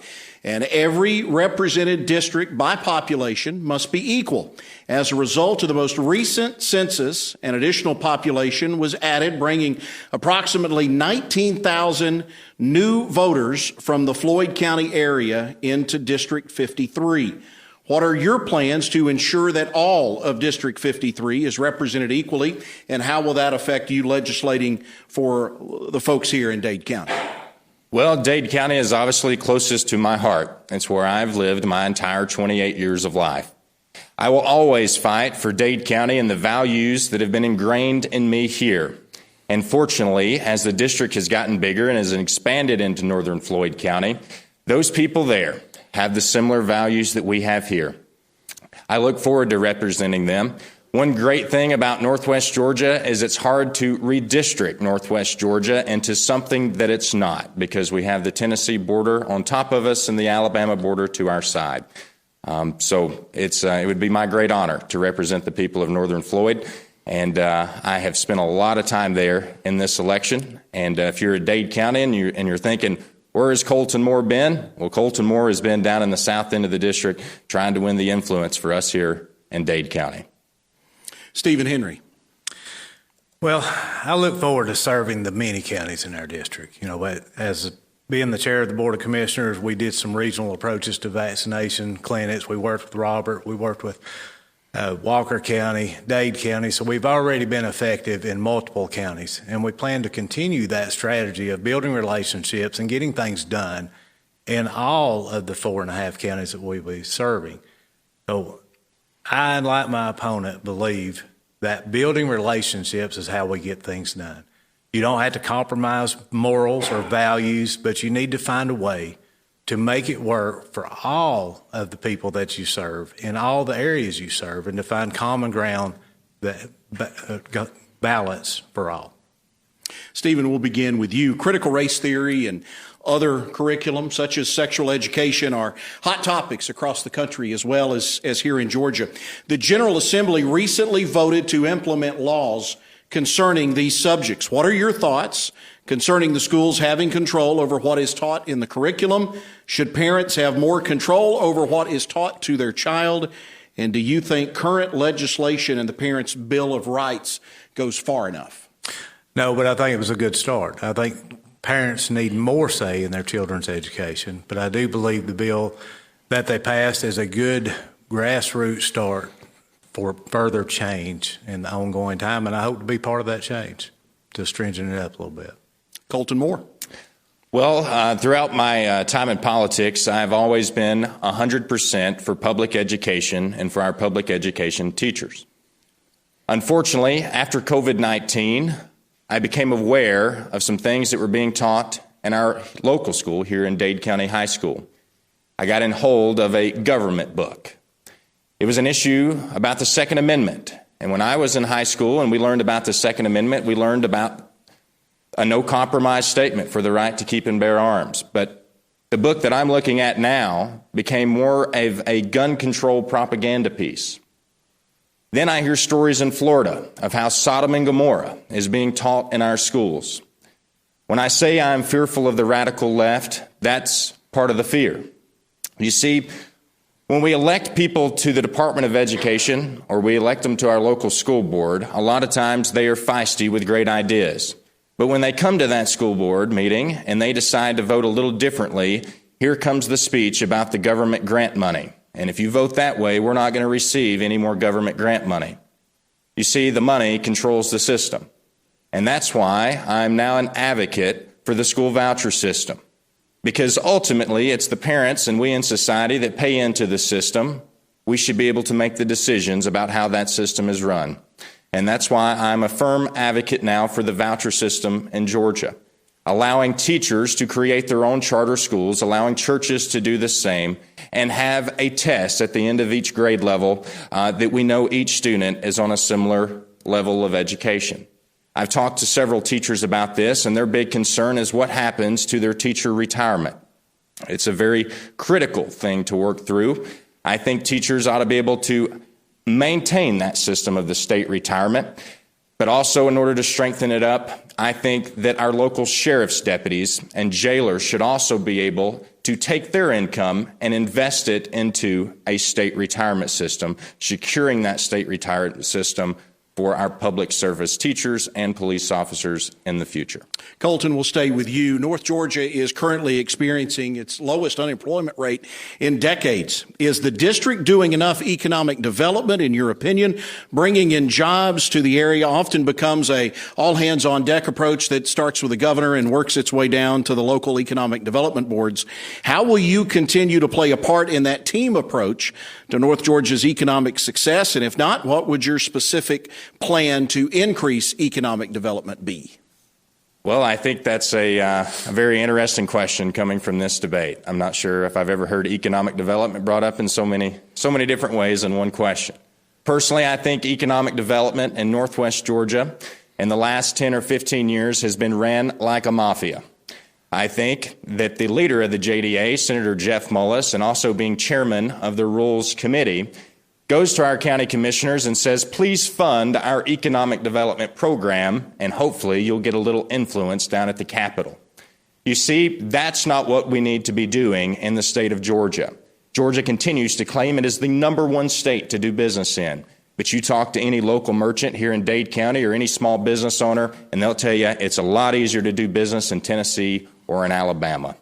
And every represented district by population must be equal. As a result of the most recent census, an additional population was added, bringing approximately 19,000 new voters from the Floyd County area into District 53. What are your plans to ensure that all of District 53 is represented equally, and how will that affect you legislating for the folks here in Dade County? Well, Dade County is obviously closest to my heart. It's where I've lived my entire 28 years of life. I will always fight for Dade County and the values that have been ingrained in me here. And fortunately, as the district has gotten bigger and has expanded into northern Floyd County, those people there have the similar values that we have here. I look forward to representing them. One great thing about Northwest Georgia is it's hard to redistrict Northwest Georgia into something that it's not, because we have the Tennessee border on top of us and the Alabama border to our side. So it would be my great honor to represent the people of Northern Floyd, and I have spent a lot of time there in this election. And if you're at Dade County and you're thinking, where has Colton Moore been? Well, Colton Moore has been down in the south end of the district trying to win the influence for us here in Dade County. Stephen Henry. Well, I look forward to serving the many counties in our district. But as being the chair of the Board of Commissioners, we did some regional approaches to vaccination clinics. We worked with Robert. We worked with Walker County, Dade County. So we've already been effective in multiple counties. And we plan to continue that strategy of building relationships and getting things done in all of the 4.5 counties that we'll be serving. So I, like my opponent, believe that building relationships is how we get things done. You don't have to compromise morals or values, but you need to find a way to make it work for all of the people that you serve in all the areas you serve, and to find common ground that balance for all. Stephen, we'll begin with you. Critical race theory and other curriculum, such as sexual education, are hot topics across the country as well as here in Georgia. The General Assembly recently voted to implement laws concerning these subjects. What are your thoughts concerning the schools having control over what is taught in the curriculum? Should parents have more control over what is taught to their child? And do you think current legislation and the Parents' Bill of Rights goes far enough? No, but I think it was a good start. I think parents need more say in their children's education, but I do believe the bill that they passed is a good grassroots start for further change in the ongoing time, and I hope to be part of that change, to strengthen it up a little bit. Colton Moore. Well, throughout my time in politics, I've always been 100% for public education and for our public education teachers. Unfortunately, after COVID-19, I became aware of some things that were being taught in our local school here in Dade County High School. I got in hold of a government book. It was an issue about the Second Amendment. And when I was in high school and we learned about the Second Amendment, we learned about a no compromise statement for the right to keep and bear arms. But the book that I'm looking at now became more of a gun control propaganda piece. Then I hear stories in Florida of how Sodom and Gomorrah is being taught in our schools. When I say I'm fearful of the radical left, that's part of the fear. You see, when we elect people to the Department of Education or we elect them to our local school board, a lot of times they are feisty with great ideas. But when they come to that school board meeting and they decide to vote a little differently, here comes the speech about the government grant money. And if you vote that way, we're not going to receive any more government grant money. You see, the money controls the system. And that's why I'm now an advocate for the school voucher system. Because ultimately, it's the parents and we in society that pay into the system. We should be able to make the decisions about how that system is run. And that's why I'm a firm advocate now for the voucher system in Georgia, allowing teachers to create their own charter schools, allowing churches to do the same, and have a test at the end of each grade level that we know each student is on a similar level of education. I've talked to several teachers about this, and their big concern is what happens to their teacher retirement. It's a very critical thing to work through. I think teachers ought to be able to maintain that system of the state retirement. But also, in order to strengthen it up, I think that our local sheriff's deputies and jailers should also be able to take their income and invest it into a state retirement system, securing that state retirement system for our public service teachers and police officers in the future. Colton, will stay with you. North Georgia is currently experiencing its lowest unemployment rate in decades. Is the district doing enough economic development, in your opinion? Bringing in jobs to the area often becomes a all-hands-on-deck approach that starts with the governor and works its way down to the local economic development boards. How will you continue to play a part in that team approach to North Georgia's economic success? And if not, what would your specific plan to increase economic development be? Well, I think that's a very interesting question coming from this debate. I'm not sure if I've ever heard economic development brought up in so many different ways in one question. Personally, I think economic development in Northwest Georgia in the last 10 or 15 years has been ran like a mafia. I think that the leader of the JDA, Senator Jeff Mullis, and also being chairman of the Rules Committee, goes to our county commissioners and says, please fund our economic development program, and hopefully you'll get a little influence down at the Capitol. You see, that's not what we need to be doing in the state of Georgia. Georgia continues to claim it is the #1 state to do business in. But you talk to any local merchant here in Dade County or any small business owner, and they'll tell you it's a lot easier to do business in Tennessee or in Alabama.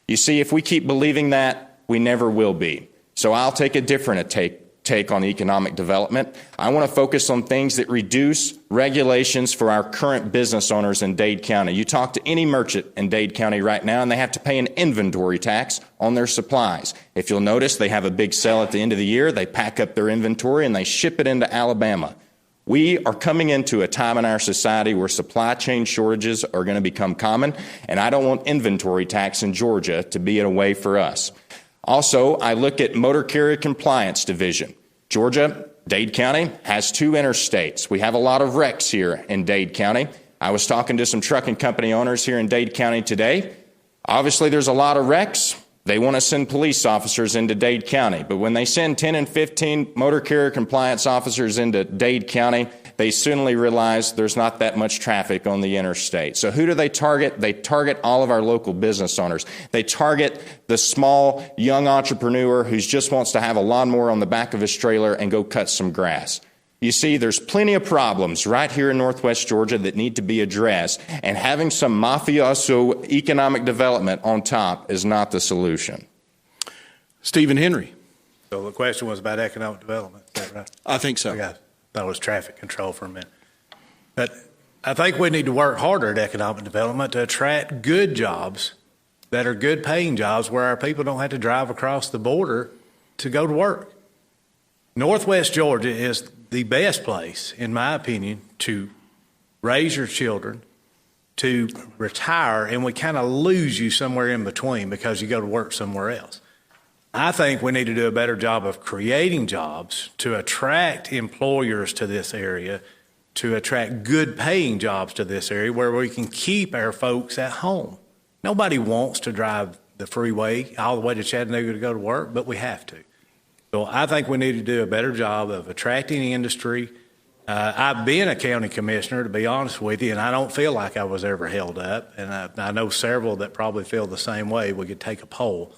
You see, if we keep believing that, we never will be. So I'll take a different take on economic development. I want to focus on things that reduce regulations for our current business owners in Dade County. You talk to any merchant in Dade County right now, and they have to pay an inventory tax on their supplies. If you'll notice, they have a big sale at the end of the year. They pack up their inventory and they ship it into Alabama. We are coming into a time in our society where supply chain shortages are going to become common, and I don't want inventory tax in Georgia to be a way for us. Also, I look at Motor Carrier Compliance Division. Georgia, Dade County, has 2 interstates. We have a lot of wrecks here in Dade County. I was talking to some trucking company owners here in Dade County today. Obviously, there's a lot of wrecks. They want to send police officers into Dade County. But when they send 10 and 15 motor carrier compliance officers into Dade County, they suddenly realize there's not that much traffic on the interstate. So who do they target? They target all of our local business owners. They target the small young entrepreneur who just wants to have a lawnmower on the back of his trailer and go cut some grass. You see, there's plenty of problems right here in Northwest Georgia that need to be addressed, and having some mafioso economic development on top is not the solution. Stephen Henry. So the question was about economic development, is that right? I think so. I thought it was traffic control for a minute. But I think we need to work harder at economic development to attract good jobs that are good paying jobs where our people don't have to drive across the border to go to work. Northwest Georgia is the best place, in my opinion, to raise your children, to retire, and we kind of lose you somewhere in between because you go to work somewhere else. I think we need to do a better job of creating jobs to attract employers to this area, to attract good paying jobs to this area where we can keep our folks at home. Nobody wants to drive the freeway all the way to Chattanooga to go to work, but we have to. So I think we need to do a better job of attracting industry. I've been a county commissioner, to be honest with you, and I don't feel like I was ever held up. And I know several that probably feel the same way. We could take a poll.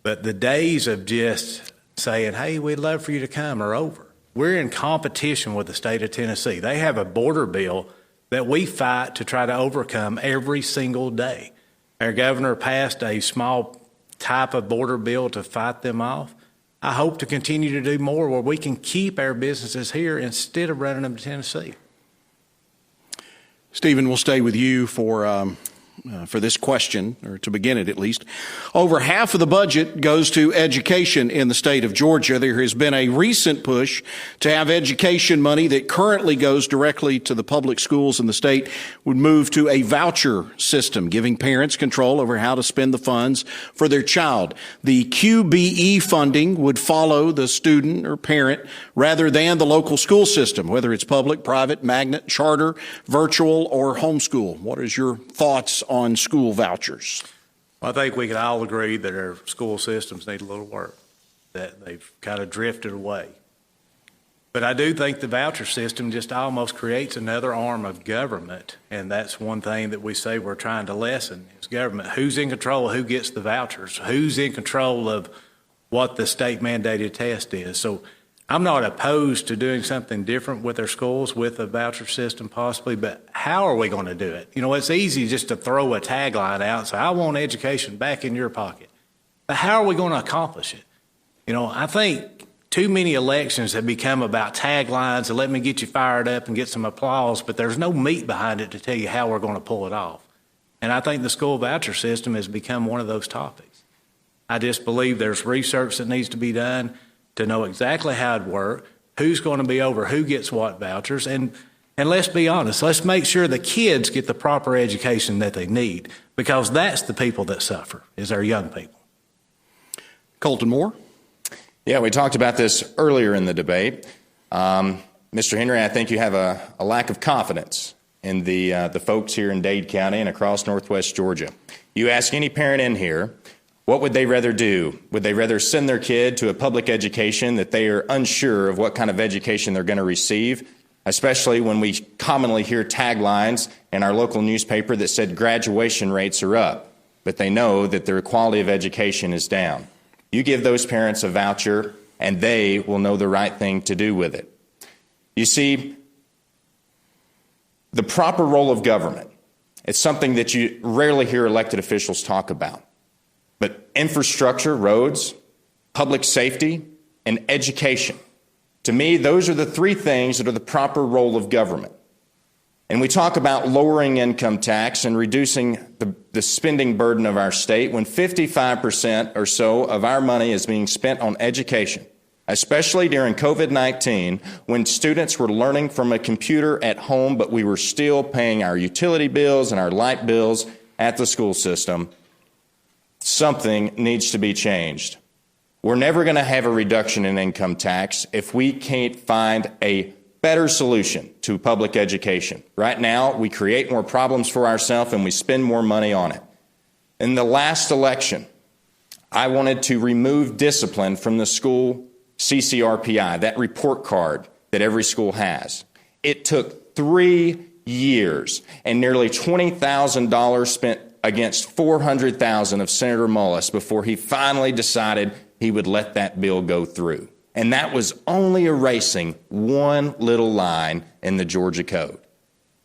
But the days of just saying, hey, we'd love for you to come are over. We're in competition with the state of Tennessee. They have a border bill that we fight to try to overcome every single day. Our governor passed a small type of border bill to fight them off. I hope to continue to do more where we can keep our businesses here instead of running them to Tennessee. Stephen, we'll stay with you for this question, or to begin it at least. Over half of the budget goes to education in the state of Georgia. There has been a recent push to have education money that currently goes directly to the public schools in the state would move to a voucher system, giving parents control over how to spend the funds for their child. The QBE funding would follow the student or parent rather than the local school system, whether it's public, private, magnet, charter, virtual, or homeschool. What is your thoughts on school vouchers? I think we can all agree that our school systems need a little work, that they've kind of drifted away. But I do think the voucher system just almost creates another arm of government, and that's one thing that we say we're trying to lessen is government. Who's in control of who gets the vouchers? Who's in control of what the state mandated test is? So I'm not opposed to doing something different with our schools, with a voucher system possibly, but how are we going to do it? You know, it's easy just to throw a tagline out and say, I want education back in your pocket. But how are we going to accomplish it? You know, I think too many elections have become about taglines and let me get you fired up and get some applause, but there's no meat behind it to tell you how we're going to pull it off. And I think the school voucher system has become one of those topics. I just believe there's research that needs to be done to know exactly how it works, who's going to be over who gets what vouchers, and let's be honest, let's make sure the kids get the proper education that they need, because that's the people that suffer, is our young people. Colton Moore? Yeah, we talked about this earlier in the debate. Mr. Henry, I think you have a lack of confidence in the folks here in Dade County and across Northwest Georgia. You ask any parent in here, what would they rather do? Would they rather send their kid to a public education that they are unsure of what kind of education they're going to receive, especially when we commonly hear taglines in our local newspaper that said graduation rates are up, but they know that their quality of education is down? You give those parents a voucher, and they will know the right thing to do with it. You see, the proper role of government, it's something that you rarely hear elected officials talk about. But infrastructure, roads, public safety, and education, to me, those are the three things that are the proper role of government. And we talk about lowering income tax and reducing the spending burden of our state when 55% or so of our money is being spent on education, especially during COVID-19 when students were learning from a computer at home, but we were still paying our utility bills and our light bills at the school system. Something needs to be changed. We're never going to have a reduction in income tax if we can't find a better solution to public education. Right now, we create more problems for ourselves and we spend more money on it. In the last election, I wanted to remove discipline from the school CCRPI, that report card that every school has. It took 3 years and nearly $20,000 spent against $400,000 of Senator Mullis before he finally decided he would let that bill go through. And that was only erasing one little line in the Georgia Code.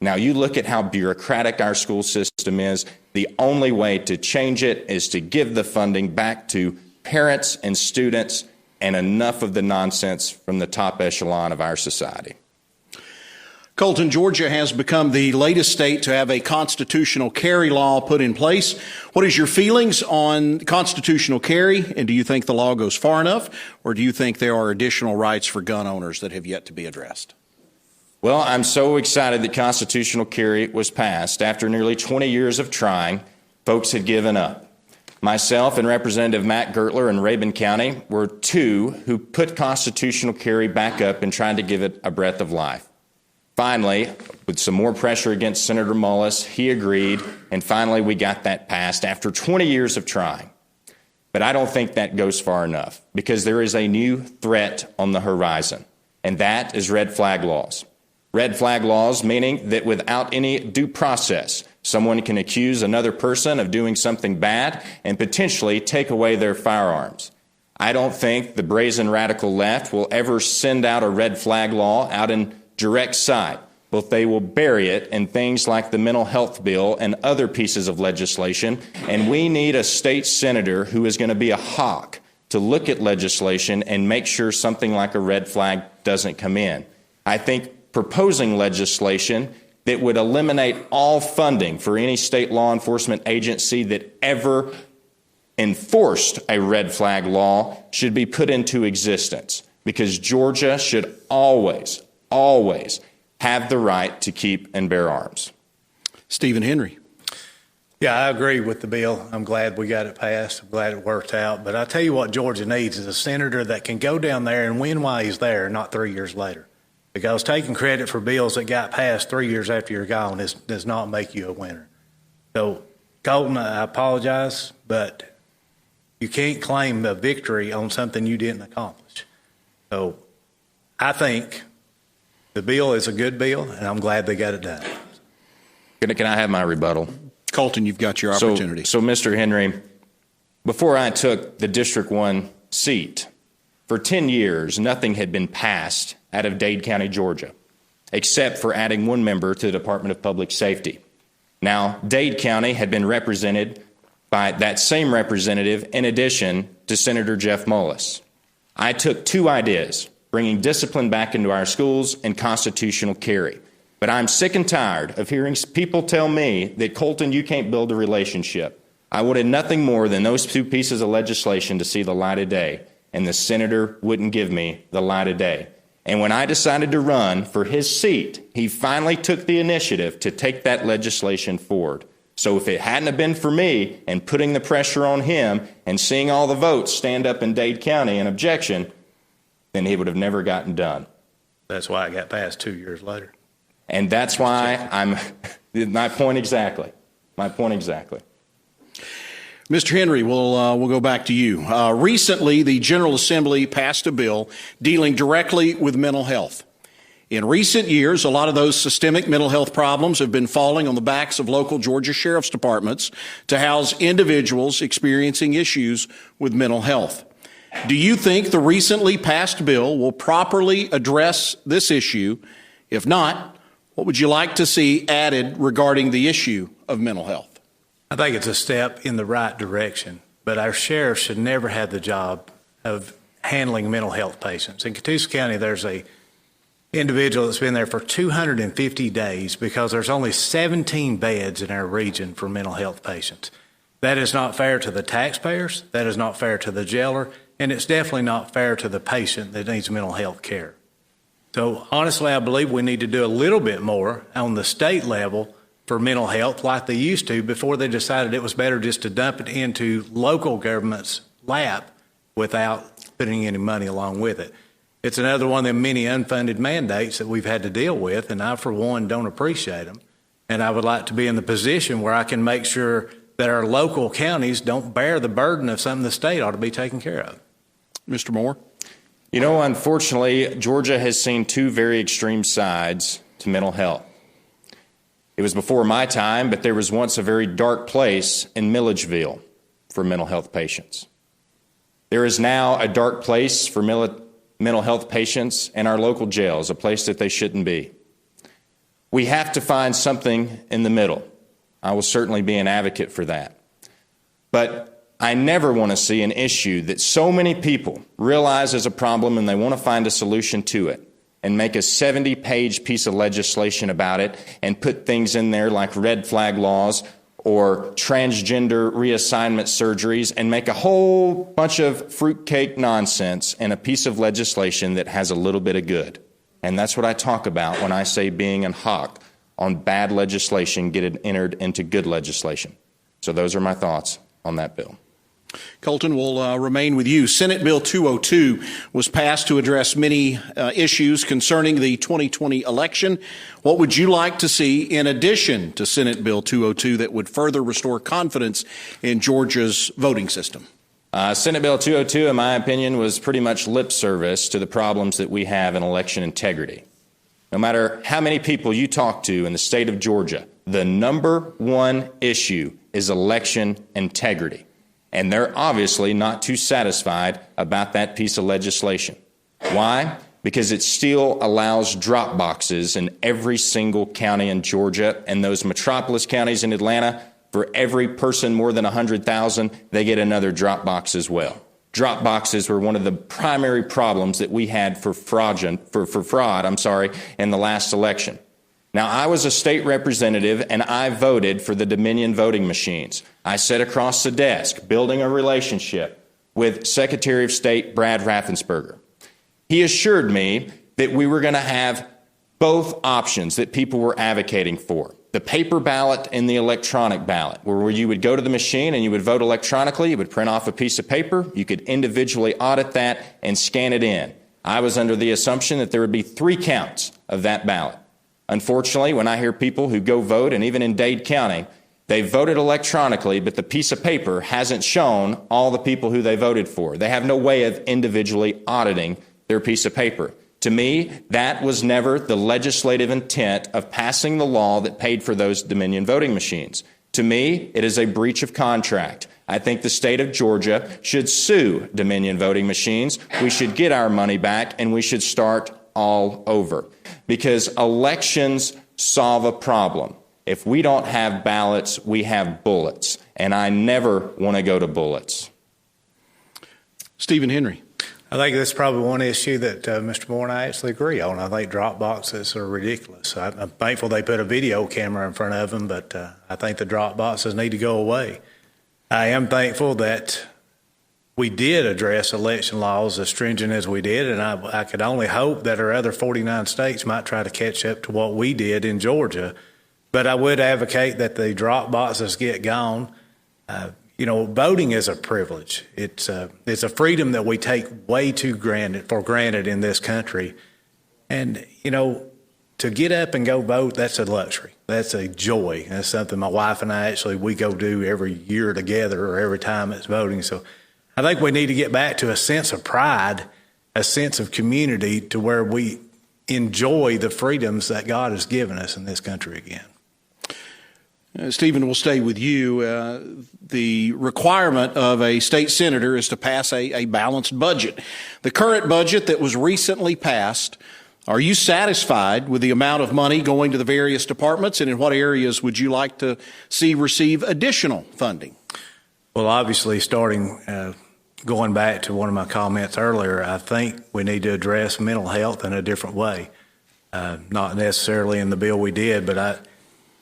Now, you look at how bureaucratic our school system is. The only way to change it is to give the funding back to parents and students and enough of the nonsense from the top echelon of our society. Colton, Georgia has become the latest state to have a constitutional carry law put in place. What is your feelings on constitutional carry, and do you think the law goes far enough, or do you think there are additional rights for gun owners that have yet to be addressed? Well, I'm so excited that constitutional carry was passed. After nearly 20 years of trying, folks had given up. Myself and Representative Matt Gertler in Rabun County were two who put constitutional carry back up and tried to give it a breath of life. Finally, with some more pressure against Senator Mullis, he agreed, and finally we got that passed after 20 years of trying. But I don't think that goes far enough, because there is a new threat on the horizon, and that is red flag laws. Red flag laws meaning that without any due process, someone can accuse another person of doing something bad and potentially take away their firearms. I don't think the brazen radical left will ever send out a red flag law out in direct sight, but they will bury it in things like the mental health bill and other pieces of legislation. And we need a state senator who is going to be a hawk to look at legislation and make sure something like a red flag doesn't come in. I think proposing legislation that would eliminate all funding for any state law enforcement agency that ever enforced a red flag law should be put into existence, because Georgia should always have the right to keep and bear arms. Stephen Henry. Yeah, I agree with the bill. I'm glad we got it passed. I'm glad it worked out. But I tell you what Georgia needs is a senator that can go down there and win while he's there, not 3 years later. Because taking credit for bills that got passed 3 years after you're gone does not make you a winner. So, Colton, I apologize, but you can't claim a victory on something you didn't accomplish. So, I think the bill is a good bill, and I'm glad they got it done. Can I have my rebuttal? Colton, you've got your opportunity. So, Mr. Henry, before I took the District 1 seat, for 10 years, nothing had been passed out of Dade County, Georgia, except for adding one member to the Department of Public Safety. Now, Dade County had been represented by that same representative in addition to Senator Jeff Mullis. I took two ideas, bringing discipline back into our schools and constitutional carry. But I'm sick and tired of hearing people tell me that, Colton, you can't build a relationship. I wanted nothing more than those two pieces of legislation to see the light of day, and the senator wouldn't give me the light of day. And when I decided to run for his seat, he finally took the initiative to take that legislation forward. So if it hadn't have been for me and putting the pressure on him and seeing all the votes stand up in Dade County in objection, then he would have never gotten done. That's why it got passed 2 years later. And that's why my point exactly. Mr. Henry, we'll go back to you. Recently, the General Assembly passed a bill dealing directly with mental health. In recent years, a lot of those systemic mental health problems have been falling on the backs of local Georgia sheriff's departments to house individuals experiencing issues with mental health. Do you think the recently passed bill will properly address this issue? If not, what would you like to see added regarding the issue of mental health? I think it's a step in the right direction, but our sheriff should never have the job of handling mental health patients. In Catoosa County, there's a individual that's been there for 250 days because there's only 17 beds in our region for mental health patients. That is not fair to the taxpayers, that is not fair to the jailer, and it's definitely not fair to the patient that needs mental health care. So honestly, I believe we need to do a little bit more on the state level for mental health like they used to before they decided it was better just to dump it into local government's lap without putting any money along with it. It's another one of the many unfunded mandates that we've had to deal with, and I, for one, don't appreciate them. And I would like to be in the position where I can make sure that our local counties don't bear the burden of something the state ought to be taking care of. Mr. Moore? You know, unfortunately, Georgia has seen two very extreme sides to mental health. It was before my time, but there was once a very dark place in Milledgeville for mental health patients. There is now a dark place for mental health patients in our local jails, a place that they shouldn't be. We have to find something in the middle. I will certainly be an advocate for that. But I never want to see an issue that so many people realize is a problem and they want to find a solution to it and make a 70-page piece of legislation about it and put things in there like red flag laws or transgender reassignment surgeries and make a whole bunch of fruitcake nonsense in a piece of legislation that has a little bit of good. And that's what I talk about when I say being an hawk on bad legislation, get it entered into good legislation. So those are my thoughts on that bill. Colton, will remain with you. Senate Bill 202 was passed to address many issues concerning the 2020 election. What would you like to see in addition to Senate Bill 202 that would further restore confidence in Georgia's voting system? Senate Bill 202, in my opinion, was pretty much lip service to the problems that we have in election integrity. No matter how many people you talk to in the state of Georgia, the number one issue is election integrity. And they're obviously not too satisfied about that piece of legislation. Why? Because it still allows drop boxes in every single county in Georgia, and those metropolis counties in Atlanta, for every person more than 100,000, they get another drop box as well. Drop boxes were one of the primary problems that we had for fraud in the last election. Now, I was a state representative, and I voted for the Dominion voting machines. I sat across the desk, building a relationship with Secretary of State Brad Raffensperger. He assured me that we were going to have both options that people were advocating for, the paper ballot and the electronic ballot, where you would go to the machine and you would vote electronically. You would print off a piece of paper. You could individually audit that and scan it in. I was under the assumption that there would be 3 counts of that ballot. Unfortunately, when I hear people who go vote, and even in Dade County, they voted electronically, but the piece of paper hasn't shown all the people who they voted for. They have no way of individually auditing their piece of paper. To me, that was never the legislative intent of passing the law that paid for those Dominion voting machines. To me, it is a breach of contract. I think the state of Georgia should sue Dominion voting machines. We should get our money back, and we should start all over. Because elections solve a problem. If we don't have ballots, we have bullets. And I never want to go to bullets. Stephen Henry. I think that's probably one issue that Mr. Moore and I actually agree on. I think drop boxes are ridiculous. I'm thankful they put a video camera in front of them, but I think the drop boxes need to go away. I am thankful that we did address election laws as stringent as we did, and I could only hope that our other 49 states might try to catch up to what we did in Georgia. But I would advocate that the drop boxes get gone. Voting is a privilege. It's a freedom that we take way too for granted in this country. And, to get up and go vote, that's a luxury. That's a joy. That's something my wife and I we go do every year together or every time it's voting. So I think we need to get back to a sense of pride, a sense of community to where we enjoy the freedoms that God has given us in this country again. Stephen, we'll stay with you. The requirement of a state senator is to pass a balanced budget. The current budget that was recently passed, are you satisfied with the amount of money going to the various departments, and in what areas would you like to see receive additional funding? Well, obviously, going back to one of my comments earlier, I think we need to address mental health in a different way. Not necessarily in the bill we did, but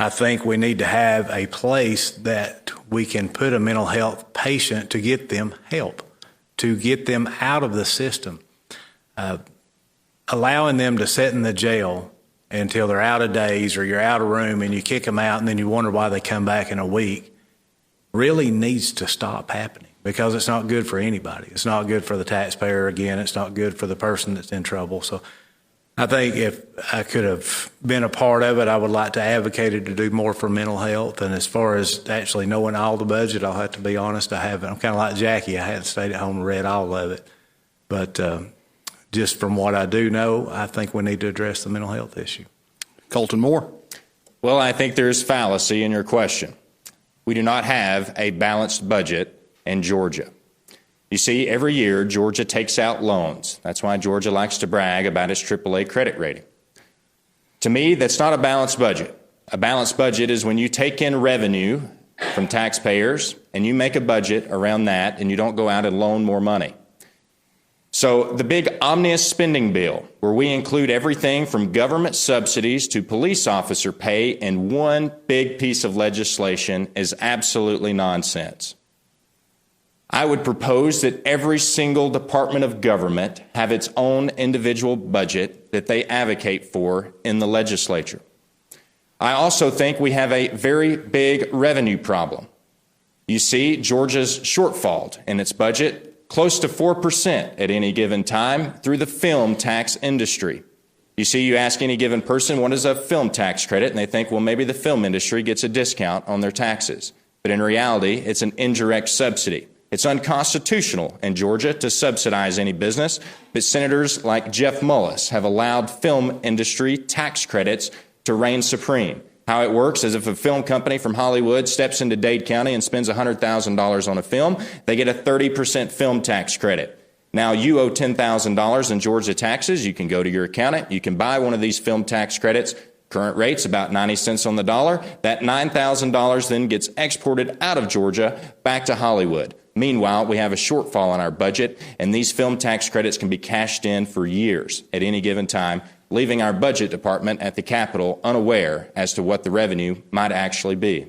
I think we need to have a place that we can put a mental health patient to get them help, to get them out of the system. Allowing them to sit in the jail until they're out of days or you're out of room and you kick them out and then you wonder why they come back in a week really needs to stop happening, because it's not good for anybody. It's not good for the taxpayer. Again, it's not good for the person that's in trouble. So I think if I could have been a part of it, I would like to advocate it to do more for mental health. And as far as actually knowing all the budget, I'll have to be honest, I haven't. I'm kind of like Jackie. I hadn't stayed at home and read all of it. But just from what I do know, I think we need to address the mental health issue. Colton Moore. Well, I think there's fallacy in your question. We do not have a balanced budget in Georgia. You see, every year Georgia takes out loans. That's why Georgia likes to brag about its AAA credit rating. To me, that's not a balanced budget. A balanced budget is when you take in revenue from taxpayers and you make a budget around that and you don't go out and loan more money. So the big omnibus spending bill, where we include everything from government subsidies to police officer pay in one big piece of legislation, is absolutely nonsense. I would propose that every single department of government have its own individual budget that they advocate for in the legislature. I also think we have a very big revenue problem. You see, Georgia's shortfall in its budget close to 4% at any given time through the film tax industry. You see, you ask any given person, what is a film tax credit? And they think, well, maybe the film industry gets a discount on their taxes. But in reality, it's an indirect subsidy. It's unconstitutional in Georgia to subsidize any business, but senators like Jeff Mullis have allowed film industry tax credits to reign supreme. How it works is if a film company from Hollywood steps into Dade County and spends $100,000 on a film, they get a 30% film tax credit. Now you owe $10,000 in Georgia taxes. You can go to your accountant. You can buy one of these film tax credits. Current rate's about 90 cents on the dollar. That $9,000 then gets exported out of Georgia back to Hollywood. Meanwhile, we have a shortfall in our budget, and these film tax credits can be cashed in for years at any given time, leaving our budget department at the Capitol unaware as to what the revenue might actually be.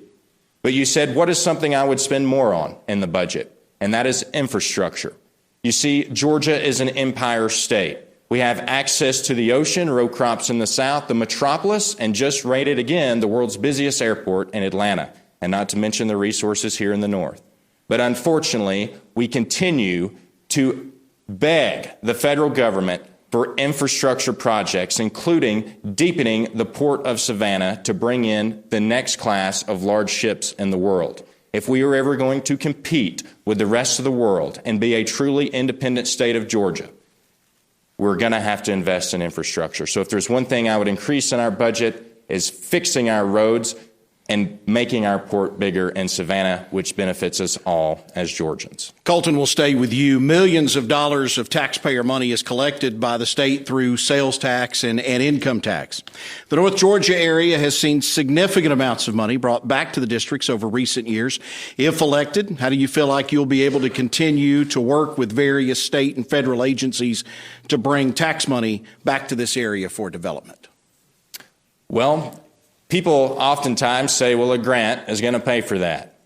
But you said, what is something I would spend more on in the budget? And that is infrastructure. You see, Georgia is an empire state. We have access to the ocean, row crops in the south, the metropolis, and just rated again the world's busiest airport in Atlanta, and not to mention the resources here in the north. But unfortunately, we continue to beg the federal government for infrastructure projects, including deepening the port of Savannah to bring in the next class of large ships in the world. If we are ever going to compete with the rest of the world and be a truly independent state of Georgia, we're going to have to invest in infrastructure. So if there's one thing I would increase in our budget is fixing our roads and making our port bigger in Savannah, which benefits us all as Georgians. Colton, will stay with you. Millions of dollars of taxpayer money is collected by the state through sales tax and income tax. The North Georgia area has seen significant amounts of money brought back to the districts over recent years. If elected, how do you feel like you'll be able to continue to work with various state and federal agencies to bring tax money back to this area for development? Well, people oftentimes say, well, a grant is going to pay for that.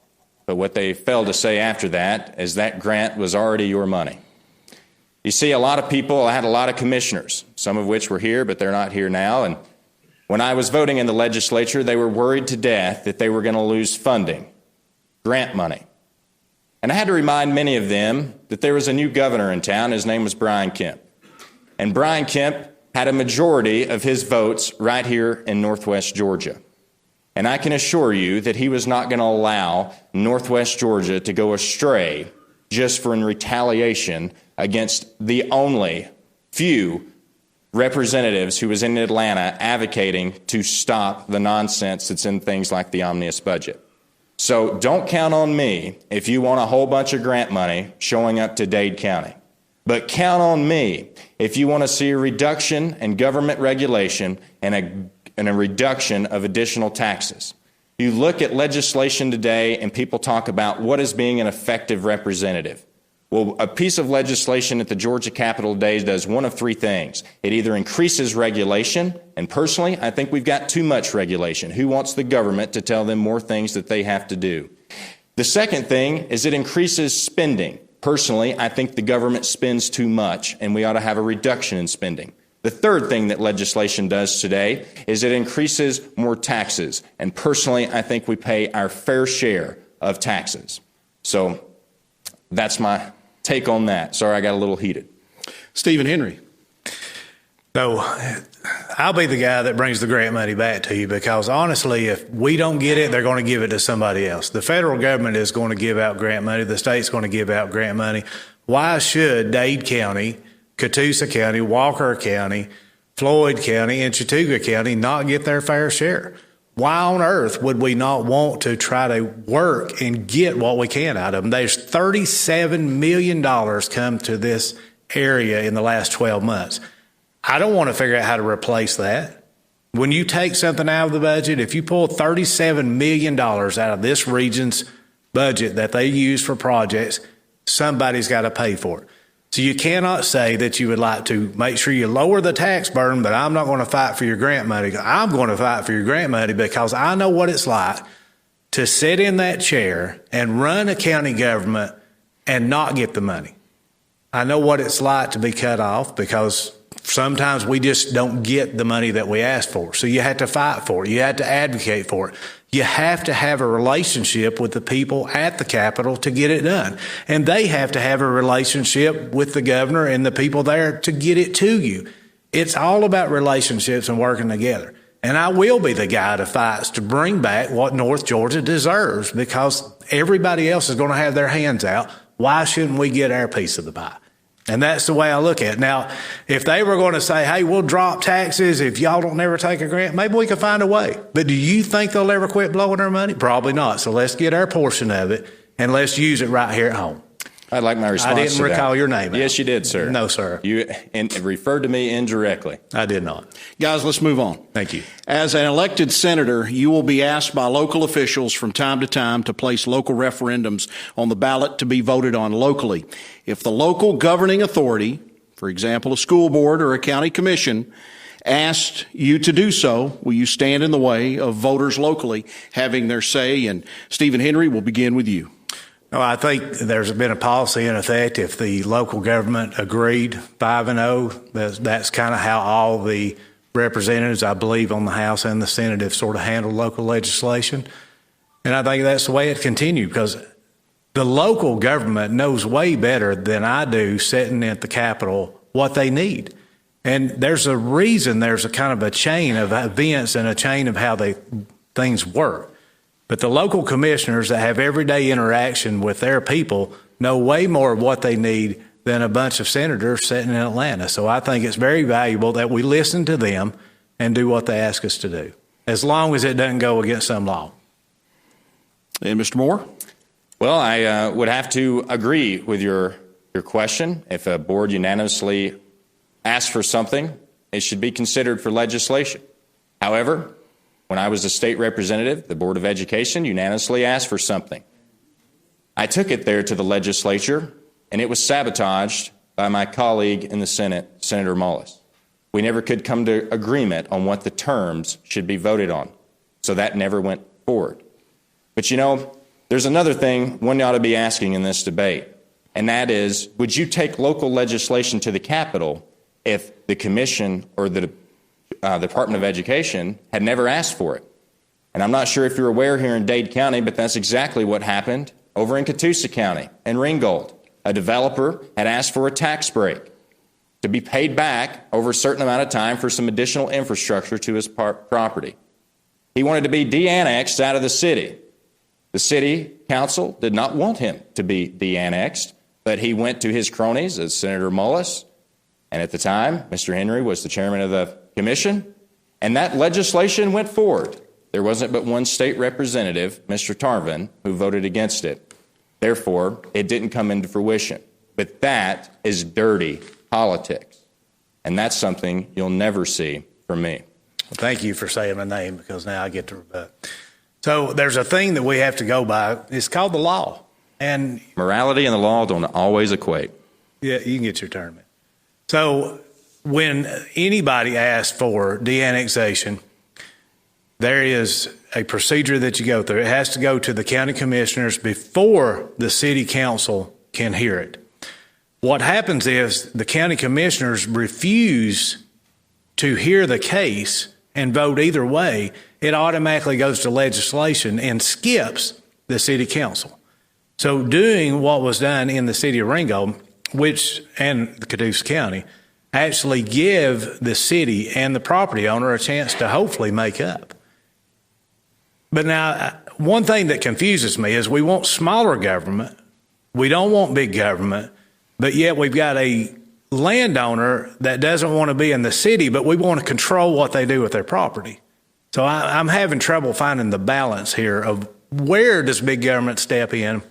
But what they fail to say after that is that grant was already your money. You see, a lot of people, I had a lot of commissioners, some of which were here, but they're not here now. And when I was voting in the legislature, they were worried to death that they were going to lose funding, grant money. And I had to remind many of them that there was a new governor in town. His name was Brian Kemp. And Brian Kemp had a majority of his votes right here in Northwest Georgia. And I can assure you that he was not going to allow Northwest Georgia to go astray just for in retaliation against the only few representatives who was in Atlanta advocating to stop the nonsense that's in things like the omnibus budget. So don't count on me if you want a whole bunch of grant money showing up to Dade County. But count on me if you want to see a reduction in government regulation and a reduction of additional taxes. You look at legislation today and people talk about what is being an effective representative. Well, a piece of legislation at the Georgia Capitol today does one of three things. It either increases regulation, and personally, I think we've got too much regulation. Who wants the government to tell them more things that they have to do? The second thing is it increases spending. Personally, I think the government spends too much, and we ought to have a reduction in spending. The third thing that legislation does today is it increases more taxes. And personally, I think we pay our fair share of taxes. So that's my take on that. Sorry, I got a little heated. Stephen Henry. No, I'll be the guy that brings the grant money back to you, because honestly, if we don't get it, they're going to give it to somebody else. The federal government is going to give out grant money. The state's going to give out grant money. Why should Dade County Catoosa County, Walker County, Floyd County, and Chattooga County not get their fair share. Why on earth would we not want to try to work and get what we can out of them? There's $37 million come to this area in the last 12 months. I don't want to figure out how to replace that. When you take something out of the budget, if you pull $37 million out of this region's budget that they use for projects, somebody's got to pay for it. So you cannot say that you would like to make sure you lower the tax burden, but I'm not going to fight for your grant money. I'm going to fight for your grant money because I know what it's like to sit in that chair and run a county government and not get the money. I know what it's like to be cut off because sometimes we just don't get the money that we ask for. So you have to fight for it. You have to advocate for it. You have to have a relationship with the people at the Capitol to get it done. And they have to have a relationship with the governor and the people there to get it to you. It's all about relationships and working together. And I will be the guy that fights to bring back what North Georgia deserves because everybody else is going to have their hands out. Why shouldn't we get our piece of the pie? And that's the way I look at it. Now, if they were going to say, hey, we'll drop taxes if y'all don't never take a grant, maybe we could find a way. But do you think they'll ever quit blowing our money? Probably not. So let's get our portion of it and let's use it right here at home. I'd like my response. I didn't recall your name. Yes, you did, sir. No, sir. You referred to me indirectly. I did not. Guys, let's move on. Thank you. As an elected senator, you will be asked by local officials from time to time to place local referendums on the ballot to be voted on locally. If the local governing authority, for example, a school board or a county commission, asked you to do so, will you stand in the way of voters locally having their say? And Stephen Henry, we'll begin with you. No, I think there's been a policy in effect. If the local government agreed 5-0, that's kind of how all the representatives, I believe, on the House and the Senate have sort of handled local legislation. And I think that's the way it continued because the local government knows way better than I do sitting at the Capitol what they need. And there's a reason there's a kind of a chain of events and a chain of how things work. But the local commissioners that have everyday interaction with their people know way more of what they need than a bunch of senators sitting in Atlanta. So I think it's very valuable that we listen to them and do what they ask us to do, as long as it doesn't go against some law. And Mr. Moore? Well, I would have to agree with your question. If a board unanimously asks for something, it should be considered for legislation. However, when I was a state representative, the Board of Education unanimously asked for something. I took it there to the legislature, and it was sabotaged by my colleague in the Senate, Senator Mullis. We never could come to agreement on what the terms should be voted on, so that never went forward. But you know, there's another thing one ought to be asking in this debate, and that is, would you take local legislation to the Capitol if the Commission or the Department of Education had never asked for it? And I'm not sure if you're aware here in Dade County, but that's exactly what happened over in Catoosa County and Ringgold. A developer had asked for a tax break to be paid back over a certain amount of time for some additional infrastructure to his property. He wanted to be de-annexed out of the city. The city council did not want him to be de-annexed, but he went to his cronies, as Senator Mullis, and at the time, Mr. Henry was the chairman of the commission, and that legislation went forward. There wasn't but one state representative, Mr. Tarvin, who voted against it. Therefore, it didn't come into fruition. But that is dirty politics, and that's something you'll never see from me. Well, thank you for saying my name because now I get to rebut. So there's a thing that we have to go by. It's called the law. And morality and the law don't always equate. Yeah, you can get your turn. So when anybody asks for de-annexation, there is a procedure that you go through. It has to go to the county commissioners before the city council can hear it. What happens is the county commissioners refuse to hear the case and vote either way. It automatically goes to legislation and skips the city council. So doing what was done in the city of Ringgold, and the Catoosa County, actually give the city and the property owner a chance to hopefully make up. But now, one thing that confuses me is we want smaller government, we don't want big government, but yet we've got a landowner that doesn't want to be in the city, but we want to control what they do with their property. So I'm having trouble finding the balance here of where does big government step in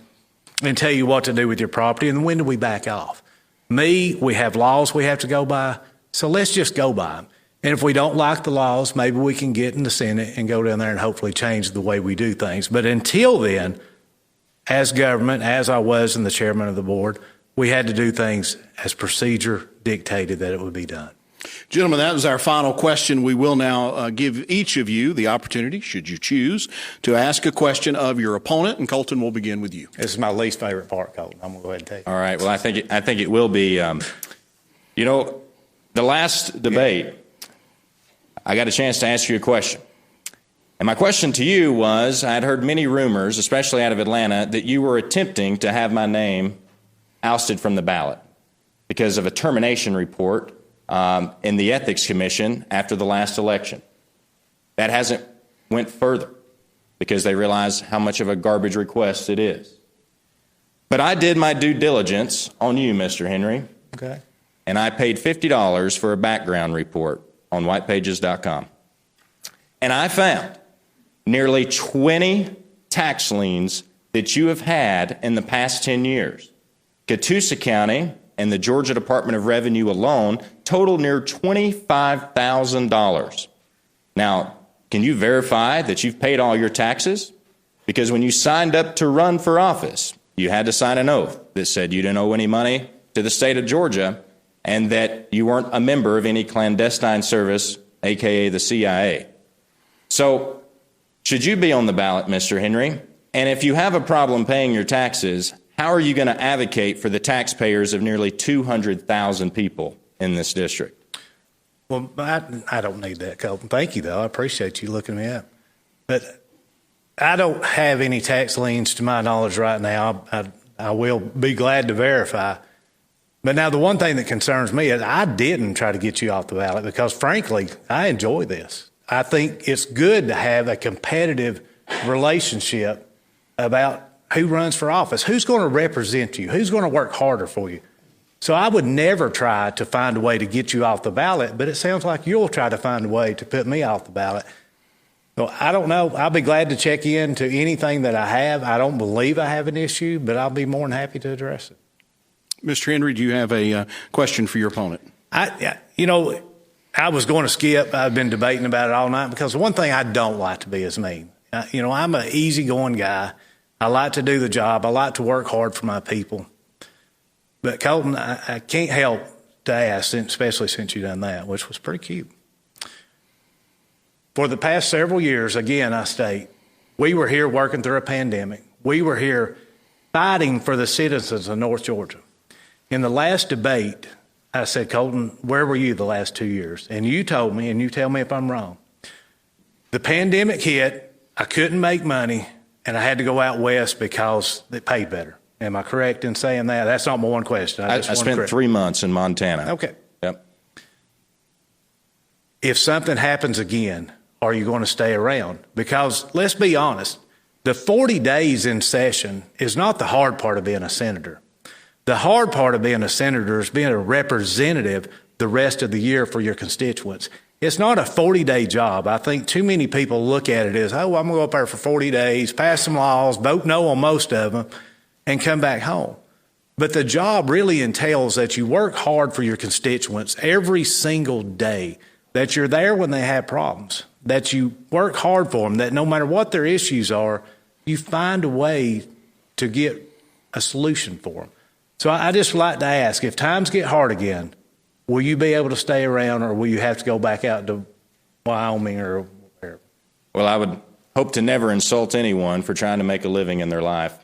and tell you what to do with your property, and when do we back off? We have laws we have to go by, so let's just go by them. And if we don't like the laws, maybe we can get in the Senate and go down there and hopefully change the way we do things. But until then, as government, as I was in the chairman of the board, we had to do things as procedure dictated that it would be done. Gentlemen, that was our final question. We will now give each of you the opportunity, should you choose, to ask a question of your opponent. And Colton, we'll begin with you. This is my least favorite part, Colton. I'm going to go ahead and take it. All right. Well, I think it will be. The last debate, I got a chance to ask you a question. And my question to you was, I'd heard many rumors, especially out of Atlanta, that you were attempting to have my name ousted from the ballot because of a termination report in the Ethics Commission after the last election. That hasn't went further because they realize how much of a garbage request it is. But I did my due diligence on you, Mr. Henry. Okay. And I paid $50 for a background report on whitepages.com. And I found nearly 20 tax liens that you have had in the past 10 years. Catoosa County and the Georgia Department of Revenue alone total near $25,000. Now, can you verify that you've paid all your taxes? Because when you signed up to run for office, you had to sign an oath that said you didn't owe any money to the state of Georgia and that you weren't a member of any clandestine service, aka the CIA. So, should you be on the ballot, Mr. Henry? And if you have a problem paying your taxes, how are you going to advocate for the taxpayers of nearly 200,000 people in this district? Well, I don't need that, Colton. Thank you, though. I appreciate you looking me up. But I don't have any tax liens to my knowledge right now. I will be glad to verify. But now the one thing that concerns me is I didn't try to get you off the ballot because, frankly, I enjoy this. I think it's good to have a competitive relationship about who runs for office, who's going to represent you, who's going to work harder for you. So I would never try to find a way to get you off the ballot, but it sounds like you'll try to find a way to put me off the ballot. So I don't know. I'll be glad to check into anything that I have. I don't believe I have an issue, but I'll be more than happy to address it. Mr. Henry, do you have a question for your opponent? I was going to skip. I've been debating about it all night because the one thing I don't like to be is mean. I'm an easygoing guy. I like to do the job. I like to work hard for my people. But Colton, I can't help to ask, especially since you done that, which was pretty cute. For the past several years, again, I state, we were here working through a pandemic. We were here fighting for the citizens of North Georgia. In the last debate, I said, Colton, where were you the last 2 years? And you told me, and you tell me if I'm wrong, the pandemic hit, I couldn't make money, and I had to go out west because it paid better. Am I correct in saying that? That's not my one question. I spent 3 months in Montana. Okay. Yep. If something happens again, are you going to stay around? Because let's be honest, the 40 days in session is not the hard part of being a senator. The hard part of being a senator is being a representative the rest of the year for your constituents. It's not a 40-day job. I think too many people look at it as, I'm going to go up there for 40 days, pass some laws, vote no on most of them, and come back home. But the job really entails that you work hard for your constituents every single day, that you're there when they have problems, that you work hard for them, that no matter what their issues are, you find a way to get a solution for them. So I just like to ask, if times get hard again, will you be able to stay around or will you have to go back out to Wyoming or wherever? Well, I would hope to never insult anyone for trying to make a living in their life.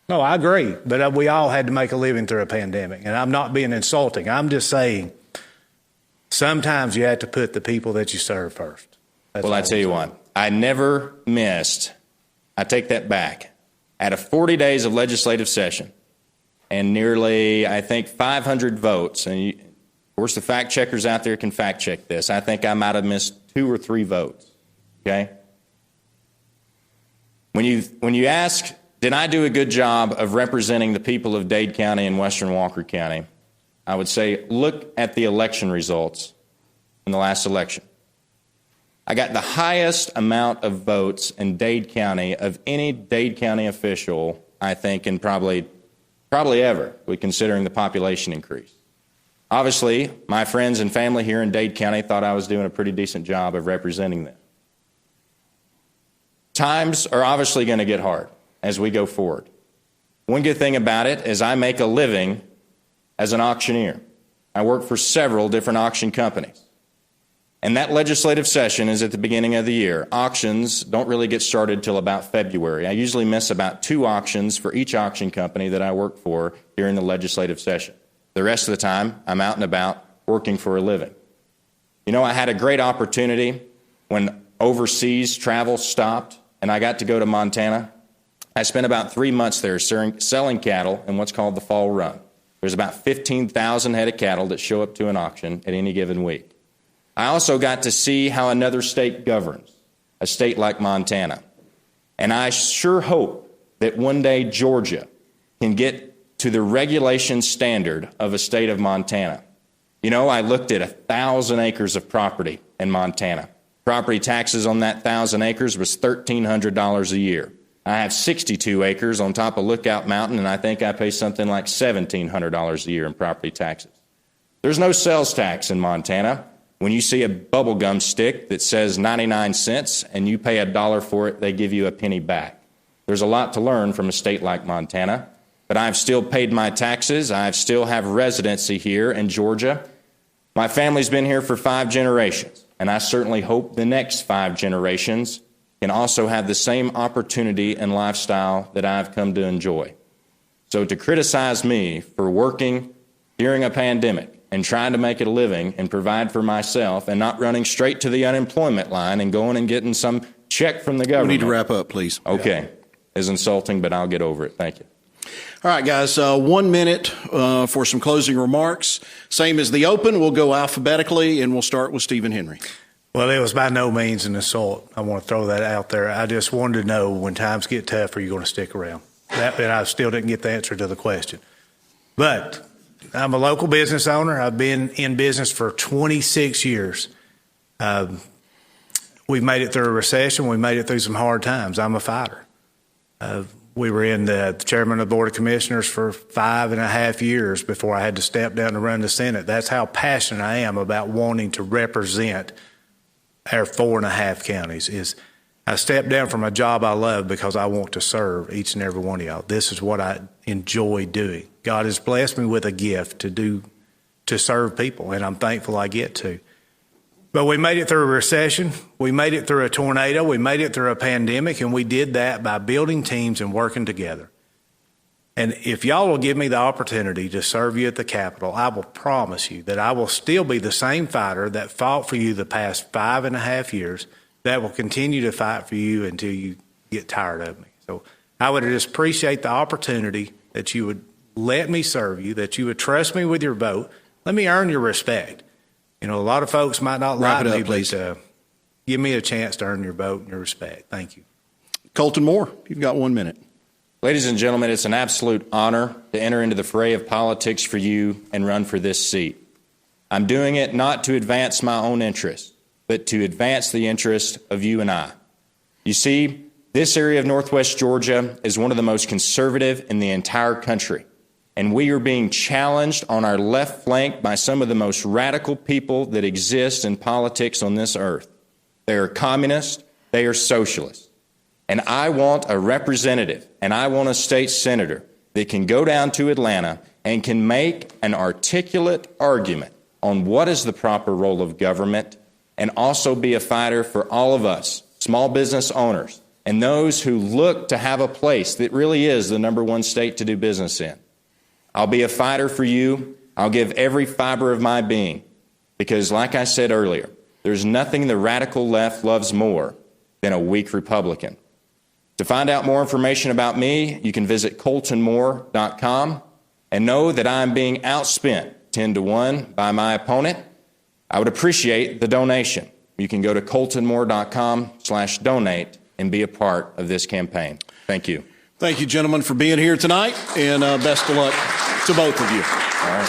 No, I agree. But we all had to make a living through a pandemic. And I'm not being insulting. I'm just saying sometimes you have to put the people that you serve first. Well, I tell you what, I never missed, I take that back, out of 40 days of legislative session and nearly, I think, 500 votes, and of course the fact checkers out there can fact check this, I think I might have missed 2 or 3 votes, okay? When you ask, did I do a good job of representing the people of Dade County and Western Walker County, I would say look at the election results in the last election. I got the highest amount of votes in Dade County of any Dade County official, I think, in probably ever, considering the population increase. Obviously, my friends and family here in Dade County thought I was doing a pretty decent job of representing them. Times are obviously going to get hard as we go forward. One good thing about it is I make a living as an auctioneer. I work for several different auction companies. And that legislative session is at the beginning of the year. Auctions don't really get started till about February. I usually miss about 2 auctions for each auction company that I work for during the legislative session. The rest of the time, I'm out and about working for a living. You know, I had a great opportunity when overseas travel stopped and I got to go to Montana. I spent about 3 months there selling cattle in what's called the fall run. There's about 15,000 head of cattle that show up to an auction at any given week. I also got to see how another state governs, a state like Montana. And I sure hope that one day Georgia can get to the regulation standard of a state of Montana. You know, I looked at 1,000 acres of property in Montana. Property taxes on that 1,000 acres was $1,300 a year. I have 62 acres on top of Lookout Mountain, and I think I pay something like $1,700 a year in property taxes. There's no sales tax in Montana. When you see a bubble gum stick that says 99 cents and you pay $1 for it, they give you a penny back. There's a lot to learn from a state like Montana, but I've still paid my taxes. I still have residency here in Georgia. My family's been here for 5 generations, and I certainly hope the next 5 generations can also have the same opportunity and lifestyle that I've come to enjoy. So to criticize me for working during a pandemic and trying to make it a living and provide for myself and not running straight to the unemployment line and going and getting some check from the government. We need to wrap up, please. Okay. Is insulting, but I'll get over it. Thank you. All right, guys, 1 minute for some closing remarks. Same as the open. We'll go alphabetically, and we'll start with Stephen Henry. Well, it was by no means an assault. I want to throw that out there. I just wanted to know when times get tough, are you going to stick around? And I still didn't get the answer to the question. But I'm a local business owner. I've been in business for 26 years. We've made it through a recession. We made it through some hard times. I'm a fighter. We were in the chairman of the Board of Commissioners for 5.5 years before I had to step down to run the Senate. That's how passionate I am about wanting to represent our 4.5 counties. I stepped down from a job I love because I want to serve each and every one of y'all. This is what I enjoy doing. God has blessed me with a gift to serve people, and I'm thankful I get to. But we made it through a recession. We made it through a tornado. We made it through a pandemic, and we did that by building teams and working together. And if y'all will give me the opportunity to serve you at the Capitol, I will promise you that I will still be the same fighter that fought for you the past 5.5 years, that will continue to fight for you until you get tired of me. So I would just appreciate the opportunity that you would let me serve you, that you would trust me with your vote. Let me earn your respect. You know, a lot of folks might not like me, but give me a chance to earn your vote and your respect. Thank you. Colton Moore, you've got 1 minute. Ladies and gentlemen, it's an absolute honor to enter into the fray of politics for you and run for this seat. I'm doing it not to advance my own interests, but to advance the interest of you and I. You see, this area of Northwest Georgia is one of the most conservative in the entire country, and we are being challenged on our left flank by some of the most radical people that exist in politics on this earth. They are communists, they are socialists. And I want a representative, and I want a state senator that can go down to Atlanta and can make an articulate argument on what is the proper role of government, and also be a fighter for all of us, small business owners, and those who look to have a place that really is the #1 state to do business in. I'll be a fighter for you. I'll give every fiber of my being, because like I said earlier, there's nothing the radical left loves more than a weak Republican. To find out more information about me, you can visit coltonmoore.com and know that I am being outspent 10-1 by my opponent. I would appreciate the donation. You can go to coltonmoore.com/donate and be a part of this campaign. Thank you. Thank you, gentlemen, for being here tonight, and best of luck to both of you. All right.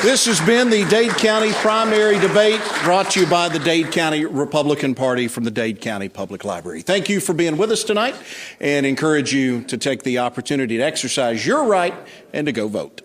This has been the Dade County primary debate brought to you by the Dade County Republican Party from the Dade County Public Library. Thank you for being with us tonight and encourage you to take the opportunity to exercise your right and to go vote.